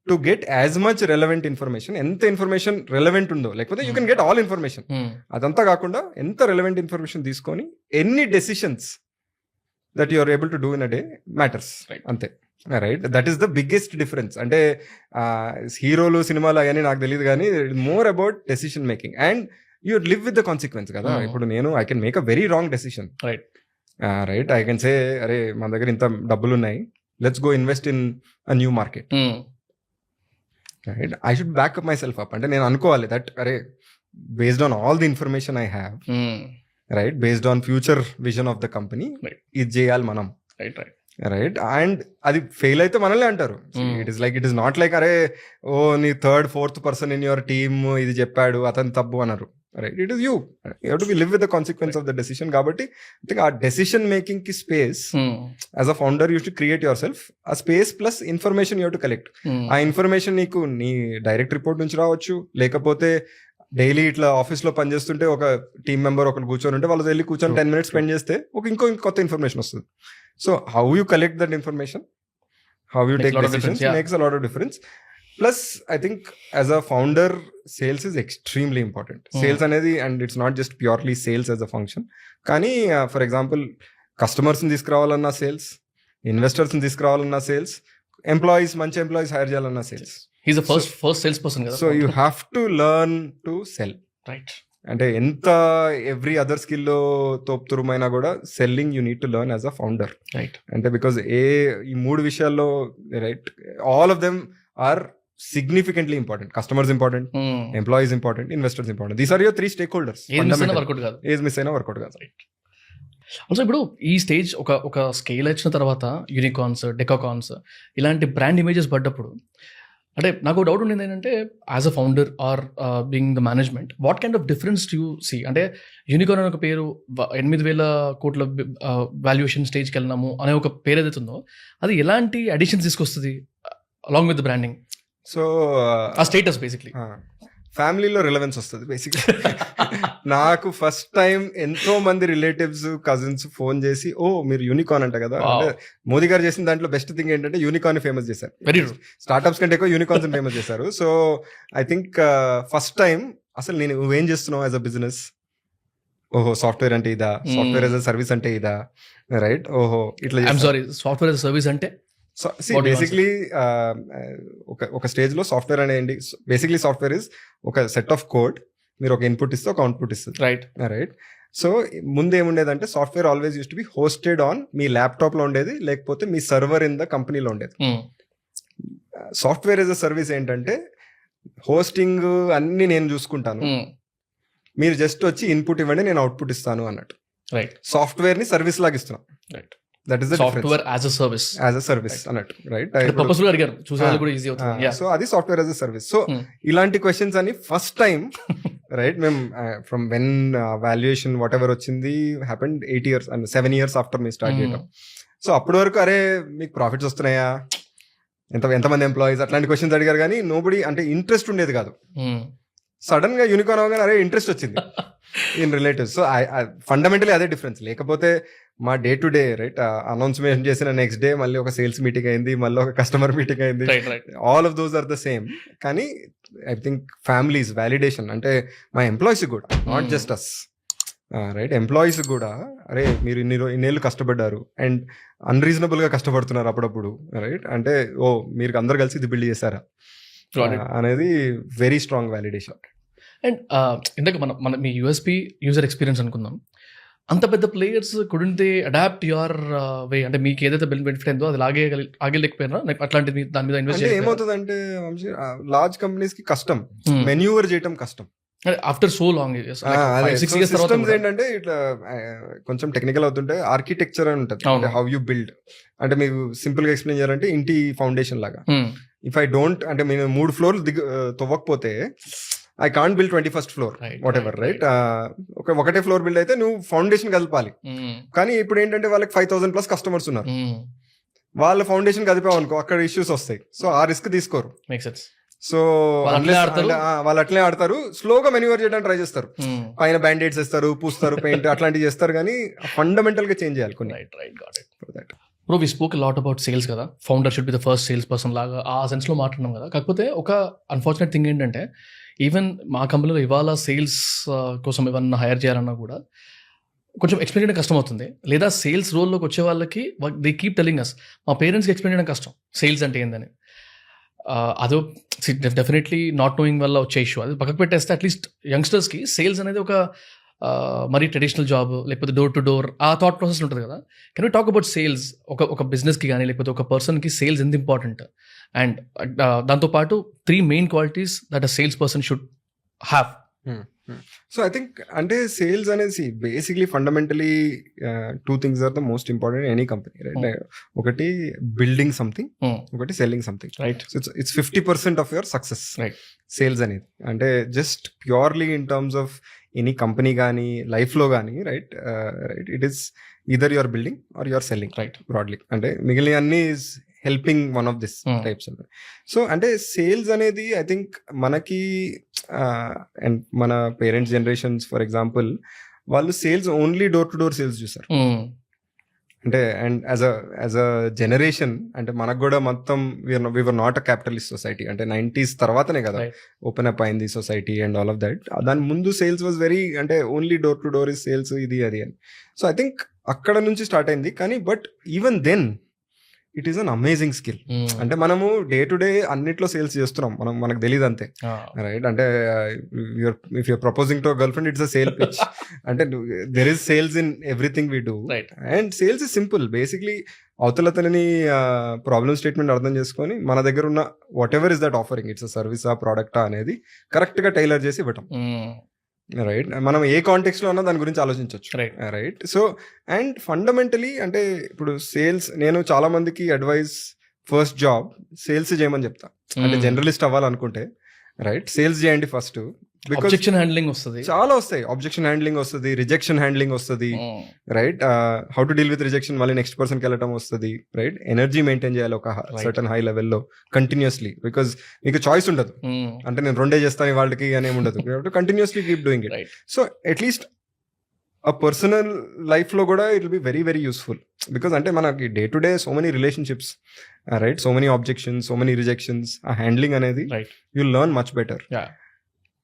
to get as much relevant information. ఎంత information relevant ఉందో, లేకపోతే you can get all information. అదంతా కాకుండా ఎంత relevant information తీసుకొని ఎన్ని decisions that you are able to do in a day matters. అంతే. Right. That is the biggest difference. అంటే హీరోలు సినిమాలు అవన్నీ నాకు తెలియదు, కానీ more about decision making and you live with the consequence కదా. ఇప్పుడు నేను I can make a very wrong decision. Right. I can say అరే మన దగ్గర ఇంత డబ్బులు ఉన్నాయి, let's go invest in a new market. Right. I should back up my self up. అంటే నేను అనుకోవాలి దట్ అరే based on all the information I have, right, based on future vision of the company, ఇది చేయాలి మనం. Right. And అది fail అయితే మనల్ని అంటారు. ఇట్ ఇస్ నాట్ లైక్ అరే ఓ నీ third fourth person in your team ఇది చెప్పాడు అతను తప్పు అన్నారు. Right. It is you have to be live with the consequence of the decision. కాబట్టి ఐ థింక్ ఆ డెసిషన్ మేకింగ్ కి space as a founder you should create yourself. ఆ space plus information you to collect. ఆ information నీకు నీ direct report నుంచి రావచ్చు, లేకపోతే డైలీ ఇట్లా ఆఫీస్ లో పనిచేస్తుంటే ఒక టీమ్ మెంబర్ ఒకరు కూర్చొని ఉంటే వాళ్ళు వెళ్ళి కూర్చొని 10 minutes స్పెండ్ చేస్తే ఇంకో కొత్త ఇన్ఫర్మేషన్ వస్తుంది. So how you collect that information, how you take decisions makes a lot of difference. Plus I think as a founder sales is extremely important. Sales అనేది, and it's not just purely sales as a function, కానీ for example కస్టమర్స్ని తీసుకురావాలన్నా sales, ఇన్వెస్టర్స్ని తీసుకురావాలన్నా sales, employees మంచి employees hire చేయాలన్నా sales. He's the first salesperson కదా. So you have to learn to sell. Right. అంటే ఎంత ఎవ్రీ అదర్ స్కిల్లో తోపుతురుమైనా కూడా selling you need to learn as a founder. Right. అంటే బికాజ్ ఈ 3 విషయాల్లో, రైట్, all of them are significantly important. Customers important, employees important, investors important. These are your 3 stakeholders. ఏది మిస్ అయినా వర్కౌట్ కాదు. ఆల్సో ఇప్పుడు ఈ స్టేజ్ ఒక స్కేల్ వచ్చిన తర్వాత యూనికార్న్స్, డెకాకాన్స్ ఇలాంటి బ్రాండ్ ఇమేజెస్ పడ్డప్పుడు అంటే నాకు డౌట్ ఉండేది ఏంటంటే as a founder or being the management, what kind of difference to you see? అంటే యూనికార్న్ అనే ఒక పేరు 8,000 కోట్ల వాల్యుయేషన్ స్టేజ్కి వెళ్ళినాము అనే ఒక పేరు ఏదైతే ఉందో అది ఎలాంటి అడిషన్స్ తీసుకొస్తుంది along with the branding? So ఆ స్టేటస్ బేసిక్లీ ఫ్యామిలీలో రిలవెన్స్ వస్తుంది బేసిక్లీ. నాకు ఫస్ట్ టైం ఎంతో మంది రిలేటివ్స్, కజిన్స్ ఫోన్ చేసి ఓ మీరు యూనికార్న్ అంట కదా. అంటే మోదీ గారు చేసిన దాంట్లో బెస్ట్ థింగ్ ఏంటంటే యూనికార్న్ ఫేమస్ చేశారు. వెరీ స్టార్ట్అప్స్ కంటే ఎక్కువ యూనికార్న్స్ ఫేమస్ చేశారు. So I think first time అసలు నేను నువ్వేం చేస్తున్నావు యాజ్ అ బిజినెస్, ఓహో సాఫ్ట్వేర్ అంటే ఇదా, సాఫ్ట్వేర్ యాజ్ అ సర్వీస్ అంటే ఇదా, రైట్, ఓహో ఇట్లా. Sorry, software as a service అంటే బేసిక్లీ ఒక స్టేజ్ లో సాఫ్ట్వేర్ అనేది బేసిక్లీ సాఫ్ట్వేర్ ఇస్ ఒక సెట్ ఆఫ్ కోడ్, మీరు ఒక ఇన్పుట్ ఇస్తే ఒక అవుట్పుట్ ఇస్తుంది. రైట్. సో ముందు ఏముండేదంటే software always use to be hosted on మీ ల్యాప్టాప్ లో ఉండేది, లేకపోతే మీ సర్వర్ ఇన్ ద కంపెనీలో ఉండేది. సాఫ్ట్వేర్ యాజ్ అ సర్వీస్ ఏంటంటే హోస్టింగ్ అన్ని నేను చూసుకుంటాను, మీరు జస్ట్ వచ్చి ఇన్పుట్ ఇవ్వండి నేను అవుట్పుట్ ఇస్తాను అన్నట్టు. రైట్. సాఫ్ట్వేర్ ని సర్వీస్ లాగా ఇస్తున్నాం. Right. That is the software as a service, అన్నట్టు. రైట్. పర్పస్ఫుల్ అడిగారు, చూసేది కూడా ఈజీ అవుతుంది. సో అది software as a service. So ఇలాంటి క్వశ్చన్స్ అని ఫస్ట్ టైం, రైట్, మేము from when valuation whatever వచ్చింది happened 8 years and 7 years after మీ స్టార్ట్ చేయడం. సో అప్పటి వరకు అరే మీకు ప్రాఫిట్స్ వస్తున్నాయా, ఎంతమంది ఎంప్లాయీస్, అట్లాంటి క్వశ్చన్స్ అడిగారు, కానీ నోబడి అంటే ఇంట్రెస్ట్ ఉండేది కాదు. సడన్ గా యూనికార్న్ అవగానే అరే ఇంట్రెస్ట్ వచ్చింది ఇన్ రిలేటివ్స్. సో ఫండమెంటలీ అదే డిఫరెన్స్. లేకపోతే మా day to day, right, announcement చేసిన నెక్స్ట్ డే మళ్ళీ ఒక సేల్స్ మీటింగ్ అయింది, మళ్ళీ ఒక కస్టమర్ మీటింగ్ అయింది, all of those are the same. కానీ ఐ థింక్ ఫ్యామిలీస్ వాలిడేషన్ అంటే మా ఎంప్లాయీస్ కూడా, not just us, right, employees కూడా అరే మీరు ఇన్నేళ్ళు కష్టపడ్డారు అండ్ అన్రీజనబుల్ గా కష్టపడుతున్నారు అప్పుడప్పుడు, రైట్, అంటే ఓ మీరు అందరు కలిసి ఇది బిల్డ్ చేశారా అనేది వెరీ స్ట్రాంగ్ వాలిడేషన్. అండ్ ఇందాక మన మీ యూఎస్పీ యూజర్ ఎక్స్పీరియన్స్ అనుకుందాం. అంత పెద్ద players couldn't they adapt your way, అంటే మీకు ఏదైతే బెనిఫిట్ అయిందో అది ఆగలేకపోయినా లైక్ అట్లాంటిది దాని మీద ఇన్వెస్ట్ అంటే చేయాలి ఏమవుతుందంటే లార్జ్ కంపెనీస్ కి కష్టం, మెన్యూవర్ చేయటం కష్టం. ఆఫ్టర్ సో లాంగ్ అదే 6 years తర్వాత సిస్టమ్స్ కూడా. ఏంటంటే ఇట్లా కొంచెం టెక్నికల్ అవుతుంటే ఆర్కిటెక్చర్ అని ఉంటుంది, అవును. అంటే హౌ యూ బిల్డ్. అంటే మీకు సింపుల్ గా ఎక్స్ప్లెయిన్ చేయాలంటే ఇంటి ఫౌండేషన్ లాగా. Hmm. ఇఫ్ ఐ డోంట్, అంటే నేను 3 ఫ్లోర్లు తవ్వకపోతే I can't build 21st floor, Right, whatever, right, right. ఒకటే ఫ్లోర్ బిల్డ్ అయితే నువ్వు ఫౌండేషన్ కదపాలి. Hmm. కానీ ఇప్పుడు ఏంటంటే వాళ్ళకి 5,000+ కస్టమర్స్ ఉన్నారు. Hmm. వాళ్ళ ఫౌండేషన్ కదిపావు అనుకో, అక్కడ ఇష్యూస్ వస్తాయి. సో ఆ రిస్క్ తీసుకోరు. Makes sense. సో వాళ్ళు అట్లే ఆడతారు. వాళ్ళు అట్లే ఆడతారు, స్లోగా మెన్యూవర్ చేయడానికి ట్రై చేస్తారు. Hmm. పైన బ్యాండేడ్స్ వేస్తారు, పూస్తారు, పెయింట్ అట్లాంటివి చేస్తారు, కానీ ఫండమెంటల్ గా చేంజ్ చేయాలి కొన్ని. Right, got it. For that. Bro we spoke lot about sales కదా, founder should be the first sales person లాగా ఆ సెన్స్లో మాట్లాడినాం కదా. కాకపోతే ఒక అన్ఫార్చునేట్ థింగ్ ఏంటంటే ఈవెన్ మా కంపెనీలో ఇవాళ సేల్స్ కోసం ఏమన్నా హైర్ చేయాలన్నా కూడా కొంచెం ఎక్స్ప్లెయిన్ చేయడం కష్టం అవుతుంది. లేదా సేల్స్ రోల్లోకి వచ్చే వాళ్ళకి దే కీప్ టెలింగ్ అస్, మా పేరెంట్స్కి ఎక్స్ప్లెయిన్ చేయడం కష్టం సేల్స్ అంటే ఏందని. అదో డెఫినెట్లీ నాట్ నోయింగ్ వల్ల వచ్చే ఇష్యూ, అది పక్కకు పెట్టేస్తే అట్లీస్ట్ యంగ్స్టర్స్కి సేల్స్ అనేది ఒక మరీ ట్రెడిషనల్ జాబ్ లేకపోతే డోర్ టు డోర్ ఆ థాట్ ప్రాసెస్ ఉంటుంది కదా. Can you talk about sales? ఒక బిజినెస్కి కానీ లేకపోతే ఒక పర్సన్కి సేల్స్ ఎంత ఇంపార్టెంట్, అండ్ దాంతోపాటు 3 main qualities that a sales person should have. So I think అంటే సేల్స్ అనేది basically fundamentally 2 things are the most important any company, right. ఒకటి బిల్డింగ్ సంథింగ్, ఒకటి selling something, right. So it's 50% of your success, Right. Sales అనేది. అంటే just purely in terms of any company కానీ లైఫ్లో కానీ, right, right, it is either your building or your selling, right. Broadly. అంటే మిగిలిన అన్ని is helping one of this types. So అంటే sales అనేది ఐ థింక్ మనకి అండ్ మన పేరెంట్స్ జనరేషన్స్ ఫర్ ఎగ్జాంపుల్, వాళ్ళు sales only door to door sales చూసారు. అంటే అండ్ యాజ్ అ జనరేషన్, అంటే మనకు కూడా మొత్తం we're not a capitalist society. అంటే 90s తర్వాతనే కదా Right. ఓపెన్ అప్ అయింది society and all of that. దాని ముందు సేల్స్ వాజ్ వెరీ, అంటే only door to door is sales, ఇది అది అని. సో ఐ థింక్ అక్కడ నుంచి స్టార్ట్ అయింది. కానీ but even then it is an amazing skill. అంటే మనము డే టు డే అన్నిట్లో సేల్స్ చేస్తున్నాం, మనకు తెలియదు అంతే, రైట్. అంటే if you're proposing to girlfriend, it's a sale pitch. అంటే there is sales in everything we do, Right. And sales is simple. Basically అవతలతని ప్రాబ్లమ్ స్టేట్మెంట్ అర్థం చేసుకొని మన దగ్గర ఉన్న whatever is that offering, it's a సర్వీసా ప్రోడక్టా అనేది కరెక్ట్ గా టైలర్ చేసి ఇవ్వటం, రైట్. మనం ఏ కాంటెక్స్ట్ లో ఉన్నా దాని గురించి ఆలోచించవచ్చు, Right. Right. So and fundamentally అంటే ఇప్పుడు సేల్స్, నేను చాలా మందికి అడ్వైస్ ఫస్ట్ జాబ్ సేల్స్ చేయమని చెప్తా. అంటే జనరలిస్ట్ అవ్వాలనుకుంటే, రైట్, సేల్స్ చేయండి ఫస్ట్. బికాస్ అబ్జెక్షన్ హ్యాండ్లింగ్ వస్తుంది, చాలా వస్తాయి. ఆబ్జెక్షన్ హ్యాండ్లింగ్ వస్తుంది, రిజెక్షన్ హ్యాండ్లింగ్ వస్తుంది, right. How to deal with rejection, మళ్ళీ నెక్స్ట్ పర్సన్కి వెళ్ళటం వస్తుంది, రైట్. ఎనర్జీ మెయింటైన్ చేయాలి ఒక సర్టన్ హై లెవెల్లో కంటిన్యూస్లీ, బికాస్ మీకు చాయిస్ ఉండదు. అంటే నేను 2 చేస్తాను వాళ్ళకి అనేమి ఉండదు, continuously keep doing it. Right. So at least ఆ పర్సనల్ లైఫ్ లో కూడా it will be very very useful. Because అంటే మనకి day to day so many relationships, right, so many objections, so many rejections, ఆ హ్యాండ్లింగ్ అనేది Right. You learn much better. Yeah.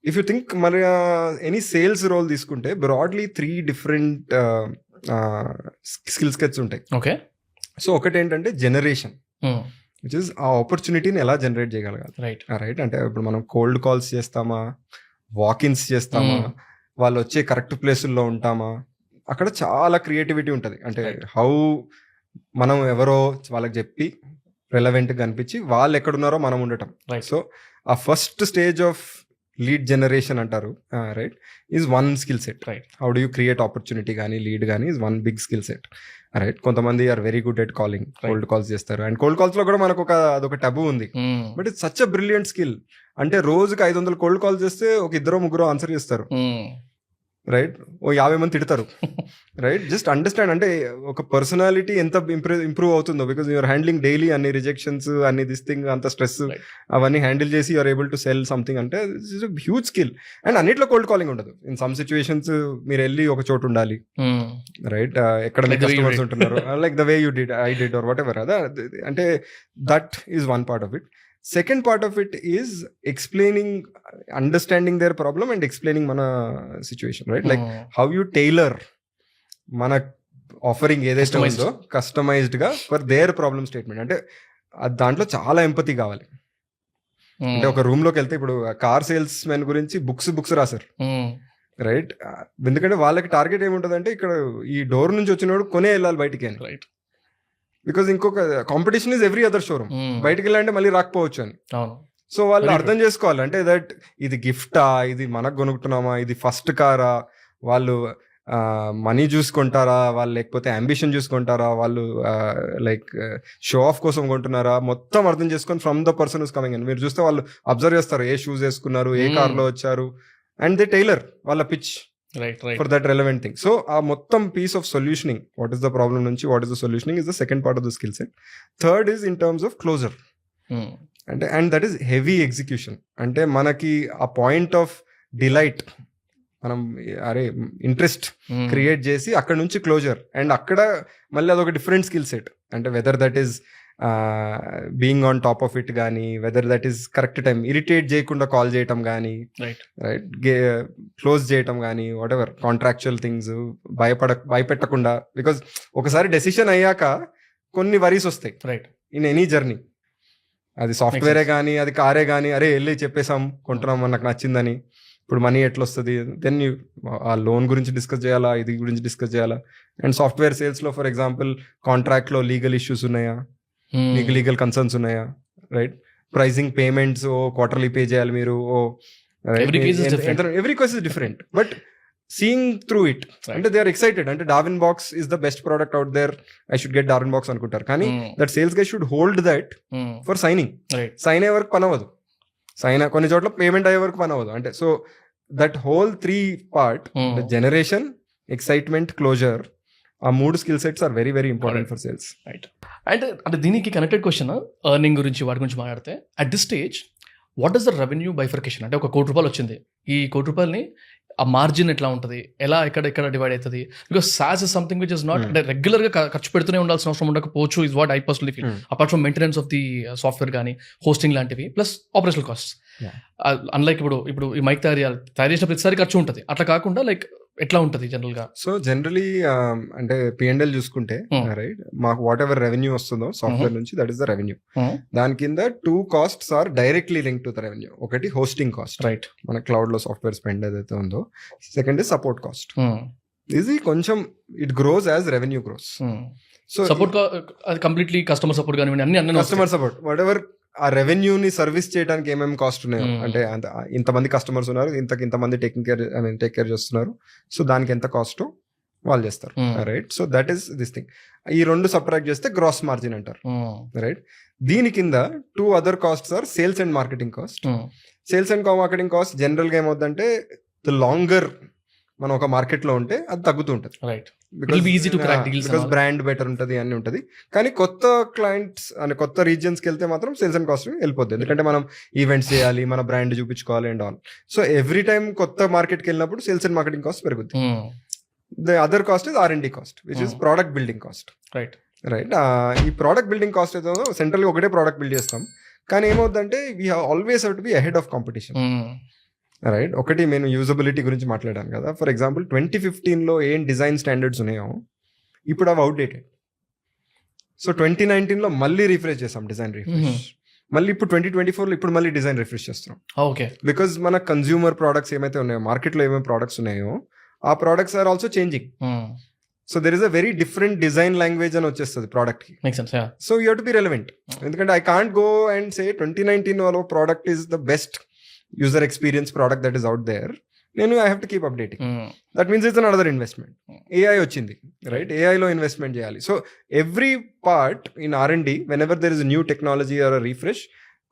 If you think మరి any sales role తీసుకుంటే Bradley 3 different skill sets ఉంటాయి. Okay. So ఒకటి ఏంటంటే generation, which is ఆ ఆపర్చునిటీని ఎలా generate చేయగలగాలి, Right. రైట్. అంటే ఇప్పుడు మనం కోల్డ్ కాల్స్ చేస్తామా, వాకిన్స్ చేస్తామా, వాళ్ళు వచ్చే కరెక్ట్ ప్లేసుల్లో ఉంటామా, అక్కడ చాలా క్రియేటివిటీ ఉంటుంది. అంటే హౌ మనం ఎవరో వాళ్ళకి చెప్పి రెలవెంట్గా కనిపించి వాళ్ళు ఎక్కడున్నారో మనం ఉండటం. Right. సో ఆ first stage of lead generation అంటారు, right, is one skill set. Right. How do you create opportunity కానీ లీడ్ కానీ is one big skill set, right. కొంతమంది are very good at calling, cold calls చేస్తారు. And cold calls లో కూడా మనకు అదొక taboo ఉంది, but it's such a brilliant skill. అంటే రోజుకి 500 కోల్డ్ కాల్స్ చేస్తే ఒక 2-3 ఆన్సర్ చేస్తారు, రైట్. ఓ 50 మంది తిడతారు, రైట్. జస్ట్ అండర్స్టాండ్ అంటే ఒక పర్సనాలిటీ ఎంత ఇంప్రూవ్ అవుతుందో, బికాస్ యూఆర్ హ్యాండ్లింగ్ డైలీ అన్ని రిజెక్షన్స్, అన్ని దిస్ థింగ్, అంత స్ట్రెస్, అవన్నీ హ్యాండిల్ చేసి you're able to sell something. అంటే ఇట్స్ హ్యూజ్ స్కిల్. అండ్ అన్నిట్లో కోల్డ్ కాలింగ్ ఉండదు. ఇన్ సమ్ సిచ్యువేషన్స్ మీరు వెళ్ళి ఒక చోటు ఉండాలి, రైట్. ఎక్కడ కస్టమర్స్ ఉంటున్నారు, like the way you did, I did, or whatever. అదా అంటే that is one part of it. Second part of it is explaining, understanding their problem and explaining mana situation, right? Like how you tailor mana offering ఏదైతే ఉందో customized గా for their problem statement. అంటే దాంట్లో చాలా empathy కావాలి. అంటే ఒక room లోకి వెళ్తే ఇప్పుడు కార్ సేల్స్ మెన్ గురించి బుక్స్ రాశారు, రైట్. ఎందుకంటే వాళ్ళకి టార్గెట్ ఏముంటుంది అంటే ఇక్కడ ఈ డోర్ నుంచి వచ్చినోడు కొనే వెళ్ళాలి బయటికి అని. రైట్. బికాజ్ ఇంకొక competition is every other showroom. బయటికి వెళ్ళాలంటే మళ్ళీ రాకపోవచ్చు అని. అవును. సో వాళ్ళు Very అర్థం చేసుకోవాలి అంటే దట్ ఇది గిఫ్టా, ఇది మనకు కొనుక్కుంటున్నామా, ఇది ఫస్ట్ కారా, వాళ్ళు మనీ చూసుకుంటారా, వాళ్ళు లేకపోతే అంబిషన్ చూసుకుంటారా, వాళ్ళు లైక్ షో ఆఫ్ కోసం కొంటున్నారా, మొత్తం అర్థం చేసుకొని from the person is coming అని. మీరు చూస్తే వాళ్ళు అబ్జర్వ్ చేస్తారు ఏ షూస్ వేసుకున్నారు, ఏ కార్ లో వచ్చారు, అండ్ దే టైలర్ వాళ్ళ pitch right. Right. For that relevant thing. So ఆ మొత్తం piece of solutioning, what is the problem నుంచి what is the solutioning is the second part of the skill set. Third is in terms of closure అంటే, and that is heavy execution. అంటే మనకి ఆ point of delight, మనం అరే interest create చేసి అక్కడ నుంచి క్లోజర్, అండ్ అక్కడ మళ్ళీ అదొక డిఫరెంట్ స్కిల్ సెట్. అంటే whether that is being on top of it కానీ, whether that is correct time irritate చేయకుండా కాల్ చేయటం కానీ, రైట్. రైట్, క్లోజ్ చేయటం కానీ, వాట్ ఎవర్ కాంట్రాక్చువల్ థింగ్స్, భయపెట్టకుండా. బికాజ్ ఒకసారి డెసిషన్ అయ్యాక కొన్ని వరీస్ వస్తాయి రైట్. In any journey. అది సాఫ్ట్వేరే కానీ, అది కారే కానీ, అరే వెళ్ళి చెప్పేసాం కొంటున్నాం నాకు నచ్చిందని, ఇప్పుడు మనీ ఎట్లా వస్తుంది, దెన్ ఆ లోన్ గురించి డిస్కస్ చేయాలా, ఇది గురించి డిస్కస్ చేయాలా. అండ్ సాఫ్ట్వేర్ సేల్స్లో ఫర్ ఎగ్జాంపుల్ కాంట్రాక్ట్లో లీగల్ ఇష్యూస్ ఉన్నాయా, మీకు లీగల్ కన్సర్న్స్ ఉన్నాయా, రైట్, ప్రైజింగ్ పేమెంట్స్ ఓ క్వార్టర్లీ పే చేయాలి మీరు, ఓ Every case is different. Every case is different. But seeing through it అంటే దే ఆర్ ఎక్సైటెడ్. అంటే Darwinbox is the best product out there, I should get Darwinbox అనుకుంటారు. కానీ that sales guy should hold that for signing. Right. Sign అయ్యే వరకు పని అవ్వదు, కొన్ని చోట్ల పేమెంట్ అయ్యే వరకు పని అవ్వదు. అంటే so that whole 3 part, generation, excitement, closure, ఆ 3 skill sets are very very important for sales. Right. అంటే దీనికి కనెక్టెడ్ క్వశ్చన్, ఎర్నింగ్ గురించి వాటి గురించి మాట్లాడితే, at this stage what is the revenue bifurcation? అంటే 1 కోటి రూపాయలు వచ్చింది, ఈ 1 కోటి రూపాయలని ఆ మార్జిన్ ఎట్లా ఉంటుంది, ఎలా ఎక్కడ డివైడ్ అవుతుంది? Because sauce is something which is not అంటే రెగ్యులర్ గా ఖర్చు పెడుతూనే ఉండాల్సిన అవసరం ఉండకపోవచ్చు, is what I personally feel. Apart from maintenance of the software కానీ, హోస్టింగ్ లాంటివి, ప్లస్ ఆపరేషనల్ కాస్ట్. అన్లైక్ ఇప్పుడు ఈ మైక్ తయారు చేసిన ప్రతిసారి ఖర్చు ఉంటుంది, అట్లా కాకుండా లైక్ ఎట్లా ఉంటుంది జనరల్ గా? సో జనరలీ అంటే P&L చూసుకుంటే, రైట్, మాకు వాట్ ఎవర్ రెవెన్యూ వస్తుందో సాఫ్ట్వేర్ నుంచి, దట్ ఈస్ ద రెవెన్యూ. దాని కింద 2 costs are directly link to the revenue. ఒకటి హోస్టింగ్ కాస్ట్, రైట్, మన క్లౌడ్ లో సాఫ్ట్వేర్ స్పెండ్ ఏదైతే ఉందో. Second is support cost. ఇది కొంచెం it grows as revenue grows. So support completely customer support కానివ్వండి, అన్ని కస్టమర్ సపోర్ట్, వాట్ ఎవర్ ఆ రెవెన్యూని సర్వీస్ చేయడానికి ఏమేమి కాస్ట్ ఉన్నాయో, అంటే ఇంతమంది కస్టమర్స్ ఉన్నారు, ఇంతమంది టేక్ కేర్ చేస్తున్నారు, సో దానికి ఎంత కాస్ట్ వాళ్ళు చేస్తారు, right. So that is this thing. ఈ 2 సబ్ట్రాక్ట్ చేస్తే గ్రాస్ మార్జిన్ అంటారు, రైట్. దీని కింద 2 other costs are sales and marketing cost. Sales and marketing cost general గా ఏమవుతుందంటే, ద లాంగర్ మనం ఒక మార్కెట్ లో ఉంటే అది తగ్గుతూ ఉంటుంది, రైట్. బికాస్ బ్రాండ్ బెటర్ ఉంటుంది, అన్ని ఉంటుంది. కానీ కొత్త క్లయింట్స్ అని కొత్త రీజియన్స్ కి వెళ్తే మాత్రం సేల్స్ అండ్ కాస్ట్ వెళ్ళిపోతుంది, ఎందుకంటే మనం ఈవెంట్స్ చేయాలి, మన బ్రాండ్ చూపించుకోవాలి and all. So every time కొత్త మార్కెట్కి వెళ్ళినప్పుడు సేల్స్ అండ్ మార్కెటింగ్ కాస్ట్ పెరుగుతుంది. The other cost is R&D cost, which is product building cost, right. Right. ఈ ప్రోడక్ట్ బిల్డింగ్ కాస్ట్ ఏదో సెంట్రల్ ఒకటే ప్రోడక్ట్ బిల్డ్ చేస్తాం, కానీ ఏమవుతుందంటే we always have to be ahead of competition, right. ఒకటి నేను usability గురించి మాట్లాడాను కదా. ఫర్ ఎగ్జాంపుల్ 2015లో ఏం డిజైన్ స్టాండర్డ్స్ ఉన్నాయో ఇప్పుడు అవి అవుట్డేటెడ్. సో 2019లో మళ్ళీ రిఫ్రెష్ చేసాం డిజైన్ రిఫ్రెష్, మళ్ళీ ఇప్పుడు 2024లో ఇప్పుడు మళ్ళీ డిజైన్ రిఫ్రెష్ చేస్తున్నాం. ఓకే. బికాజ్ మన కన్జ్యూమర్ ప్రోడక్ట్స్ ఏమైతే ఉన్నాయో, మార్కెట్లో ఏమేమి ప్రోడక్ట్స్ ఉన్నాయో, ఆ products are also changing. So there is a very different design language అని వచ్చేస్తుంది ప్రోడక్ట్ కి. So you have to be relevant, ఎందుకంటే I can't go and say 2019 వాళ్ళ product is the best user experience product that is out there. నేను I have to keep updating. That means it's another investment. AI వచ్చింది, right, AI లో investment చేయాలి. So every part in R&D, whenever there is new technology or refresh,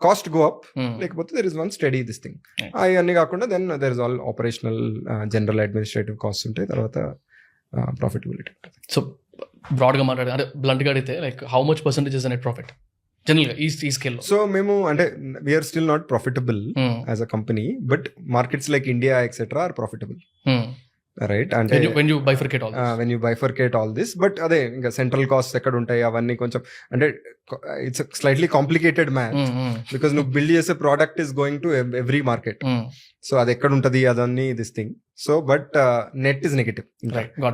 cost go up, లేకపోతే there is one study this thing. అవన్నీ కాకుండా then there is all operational general administrative cost ఉంటాయి, తర్వాత profitability ఉంటుంది. So బ్రాడ్గా మాట్లాడే, అంటే బ్లంట్గా అడిగితే like how much percentage is net profit జనరల్గా ఈ స్కేల్లో? సో మేము అంటే we're still not profitable as a company, but markets like India etcetera are profitable, right. అంటే when you bifurcate all this, but అదే ఇంకా సెంట్రల్ కాస్ట్ ఎక్కడ ఉంటాయి అవన్నీ కొంచెం, అంటే it's slightly complicated math, because నువ్వు బిల్డ్ చేసే product is going to every market. So అది ఎక్కడ ఉంటుంది అదన్నీ this thing. So but net is negative,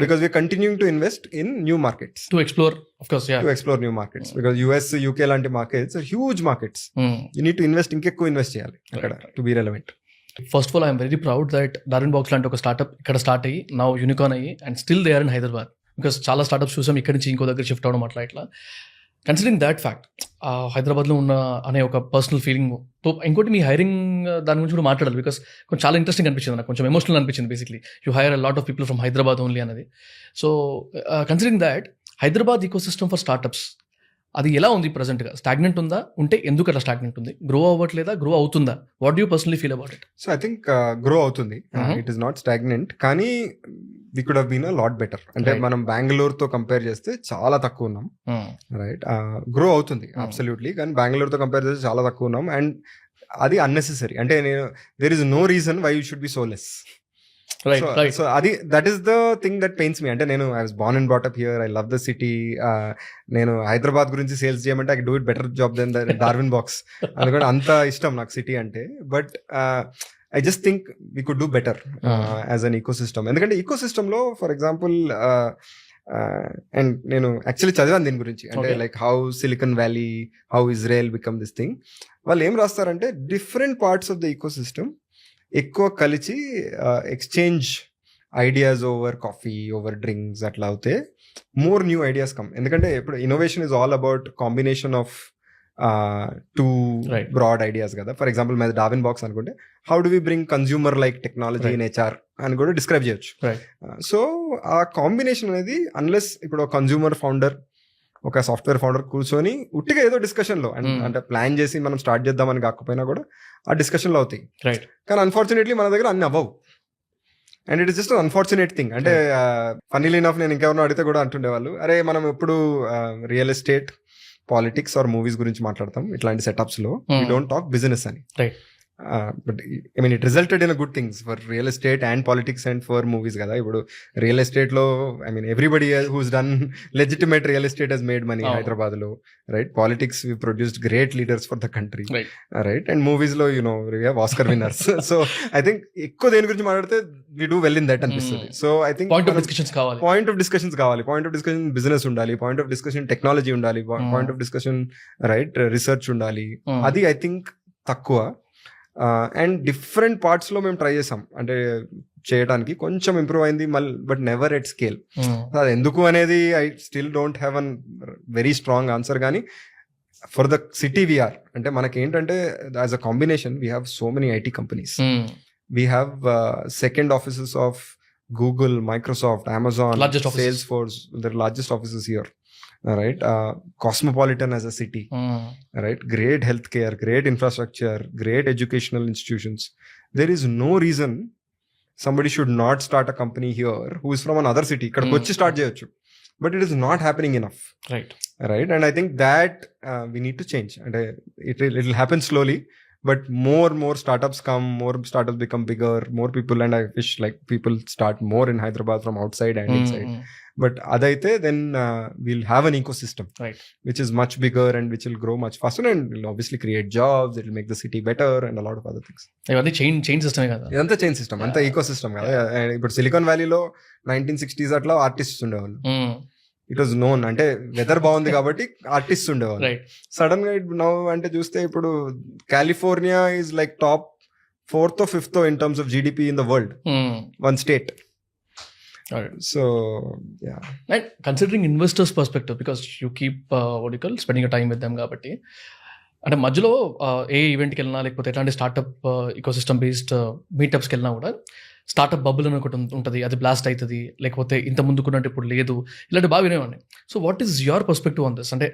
because we are continuing to invest in new markets, to explore new markets, because US, UK లాంటి markets are huge markets. You need to invest, ఇంకెక్కువ invest చేయాలి అక్కడ to be relevant. First of all I'm very proud that Darwinbox లాంటి ఒక startup ఇక్కడ start అయ్యి నా unicorn అయ్యి and still they are in Hyderabad. Because చాలా స్టార్ట్అప్స్ చూసాం ఇక్కడి నుంచి ఇంకో దగ్గర షిఫ్ట్ అవ్వడం అట్లా ఇట్లా. కన్సిడరింగ్ దాట్ ఫ్యాక్ట్, హైదరాబాద్లో ఉన్న అనే ఒక పర్సనల్ ఫీలింగ్తో ఇంకోటి మీ హైరింగ్ దాని గురించి కూడా మాట్లాడాలి. బికాస్ కొంచెం చాలా ఇంట్రెస్టింగ్ అనిపించింది నాకు, కొంచెం ఎమోషనల్ అనిపించింది. Basically you hire a lot of people from Hyderabad only అనేది. So considering that Hyderabad ecosystem for startups అది ఎలా ఉంది ప్రజెంట్గా? స్టాగ్నెంట్ ఉందా? ఉంటే ఎందుకు అట్లా స్టాగ్నెంట్ ఉంది? గ్రో అవ్వట్లేదా? గ్రో అవుతుందా? What do you personally feel about it? So I think grow అవుతుంది. ఇట్ ఈస్ నాట్ స్టాగ్నెంట్, కానీ we could have been a lot better. అంటే మనం బెంగళూరుతో కంపేర్ చేస్తే చాలా తక్కువ ఉన్నాం, రైట్? గ్రో అవుతుంది అబ్సల్యూట్లీ, కానీ బెంగళూరుతో కంపేర్ చేస్తే చాలా తక్కువ ఉన్నాం. అండ్ అది అన్నెసెసరీ. అంటే there is no reason why you should be so less. So అది that is the thing that pains me. అంటే నేను I was born and brought up here, I love the city. నేను హైదరాబాద్ గురించి sales చేయమంటే I do it better job than Darwinbox. అందుకని అంత ఇష్టం నాకు సిటీ అంటే. But I just think we could do better as an ecosystem. ఎందుకంటే ఈకో సిస్టంలో ఫర్ ఎగ్జాంపుల్ అండ్ నేను యాక్చువల్లీ చదివాను దీని గురించి. అంటే like how Silicon Valley, how Israel become this thing. వాళ్ళు ఏం రాస్తారంటే different parts of the ecosystem ఎక్కువ కలిసి exchange ideas over coffee, over drinks అట్లా అవుతే మోర్ న్యూ ఐడియాస్ కమ్. ఎందుకంటే ఇప్పుడు innovation is all about combination of two broad ideas కదా. ఫర్ ఎగ్జాంపుల్ మీద డార్విన్ బాక్స్ అనుకుంటే how do we bring consumer like technology in HR అని కూడా describe చేయొచ్చు. సో ఆ కాంబినేషన్ అనేది అన్లెస్ ఇప్పుడు కన్స్యూమర్ ఫౌండర్, ఒక సాఫ్ట్వేర్ ఫౌండర్ కూర్చొని ఉట్టిగా ఏదో డిస్కషన్లో అంటే ప్లాన్ చేసి మనం స్టార్ట్ చేద్దామని కాకపోయినా కూడా ఆ డిస్కషన్లో అవుతాయి. కానీ అన్ఫార్చునేట్లీ మన దగ్గర అన్ని అవ్వవు. And it is just unfortunate thing. అంటే ఫన్నీలీ ఇనఫ్ నేను ఇంకెవరినో అడిగితే కూడా అంటుండేవాళ్ళు, అరే మనం ఎప్పుడు real estate, politics or movies గురించి మాట్లాడతాం ఇట్లాంటి సెటప్స్లో, వీ డోంట్ టాక్ బిజినెస్ అని. But I mean it resulted in good things for real estate and politics and for movies కదా. ఇప్పుడు రియల్ ఎస్టేట్లో I mean everybody who's done legitimate real estate he's made money Hyderabad లో, right? Politics we produced great leaders for the country, right? And movies లో you know we have Oscar winners. So I think ఎక్కువ దేని గురించి మాట్లాడితే we do well in that అనిపిస్తుంది. So I think point of discussions కావాలి, point of discussion business ఉండాలి, point of discussion technology ఉండాలి, point of discussion right research ఉండాలి. అది ఐ థింక్ తక్కువ. అండ్ డిఫరెంట్ పార్ట్స్ లో మేము ట్రై చేసాం అంటే చేయడానికి, కొంచెం ఇంప్రూవ్ అయింది మళ్ళీ, బట్ నెవర్ ఎట్ స్కేల్. అది ఎందుకు అనేది I still don't have an very strong answer. కానీ ఫర్ ద సిటీ వీఆర్ అంటే మనకి ఏంటంటే as a combination we have so many IT companies. We have second offices of Google, Microsoft, Amazon, sales force, the largest offices here, right? Cosmopolitan as a city, right? Great healthcare, great infrastructure, great educational institutions. There is no reason somebody should not start a company here who is from another city. Ikkada kochi start cheyochu, but it is not happening enough, right? And I think that we need to change, and it will happen slowly, but more startups come, more startups become bigger, more people, and I wish like people start more in Hyderabad from outside and inside. But adaithe then we'll have an ecosystem, right, which is much bigger and which will grow much faster and will obviously create jobs. It will make the city better and a lot of other things. Ivandi chain system e kada, idantha chain system, anta ecosystem kada. Ippudu Silicon Valley lo 1960s atla artists undevallu. It was known అంటే weather బాగుంది కాబట్టి artist ఉండేవాళ్ళు. Sudden గా now అంటే చూస్తే ఇప్పుడు California is like top 4th or 5th in terms of GDP in the world, one state. So yeah, and considering investors perspective, because you keep what you call spending your time with them కాబట్టి అంటే మధ్యలో ఏ ఈవెంట్కి వెళ్ళినా లేకపోతే ఎట్లాంటి startup ecosystem based మీటప్స్కి వెళ్ళినా కూడా startup bubble అని ఒకటి ఉంటుంది, అది బ్లాస్ట్ అవుతుంది, లేకపోతే ఇంత ముందుకున్నట్టు ఇప్పుడు లేదు, ఇలాంటి బాగా వినేవాడిని. So what is your perspective on this? అంటే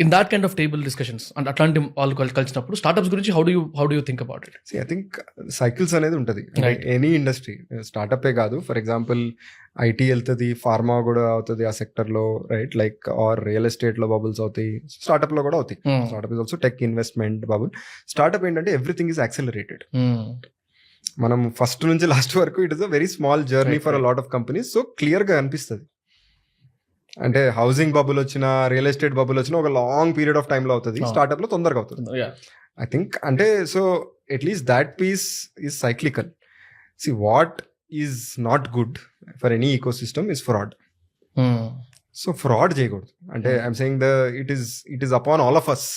in that kind of table discussions అంటే అట్లాంటి వాళ్ళు కలిసినప్పుడు స్టార్ట్అప్స్ గురించి how do you think about it? I think cycles అనేది ఉంటుంది ఎనీ ఇండస్ట్రీ, స్టార్ట్అపే కాదు. ఫర్ ఎగ్జాంపుల్ ఐటీ వెళ్తుంది, ఫార్మా కూడా అవుతుంది ఆ సెక్టర్లో, రైట్? లైక్ ఆర్ రియల్ ఎస్టేట్లో బబుల్స్ అవుతాయి, స్టార్ట్అప్లో కూడా అవుతాయి. Startup is also tech investment bubble. Startup ఏంటంటే ఎవ్రీథింగ్ ఈజ్ యాక్సెలరేటెడ్. మనం ఫస్ట్ నుంచి లాస్ట్ వరకు it is a very small journey for a lot of companies. So క్లియర్గా అనిపిస్తుంది. అంటే హౌసింగ్ బబుల్ వచ్చినా, రియల్ ఎస్టేట్ బబుల్ వచ్చినా ఒక లాంగ్ పీరియడ్ ఆఫ్ టైంలో అవుతుంది, స్టార్ట్అప్ లో తొందరగా అవుతుంది. ఐ థింక్ అంటే so at least that piece is cyclical. See what is not good for any ecosystem is fraud. So fraud చేయకూడదు. అంటే I'm saying it is upon all of us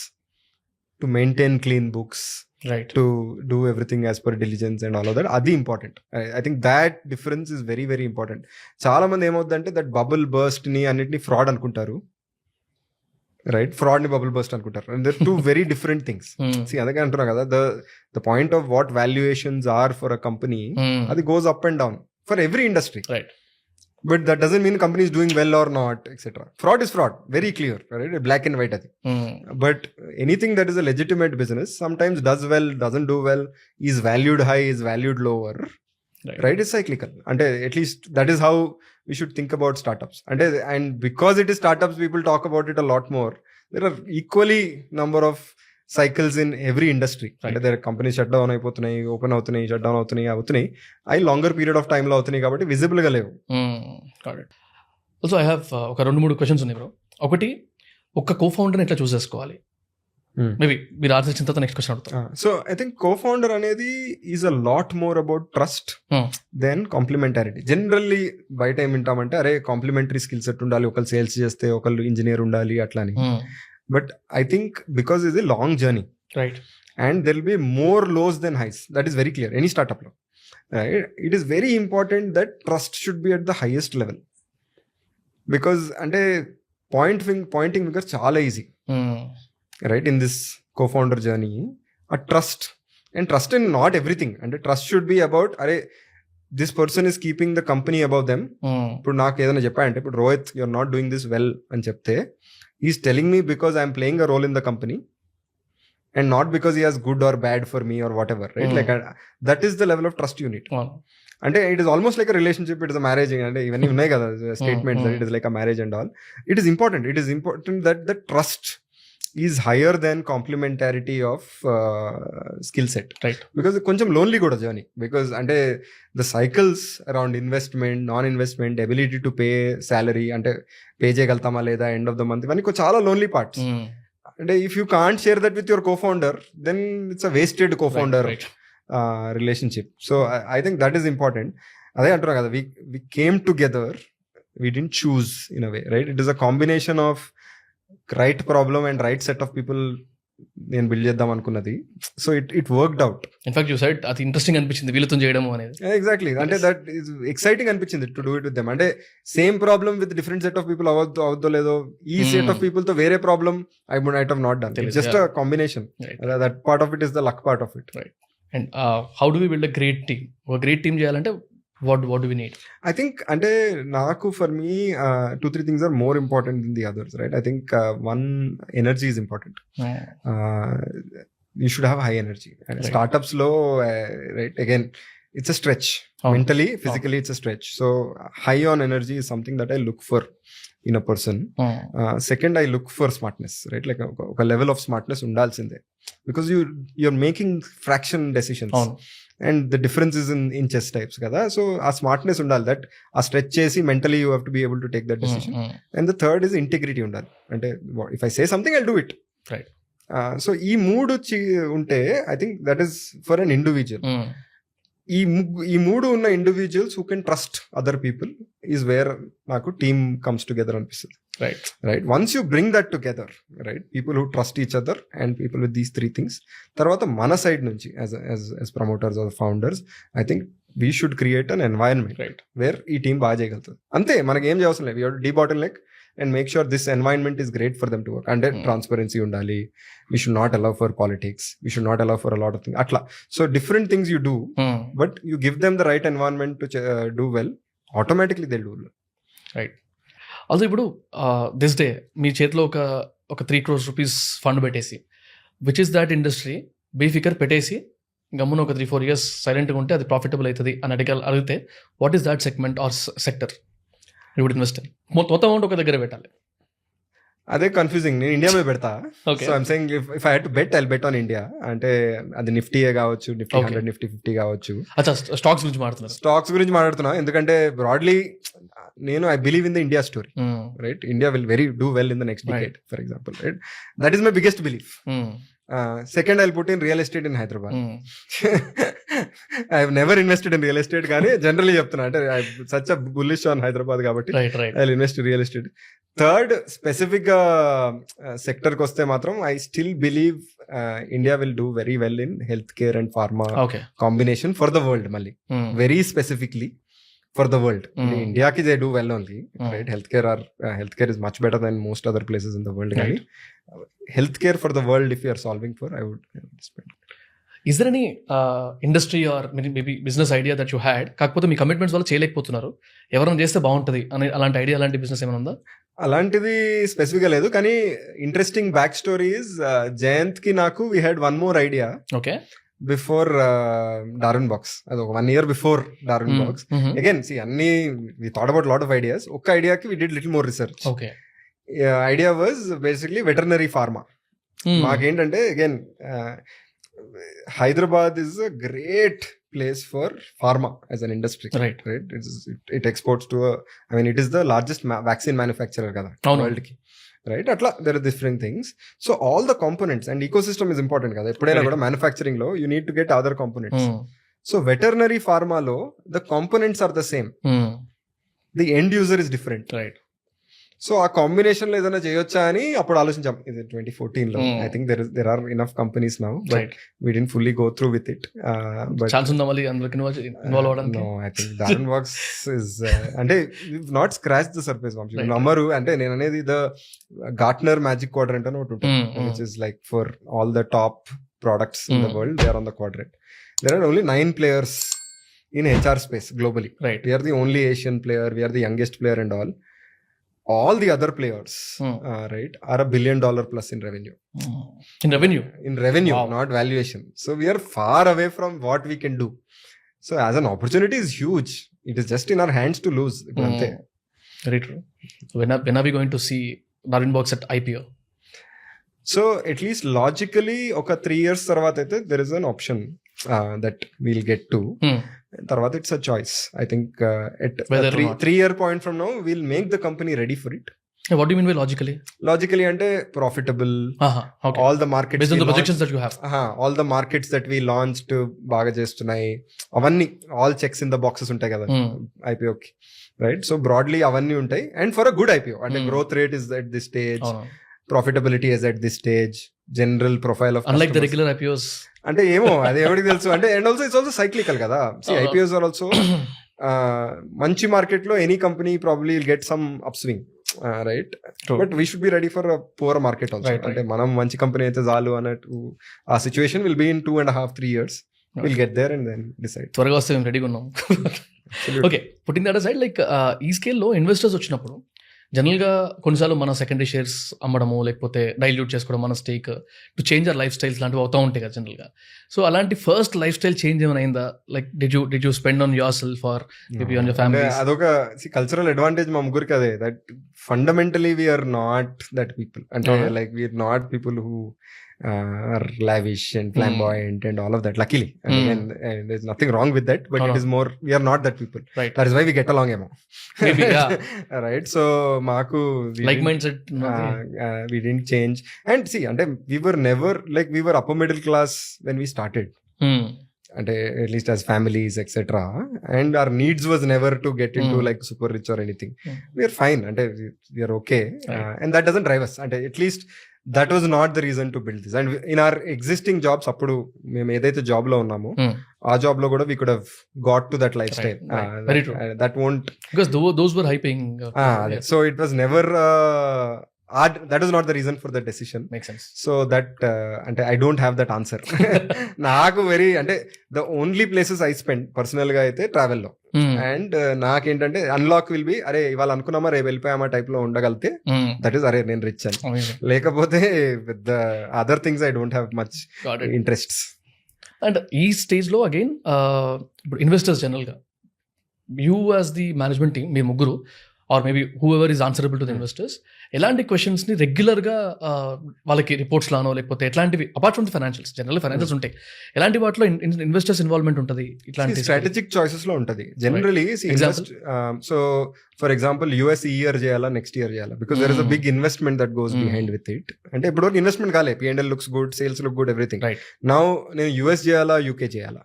to maintain clean books, right to do everything as per diligence and all of that. అది important. I think that difference is very very important. చాలా మంది ఏమవుతుందంటే that bubble burst ని అన్నిటిని fraud అనుకుంటారు, right? Fraud ని bubble burst అనుకుంటారు. And there two very different things. అందుకే అంటున్నా కదా, the point of what valuations are for a company, అది goes up and down for every industry. Right. But that doesn't mean company is doing well or not, etc. Fraud is fraud, very clear, right? Black and white adi. But anything that is a legitimate business sometimes does well, doesn't do well, is valued high, is valued lower, right? It's cyclical. And at least that is how we should think about startups. And because it is startups, people talk about it a lot more. There are equally number of cycles in every industry. అంటే there are companies shut down అయిపోతున్నాయి, open అవుతున్నాయి, shut down అవుతున్నాయి. అవి longer period of టైంలో అవుతున్నాయి కాబట్టి visible గా లేవు. ఆల్సో ఐ హావ్ ఒక 2-3 క్వశ్చన్స్ ఉన్నాయి బ్రో. ఒకటి, ఒక కో-ఫౌండర్ని ఎట్లా చూస్ చేసుకోవాలి? మేబీ మీరు ఆన్సర్ ఇచ్చిన తర్వాత నెక్స్ట్ క్వశ్చన్ అడుగుతాం. సో ఐ థింక్ కో-ఫౌండర్ అనేది is a lot more about trust than complementarity. Generally బయట ఏం వింటామంటే, అరే కాంప్లిమెంటరీ స్కిల్ సెట్ ఉండాలి, ఒకళ్ళు సేల్స్ చేస్తే ఒకళ్ళు ఇంజనీర్ ఉండాలి అట్లా అని. But I think because it's a long journey, right, and there will be more lows than highs. That is very clear. Any startup law, right? It is very important that trust should be at the highest level, because pointing because chala easy, right? In this co-founder journey, a trust in not everything, and trust should be about, this person is keeping the company above them. ఇప్పుడు నాకు ఏదైనా చెప్పాయంటే, ఇప్పుడు Rohit, you're not doing this well అని చెప్తే, he's telling me because I'm playing a role in the company and not because he has good or bad for me or whatever, right? Like that is the level of trust you need. And it is almost like a relationship, it is a marriage, and even unnai kada statements that it is like a marriage and all. It is important that the trust is higher than complementarity of skill set, right? Because koncham lonely kuda journey, because ante the cycles around investment, non investment, ability to pay salary, ante pay cheyagaltama leda end of the month, ivanni chaala lonely parts. And if you can't share that with your co-founder, then it's a wasted co-founder right. Relationship. So I think that is important. Ade antunna kada, we came together, we didn't choose in a way, right? It is a combination of right problem and right set of people నేను build చేద్దాం అనుకున్నది. So it worked out. In fact you side అది interesting అనిపించింది వీళ్ళతో చేయడం అనేది. Exactly. అంటే that is exciting అనిపించింది to do it with them. అంటే same problem with different set of people అవుద్దో లేదో, ఈ సెట్ ఆఫ్ పీపుల్ తో వేరే problem I would have not done. Just a combination. That part of it is the luck part of it. Right. And how do we build a great team? ఒక great team చేయాలంటే what do we need? I think ante naaku, for me, 2-3 things are more important than the others, right? I think one, energy is important. You should have high energy. And right. Startups low, right, again it's a stretch. Mentally, physically it's a stretch. So high on energy is something that I look for in a person. Second, I look for smartness, right? Like a level of smartness undalsinde, because you're making fraction decisions. And the difference is in chess types kada. So a smartness undali, that a stretch chesi mentally you have to be able to take that decision. And the third is integrity undali. Ante if I say something, I'll do it, right? So ee moodu unte, I think that is for an individual. ఈ మూడు ఉన్న individuals who can trust other people is where నాకు team comes together అనిపిస్తుంది. Right. Once you bring that together, right, people who trust each other and people with these 3 things, తర్వాత మన సైడ్ నుంచి as promoters or founders, I think we should create an environment, right, where ఈ team బాగా చేయగలుగుతుంది. అంతే, మనకి ఏం చేయవలసిన లేదు. You have to debottleneck and make sure this environment is great for them to work. And transparency undali. We should not allow for politics. We should not allow for a lot of things. Atla. So different things you do, but you give them the right environment to do well, automatically they'll do well. Right. Also, ఇప్పుడు this day మీ చేతిలో ఒక 3 crores rupees fund పెట్టేసి, which is that industry, బేఫికర్ పెట్టేసి గమ్మున ఒక 3-4 years సైలెంట్గా ఉంటే అది ప్రాఫిటబుల్ అవుతుంది అని అడిగితే, what is that segment or sector you would invest in? మొత్తం అమౌంట్ ఒక దగ్గర పెట్టాలి. అదే కన్ఫ్యూజింగ్. నేను ఇండియా మీద పెడతా. So I'm saying if I had to bet, I'll bet on India. అంటే అది నిఫ్టీయే కావచ్చు, నిఫ్టీ 100, నిఫ్టీ 50 కావచ్చు. అచ్చా, స్టాక్స్ గురించి మాట్లాడుతున్నా. స్టాక్స్ గురించి మాట్లాడుతున్నా ఎందుకంటే బ్రాడ్లీ నేను I believe in the India story, right? India will do well in the next decade, for example, right? That is my biggest belief. Second, I'll put in real estate in Hyderabad. I have never invested in real estate, కానీ generally చెప్తున్నా, అంటే I'm such a bullish on Hyderabad కాబట్టి I'll invest in real estate. Third specific గా sector కి వస్తే మాత్రం I still believe India will do very well in health care and pharma okay combination for the world. మళ్ళీ very specifically for the world. ఇండియాకి they do well only, right? Health care is much better than most other places in the world. కానీ health care for the world if you are solving for, I would spend. Is there any industry or maybe business idea that you had, కాకపోతే మీ commitments వల్ల చేయలేకపోతున్నారు, ఎవరైనా చేస్తే బాగుంటుంది అని అలాంటి idea, అలాంటి బిజినెస్ ఏమైనా ఉందా? అలాంటిది స్పెసిఫిక్ గా లేదు, కానీ ఇంట్రెస్టింగ్ బ్యాక్ స్టోరీస్. జయంత్ కి నాకు we had one more idea okay before Darwinbox. అది ఒక 1 year before Darwinbox. Again see అన్ని we thought about lot of ideas. ఒక్క ఐడియాకి we did little more research. Okay idea was basically veterinary pharma. మాకేంటంటే again Hyderabad is a great place for pharma as an industry, right? It exports to it is the largest vaccine manufacturer kada world ki, right? Atla there are different things, so all the components and ecosystem is important kada. Eppudaina kuda manufacturing lo you need to get other components. So veterinary pharma lo the components are the same, the end user is different, right? So ఆ combination లో ఏదైనా చేయొచ్చా అని అప్పుడు ఆలోచించాం. ఇది 2014 లో. I think there are enough companies now, but we didn't fully go through with it. But chance ఉందా మళ్ళీ అందులోకి ఇన్వాల్వ్ అవ్వడానికి? No, I think Darren Works is అంటే we've not scratched the surface. నమ్మరు అంటే నేను అనేది the Gartner Magic Quadrant అని ఒకటి ఉంటుంది, which is like for all the top products in the world, they are on the quadrant. There are only 9 players in HR space globally, right? We are the only Asian player, we are the youngest player and all the other players, right, are $1 billion plus in revenue. In revenue, wow. Not valuation. So we are far away from what we can do. So as an opportunity is huge. It is just in our hands to lose. Very true. When are we going to see Darwin Box at IPO? So at least logically oka 3 years tarvata aithe there is an option that we'll get to. Tarvata it's a choice. I think at 3 year point from now we'll make the company ready for it. What do you mean by logically? Logically ante profitable. Okay. All the markets based on the projections that you have. All the markets that we launched baga chestunnai avanni all checks in the boxes untai kada IPO ki, right? So broadly avanni untai, and for a good IPO ante growth rate is at this stage, profitability is at this stage, general profile of unlike the regular IPOs అంటే ఏమో అది ఎవరికి తెలుసు అంటే. And also it's also cyclical కదా. See IPOs are also మంచి market లో any company probably will get some upswing, right? But we should be ready for poor market also. అంటే మనం మంచి కంపెనీ అయితే చాలు అన్నట్టు ఆ situation will be in 2.5-3 years. Will get there and then decide. త్వరగా వస్తే మేము రెడీగా ఉన్నాం. Okay, putting that side, like ఈ స్కేల్లో ఇన్వెస్టర్స్ వచ్చినప్పుడు జనరల్గా కొన్నిసార్లు మన సెకండరీ షేర్స్ అమ్మడము, లేకపోతే డైల్యూట్ చేసుకోవడం మన stake to change our life styles లాంటివి అవుతూ ఉంటాయి కదా జనరల్గా. సో అలాంటి ఫస్ట్ లైఫ్ స్టైల్ చేంజ్ ఏమైనా అయిందా? Like did you spend on yourself or maybe on your family? అదొక కల్చరల్ అడ్వాంటేజ్ మా ముగ్గురికి అదే, that fundamentally we're not that people. అంటే like we're not people who are lavish and flamboyant and all of that, luckily. And there's nothing wrong with that, but it is more we are not that people, right? That is why we get along emo, maybe. Yeah. Right, so maaku like mindset we didn't change. And see, ante we were never like we were upper middle class when we started, ante at least as families etc, and our needs was never to get into like super rich or anything. We are fine, ante we are okay, and that doesn't drive us. Ante at least that was not the reason to build this. And in our existing jobs appudu mem edaithe job lo unnamo aa job lo kuda we could have got to that lifestyle. Very true. That won't, because those were high paying. Yes. So it was never that is not the reason for the decision. Makes sense. So that ante I don't have that answer. Naaku very ante the only places I spend personal ga aithe travel lo, and నాకేంటంటే unlock will be అరే ఇవాళ అనుకున్నామా రేపు వెళ్ళిపోయామా type లో ఉండగలితే that is అరే నేను rich అని. లేకపోతే with the other things I don't have much interests. And ఈ స్టేజ్ లో అగైన్ ఇప్పుడు ఇన్వెస్టర్స్ జనరల్ గా you as the management team, మీ ముగ్గురు or maybe whoever is answerable to the investors, ఎలాంటి క్వశ్చన్స్ ని రెగ్యులర్ గా వాళ్ళకి రిపోర్ట్స్ లానో లేకపోతే ఎట్లాంటివి apart from the financials, general financials ఉంటాయి, ఎలాంటి వాటిలో ఇన్వెస్టర్స్ ఇన్వాల్వ్మెంట్ ఉంటుంది? ఇట్లాంటి స్ట్రాటజిక్ చాయిసెస్ లో ఉంటుంది generally. So for example US ఈ ఇయర్ చేయాలా నెక్స్ట్ ఇయర్ చేయాలా, because there is a big investment that goes behind with it. అంటే ఇప్పుడు ఇన్వెస్ట్మెంట్ కాలే, P&L looks good, sales look good, everything. Now నేను యూఎస్ చేయాలా యూకే చేయాలా,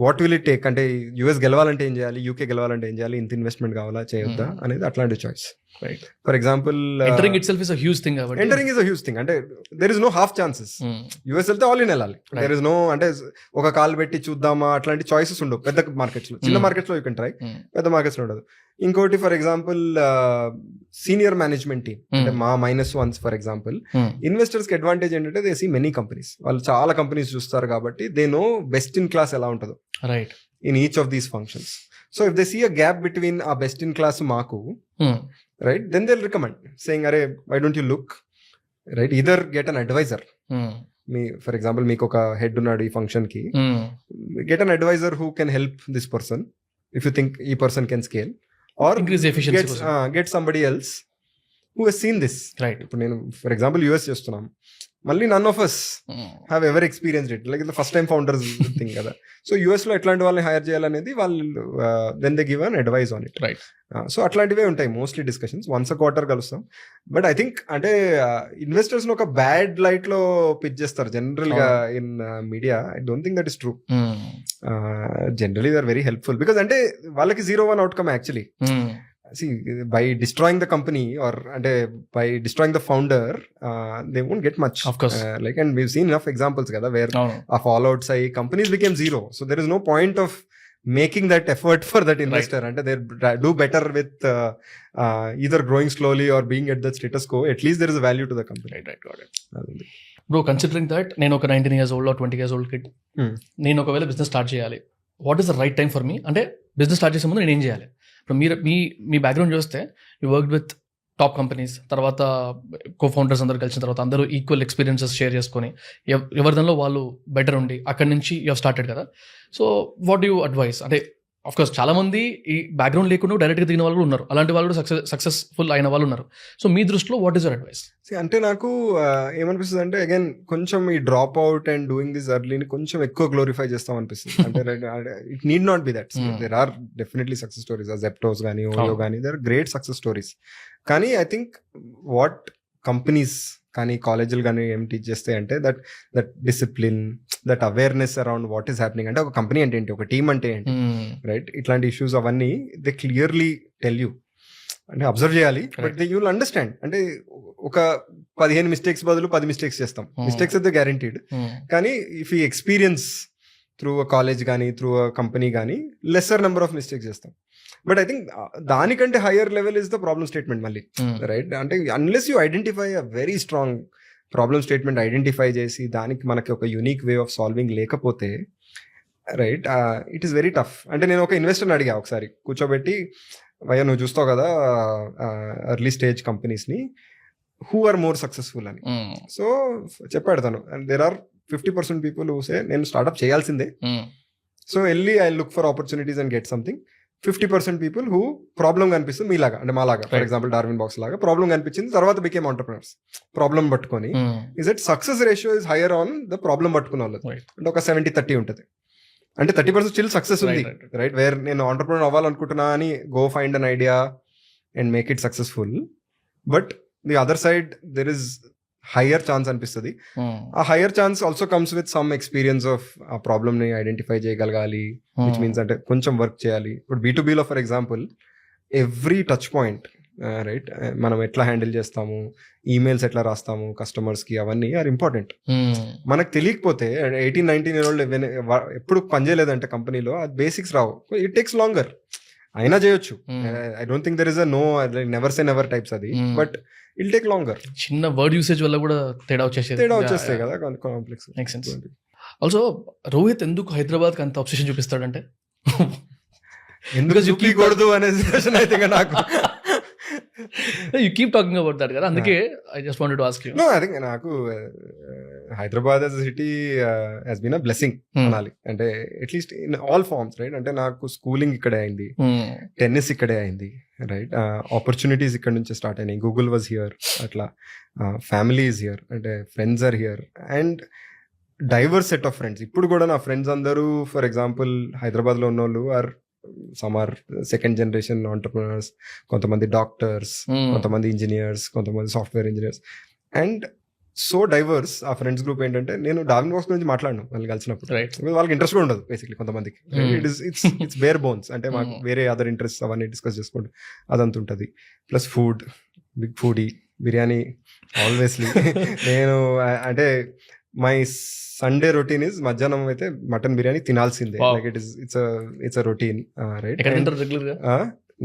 వాట్ విల్ ఇట్ టేక్, అంటే యుఎస్ గెలవాలంటే ఏం చేయాలి, యూకే గెలవాలంటే ఏం చేయాలి, ఇంత ఇన్వెస్ట్మెంట్ కావాలా చేయొద్దా అనేది అట్లాంటి choice. Right. For example entering itself is a huge thing కాబట్టి entering is a huge thing. అంటే there is no half chances. US వెళ్తే ఆల్ ఇన్ వెళ్ళాలి. దెర్ ఇస్ నో అంటే ఒక కాల్ పెట్టి చూద్దామా అట్లాంటి చాయిసెస్ ఉండవు పెద్ద మార్కెట్స్ లో. చిన్న మార్కెట్స్ లో యూ కెన్ ట్రై, పెద్ద మార్కెట్స్ లో ఉండదు. ఇంకోటి for example senior management team, అంటే మా -1s ఫర్ ఎగ్జాంపుల్, ఇన్వెస్టర్స్ కి అడ్వాంటేజ్ ఏంటంటే దే సీ మెనీ కంపెనీస్, వాళ్ళు చాలా కంపెనీస్ చూస్తారు కాబట్టి they know best in class ఎలా ఉంటుందో right in each of these functions. So if they see a gap between ఆ బెస్ట్ ఇన్ క్లాస్ మాకు, right, then they'll recommend saying, "Arey, why don't you look, right, either get an advisor." Me, for example, meeku oka head unnadu ee function ki, get an advisor who can help this person if you think ee person can scale, or increase efficiency, get somebody else who has seen this. Right. ఇప్పుడు నేను for example US చేస్తున్నాం, మళ్ళీ none of us have ever experienced it, like first time founders thing కదా. So US లో ఎట్లాంటి వాళ్ళని hire చేయాలనేది వాళ్ళు then they give an advice on it. Right. So అట్లాంటివే ఉంటాయి mostly discussions. Once a quarter కలుస్తాం. బట్ ఐ థింక్ అంటే ఇన్వెస్టర్స్ ఒక బ్యాడ్ లైట్ లో పిచ్ చేస్తారు జనరల్ గా in media. I don't think that is true. Generally they are very helpful because అంటే వాళ్ళకి 0-1 outcome actually. See, by destroying the company or by destroying the founder, they won't get much. Of course. Like, and we've seen enough examples kada where a fallout say companies became zero. So there is no point of making that effort for that investor. And they do better with either growing slowly or being at that status quo. At least there is a value to the company. Right, got it. Bro, considering that నేను ఒక 19 years old or 20 years old kid, నేను ఒకవేళ business start చేయాలి, what is the right time for me? అంటే business start చేసే ముందు నేను ఏం చేయాలి? ఇప్పుడు మీరు మీ బ్యాక్గ్రౌండ్ చూస్తే you work with top companies, తర్వాత కో ఫౌండర్స్ అందరూ కలిసిన తర్వాత అందరూ ఈక్వల్ ఎక్స్పీరియన్సెస్ షేర్ చేసుకొని ఎవరిదానిలో వాళ్ళు బెటర్ ఉండి అక్కడి నుంచి యూ హెవ్ స్టార్టెడ్ కదా. So what do you advice? అంటే ఆఫ్ కోర్స్ చాలా మంది ఈ బ్యాక్గ్రౌండ్ లేకుండా డైరెక్ట్గా దిగిన వాళ్ళు కూడా ఉన్నారు, అలాంటి వాళ్ళు కూడా సక్సెస్ఫుల్ అయిన వాళ్ళు ఉన్నారు. సో మీ దృష్టిలో వాట్ ఈస్ యువర్ అడ్వైస్? అంటే నాకు ఏమనిపిస్తుంది అంటే అగైన్ కొంచెం ఈ drop out and doing this ఎర్లీని కొంచెం ఎక్కువ గ్లోరిఫై చేస్తాం అనిపిస్తుంది. అంటే it need not be that. There are definitely success stories, Zeptos కానీ ఓయో కానీ, there are great success stories. కానీ ఐ థింక్ వాట్ కంపెనీస్ కానీ కాలేజీలు కానీ ఏం టీచ్ చేస్తాయి అంటే that discipline, that awareness around what is happening. అంటే ఒక కంపెనీ అంటే ఏంటి, ఒక టీమ్ అంటే ఏంటి, రైట్, ఇట్లాంటి ఇష్యూస్ అవన్నీ దే క్లియర్లీ టెల్ యూ. అంటే అబ్జర్వ్ చేయాలి, but they you will understand. అంటే ఒక 15 మిస్టేక్స్ బదులు 10 మిస్టేక్స్ చేస్తాం. మిస్టేక్స్ అయితే గ్యారంటీడ్. కానీ if you experience through a college కానీ త్రూ అ కంపెనీ కానీ లెస్సర్ నెంబర్ ఆఫ్ మిస్టేక్స్ చేస్తాం. బట్ ఐ థింక్ దానికంటే higher level is the problem statement మళ్ళీ, రైట్. అంటే unless you identify a very strong problem statement identify చేసి దానికి మనకి ఒక యూనిక్ వే ఆఫ్ సాల్వింగ్ లేకపోతే, right, it is very tough. అంటే నేను ఒక ఇన్వెస్టర్ని అడిగా ఒకసారి కూర్చోబెట్టి, భయ్యా నువ్వు చూస్తావు కదా ఎర్లీ స్టేజ్ కంపెనీస్ని, హూ ఆర్ మోర్ సక్సెస్ఫుల్ అని. సో చెప్పాడు తను, and there are 50% people who say నేను స్టార్ట్అప్ చేయాల్సిందే, సో వెళ్ళి I look for opportunities and get something. 50% people who problem కనిపిస్తుంది మీలాగా, అంటే మాలాగా, ఫర్ ఎగ్జాంపుల్ డార్విన్ బాక్స్ లాగా ప్రాబ్లం కనిపించింది, తర్వాత బికేమ్ ఆంటర్ప్రినర్స్ ప్రాబ్లం పట్టుకొని. Is it success ratio is higher on the problem పట్టుకున్న వాళ్ళది. అంటే ఒక 70-30 ఉంటుంది. అంటే 30% స్టిల్ సక్సెస్ ఉంది, రైట్. వేర్ నేను ఆంటర్ప్రినర్ అవ్వాలనుకుంటున్నా అని go find an idea and make it successful. But the other side there is higher chance అనిపిస్తుంది. ఆ higher chance also comes with some experience of ఆ ప్రాబ్లమ్ ని ఐడెంటిఫై చేయగలగాలి, which means అంటే కొంచెం work చేయాలి. ఇప్పుడు B2B లో for example every touch point, right, మనం ఎట్లా హ్యాండిల్ చేస్తాము, ఈమెయిల్స్ ఎట్లా రాస్తాము కస్టమర్స్ కి, అవన్నీ ఆర్ ఇంపార్టెంట్. మనకు తెలియకపోతే 18-19 year old ఎప్పుడు పనిచేయలేదంటే కంపెనీలో అది బేసిక్స్ రావు, ఇట్ టేక్స్ లాంగర్. అయినా చేయొచ్చు. I don't think there is a no never say never types అది, బట్ ఇల్ టేక్ లాంగర్. చిన్న వర్డ్ యూసేజ్ వల్ల కూడా తేడా వచ్చేస్తాయి కదా, complex. Make sense. Also Rohit ఎందుకు హైదరాబాద్ కి అంత అబ్సెషన్ చూపిస్తాడంటే, ఎందుకు చూపించకూడదు అనే క్వశ్చన్ అయితే నాకు. You keep talking about that కదా, అందుకే I just wanted to ask you. No, I think నాకు Hyderabad as a city has been a blessing అనాలి. అంటే at least in all forms, right. అంటే నాకు స్కూలింగ్ ఇక్కడే అయింది, టెన్నిస్ ఇక్కడే అయింది, రైట్. ఆపర్చునిటీస్ ఇక్కడ నుంచి స్టార్ట్ అయినాయి. గూగుల్ వాజ్ హియర్, అట్లా ఫ్యామిలీ ఈజ్ హియర్, అంటే friends are here, and diverse set of friends. ఇప్పుడు కూడా నా ఫ్రెండ్స్ అందరూ ఫర్ ఎగ్జాంపుల్ హైదరాబాద్లో ఉన్న వాళ్ళు are some are second generation entrepreneurs, కొంతమంది డాక్టర్స్, కొంతమంది ఇంజనీర్స్, కొంతమంది software engineers. And so diverse ఆ ఫ్రెండ్స్ గ్రూప్ ఏంటంటే నేను డార్విన్ బాక్స్ గురించి మాట్లాడను వాళ్ళు కలిసినప్పుడు రైట్. వాళ్ళకి ఇంట్రెస్ట్ కూడా ఉండదు బేసిక్లీ కొంతమందికి. Hmm. ఇట్స్ బేర్ బోన్స్ అంటే మాకు వేరే అదర్ ఇంట్రెస్ట్ అవన్నీ డిస్కస్ చేసుకోండి అదంతా ఉంటుంది. Plus food, big foodie, biryani always. నేను అంటే మై సండే రొటీన్ ఇస్ మధ్యాహ్నం అయితే మటన్ బిర్యానీ తినాల్సిందే. Wow. Like it's a routine right. ఎక్కడ తింటారు రెగ్యులర్ గా?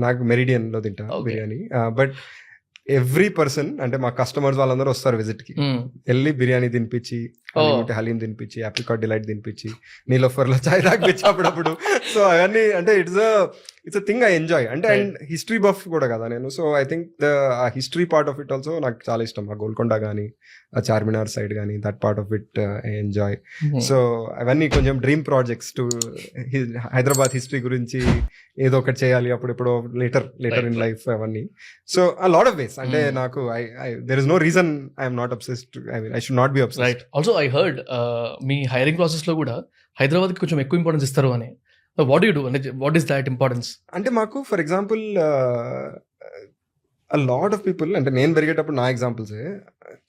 నాకు మెరిడియన్ లో తింటా Okay. Biryani. But every person అంటే మా కస్టమర్స్ వాళ్ళందరూ వస్తారు విజిట్ కి, Hmm. వెళ్ళి బిర్యానీ తినిపించి, హలీం తినిపించి, ఆప్రికాట్ డిలైట్ తినిపించి, నీలోఫర్ లో చాయ్ తాగిపించి అప్పుడప్పుడు. సో అవన్నీ అంటే it's a thing I enjoy. అంటే అండ్ హిస్టరీ బఫ్ కూడా కదా నేను. సో ఐ థింక్ ఆ history part of it also నాకు చాలా ఇష్టం. ఆ గోల్కొండ కానీ ఆ చార్మినార్ సైడ్ కానీ that part of it I enjoy. So అవన్నీ కొంచెం dream projects to Hyderabad history గురించి ఏదో ఒకటి చేయాలి అప్పుడెప్పుడో లేటర్ ఇన్ లైఫ్ అవన్నీ. సో ఆ లాట్ ఆఫ్ వేస్ అంటే నాకు there is no reason I'm not obsessed. I should not be obsessed. Right. Also I heard me hiring process లో కూడా హైదరాబాద్ కి కొంచెం ఎక్కువ ఇంపార్టెన్స్ ఇస్తారు అని. వాట్ యూ డూ అంటే వాట్ ఈస్ దాట్ ఇంపార్టెన్స్? అంటే మాకు for example a lot of people అంటే నేను పెరిగేటప్పుడు నా ఎగ్జాంపుల్స్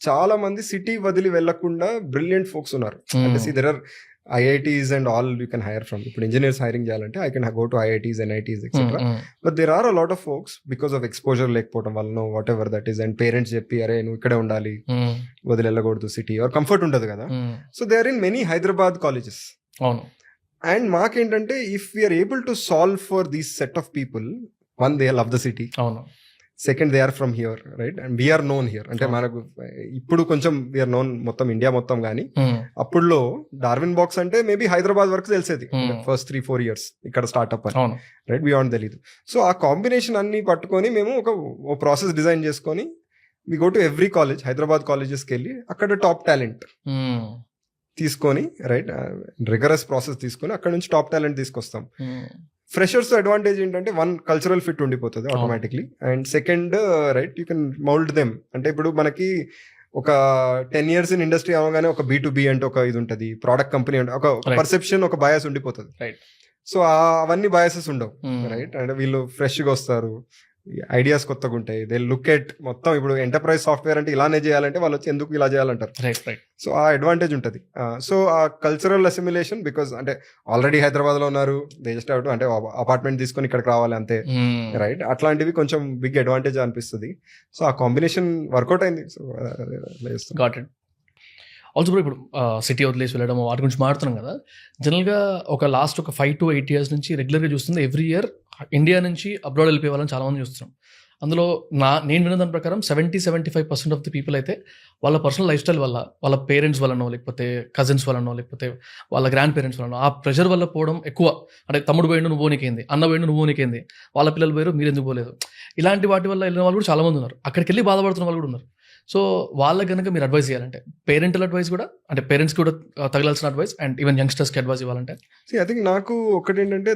చాలా మంది సిటీ వదిలి వెళ్లకుండా బ్రిలియంట్ ఫోక్స్ ఉన్నారు. అంటే there are IITs and all you can hire from. ఇప్పుడు ఇంజనీర్స్ హైరింగ్ చేయాలంటే I can go to IITs, NITs etc. But there are a lot of folks because of exposure లేకపోవడం వల్ల whatever that is and parents చెప్పి అరే నువ్వు ఇక్కడే ఉండాలి వదిలి వెళ్ళకూడదు సిటీ ఆర్ కంఫర్ట్ ఉండదు కదా. So they are in many Hyderabad colleges. అవును. అండ్ మాకేంటంటే if we're able to solve for these set of people, one they love the city, అవును. Second they are from here right and we're known here. అంటే మనకు ఇప్పుడు కొంచెం we are known మొత్తం India మొత్తం కానీ అప్పుడులో డార్విన్ బాక్స్ అంటే మేబీ హైదరాబాద్ వరకు తెలిసేది ఫస్ట్ 3-4 years ఇక్కడ స్టార్ట్అప్ అని రైట్, బియాండ్ తెలీదు. సో ఆ కాంబినేషన్ అన్ని పట్టుకొని మేము ఒక ప్రాసెస్ డిజైన్ చేసుకొని we go to every college, Hyderabad కాలేజెస్కి వెళ్ళి అక్కడ టాప్ టాలెంట్ తీసుకొని రైట్ రిగరస్ ప్రాసెస్ తీసుకొని అక్కడ నుంచి టాప్ టాలెంట్ తీసుకొస్తాం. ఫ్రెషర్స్ అడ్వాంటేజ్ ఏంటంటే వన్ కల్చరల్ ఫిట్ ఉండిపోతుంది automatically and second right you can mould them. అంటే ఇప్పుడు మనకి ఒక 10 years ఇన్ ఇండస్ట్రీ అవగానే ఒక B2B అంటే ఒక ఇది ఉంటుంది, ప్రోడక్ట్ కంపెనీ అంటే ఒక పర్సెప్షన్ ఒక బయాస్ ఉండిపోతుంది. సో అవన్నీ బయాసెస్ ఉండవు రైట్. అంటే వీళ్ళు ఫ్రెష్గా వస్తారు, ఐడియాస్ కొత్తగా ఉంటాయి, దే లుక్ ఎట్ మొత్తం ఇప్పుడు ఎంటర్ప్రైజ్ సాఫ్ట్వేర్ అంటే ఇలానే చేయాలంటే వాళ్ళు వచ్చి ఎందుకు ఇలా చేయాలంటారు. సో ఆ అడ్వాంటేజ్ ఉంటుంది. సో ఆ కల్చరల్ అసిమిలేషన్ బికాస్ అంటే ఆల్రెడీ హైదరాబాద్ లో ఉన్నారు, దే జస్ట్ హావ్ టు అంటే అపార్ట్మెంట్ తీసుకొని ఇక్కడికి రావాలి అంతే రైట్. అట్లాంటివి కొంచెం బిగ్ అడ్వాంటేజ్ అనిపిస్తుంది. సో ఆ కాంబినేషన్ వర్కౌట్ అయింది. So got it. ఆల్సో ఇప్పుడు సిటీ వదిలేసి వెళ్ళడం వాటి గురించి మాట్లాడుతున్నాం కదా, జనరల్గా ఒక లాస్ట్ ఒక 5 to 8 years నుంచి రెగ్యులర్గా చూస్తుంది ఎవ్రీ ఇయర్ ఇండియా నుంచి అబ్రాడ్ వెళ్ళిపోయే వాళ్ళని చాలా మంది చూస్తున్నాం. అందులో నేను విన్న దాని ప్రకారం 70-75% ఆఫ్ ది పీపుల్ అయితే వాళ్ళ పర్సనల్ లైఫ్ స్టైల్ వల్ల, వాళ్ళ పేరెంట్స్ వల్లనో లేకపోతే కజిన్స్ వల్లనో లేకపోతే వాళ్ళ గ్రాండ్ పేరెంట్స్ వల్లనో ఆ ప్రెషర్ వల్ల పోవడం ఎక్కువ. అంటే తమ్ముడు పోయిండు నువ్వు నీకేంది, అన్న పోయిండు నువ్వు నీకేంది, వాళ్ళ పిల్లలు పోయారు మీరు ఎందుకు పోలేదు, ఇలాంటి వాటి వల్ల వెళ్ళిన వాళ్ళు కూడా చాలా మంది ఉన్నారు. అక్కడికి వెళ్ళి బాధపడుతున్న వాళ్ళు కూడా ఉన్నారు. సో వాళ్ళకి కనుక మీరు అడ్వైస్ చేయాలంటే పేరెంటల్ అడ్వైస్ కూడా అంటే పేరెంట్స్ కూడా తగలాల్సిన అడ్వైస్ అండ్ ఈవెన్ యంగ్స్టర్స్కి అడ్వైస్ ఇవ్వాలంటే ఐ థింక్ నాకు ఒకటి ఏంటంటే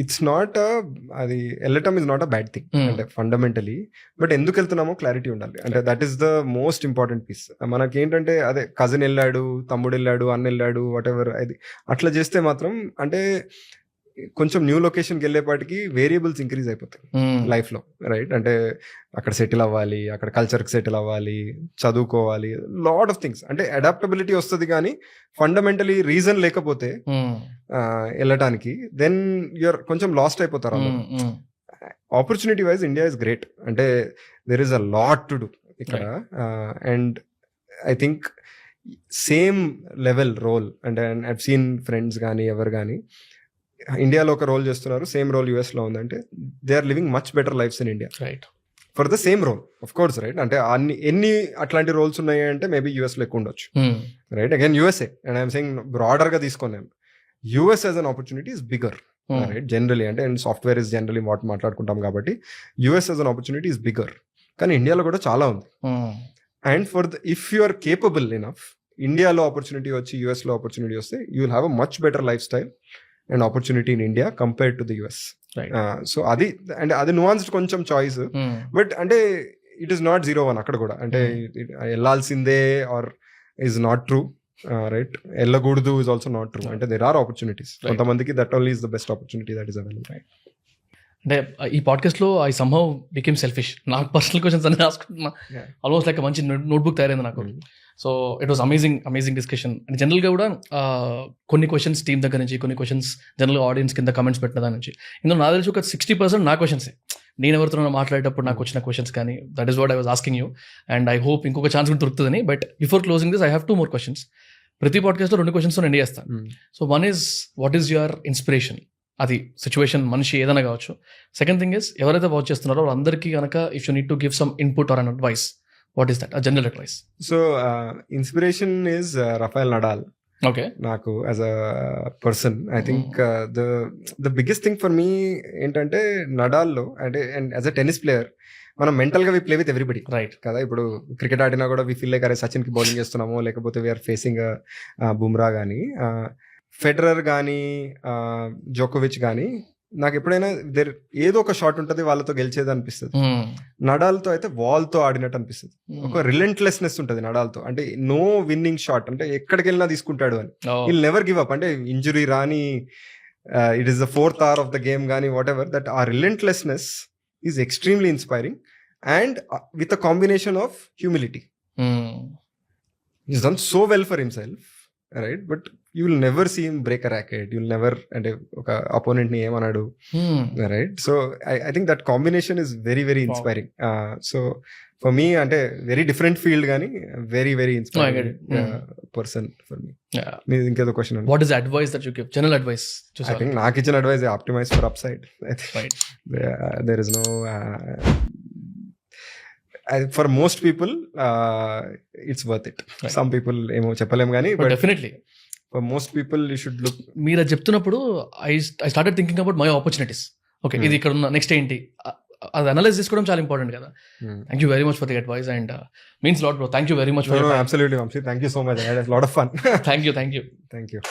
ఇట్స్ నాట్ అది వెళ్ళటం is not a bad thing అంటే ఫండమెంటలీ. బట్ ఎందుకు వెళ్తున్నామో క్లారిటీ ఉండాలి. అంటే that is the most important piece. మనకి ఏంటంటే అదే కజిన్ వెళ్ళాడు, తమ్ముడు వెళ్ళాడు, అన్న వెళ్ళాడు, వాట్ ఎవర్ అది అట్లా చేస్తే మాత్రం అంటే కొంచెం న్యూ లొకేషన్కి వెళ్ళేపాటికి వేరియబుల్స్ ఇంక్రీజ్ అయిపోతాయి లైఫ్లో రైట్. అంటే అక్కడ సెటిల్ అవ్వాలి, అక్కడ కల్చర్కి సెటిల్ అవ్వాలి, చదువుకోవాలి, లాట్ ఆఫ్ థింగ్స్. అంటే అడాప్టబిలిటీ వస్తుంది కానీ ఫండమెంటలీ రీజన్ లేకపోతే వెళ్ళటానికి దెన్ యూఆర్ కొంచెం లాస్ట్ అయిపోతారు. Opportunity wise India is great. అంటే there is a lot to do ఇక్కడ. And I think same level role అంటే ఐవ్ సీన్ ఫ్రెండ్స్ కానీ ఎవరు కానీ ఇండియాలో ఒక రోల్ చేస్తున్నారు, సేమ్ రోల్ US లో ఉందంటే they are living much better lives in India right for the same role of course right. అంటే ఎన్ని అట్లాంటి రోల్స్ ఉన్నాయి అంటే మేబీ US లో ఎక్కువ ఉండొచ్చు right. Again USA and I'm saying broader గా తీసుకున్నాను. US as an opportunity is bigger right generally. అంటే అండ్ సాఫ్ట్వేర్ ఇస్ జనరలీ మాట్లాడుకుంటాం కాబట్టి US as an opportunity is bigger. కానీ ఇండియాలో కూడా చాలా ఉంది. And for the if you are capable enough ఇండియాలో ఆపర్చునిటీ వచ్చి US లో ఆపర్చునిటీ వస్తే you will have a much better lifestyle and opportunity in India compared to the US. So అది అంటే అది నువాన్స్డ్ కొంచెం చాయిస్. బట్ అంటే it is not 0-1 అక్కడ కూడా. అంటే వెళ్ళాల్సిందే or is not true right. వెళ్ళకూడదు ఈజ్ ఆల్సో నాట్ ట్రూ. అంటే దేర్ ఆర్ ఆపర్చునిటీస్. కొంతమందికి that only is the best opportunity that is available. అంటే ఈ పాడ్కాస్ట్ లో ఐ సమ్హౌ బికేమ్ సెల్ఫిష్. నాకు పర్సనల్ క్వశ్చన్స్ అన్ని రాసుకుంటున్నా. Yeah. ఆల్మోస్ట్ లైక్ మంచి నోట్బుక్ తయారైంది నాకు. So it was amazing discussion. And జనరల్గా కూడా కొన్ని క్వశ్చన్స్ టీమ్ దగ్గర నుంచి, కొన్ని క్వశ్చన్స్ జనరల్గా ఆడియన్స్ కింద కమెంట్స్ పెట్టిన దాని నుంచి, ఇందులో నాకు తెలిసి ఒక 60% నా క్వశ్చన్సే. నేను ఎవరితో మాట్లాడేటప్పుడు నాకు వచ్చిన క్వశ్చన్స్ కానీ, that is what I was asking you. And I hope ఇంకొక ఛాన్స్ కూడా దొరుకుతుందని. But before closing this I have 2 more questions. ప్రతి పాడ్కాస్ట్లో 2 questions ఎండ్ చేస్తాను. So one is what is your inspiration? అది సిచ్యువేషన్, మనిషి ఏదైనా కావచ్చు. సెకండ్ థింగ్ ఇస్ ఎవరైతే వాచ్ చేస్తున్నారో వాళ్ళందరికీ కనుక if you need to give some input are an advice, what is that, a general advice? So inspiration is Rafael Nadal. Okay. నాకు as a person I think the biggest thing for me ఏంటంటే నడాల్లో అంటే, and as a tennis player మనం mental గా we play with everybody, right కదా. ఇప్పుడు cricket ఆడినా కూడా వి ఫీల్ లైక్ అరే సచిన్ కి బౌలింగ్ చేస్తున్నాము, లేకపోతే వీఆర్ ఫేసింగ్ బుమ్రా కానీ, ఫెడరర్ కానీ, జోకోవిచ్ కానీ, నాకు ఎప్పుడైనా ఏదో ఒక షాట్ ఉంటుంది వాళ్ళతో గెలిచేది అనిపిస్తుంది. నడాల్తో అయితే వాల్తో ఆడినట్టు అనిపిస్తుంది. ఒక రిలెంట్లెస్నెస్ ఉంటుంది నడాల్తో. అంటే నో విన్నింగ్ షాట్, అంటే ఎక్కడికి వెళ్ళినా తీసుకుంటాడు అని. Will never give up. అంటే ఇంజురీ రాని, it is the 4th hour of the game కానీ, వాట్ ఎవర్ దట్, ఆ relentlessness is extremely inspiring. And with a combination of humility. Is done so well for himself, right? But you will never see him break a racket. You will never, అంటే ఒక opponent ని ఏమన్నాడు, right? So I think that combination is very very inspiring. So for me అంటే very different field కానీ very very inspiring person for me. మీరు ఇంకేదో question? What is advice that you give, general advice? I think నాకు ఇచ్చిన advice optimize for upside. There is no for most people it's worth it. Some people ఏమో చెప్పలేము కానీ, but definitely for most people you should look. మీరు అది చెప్తున్నప్పుడు I started thinking about my opportunities. Okay, ఇది ఇక్కడ ఉన్న next ఏంటి, అది అనలైజ్ చేసుకోవడం చాలా ఇంపార్టెంట్ కదా. Thank you very much for the advice and means lot bro. Thank you very much. Absolutely, Vamshi. Thank you so much. I had a lot of fun. Thank you. Thank you.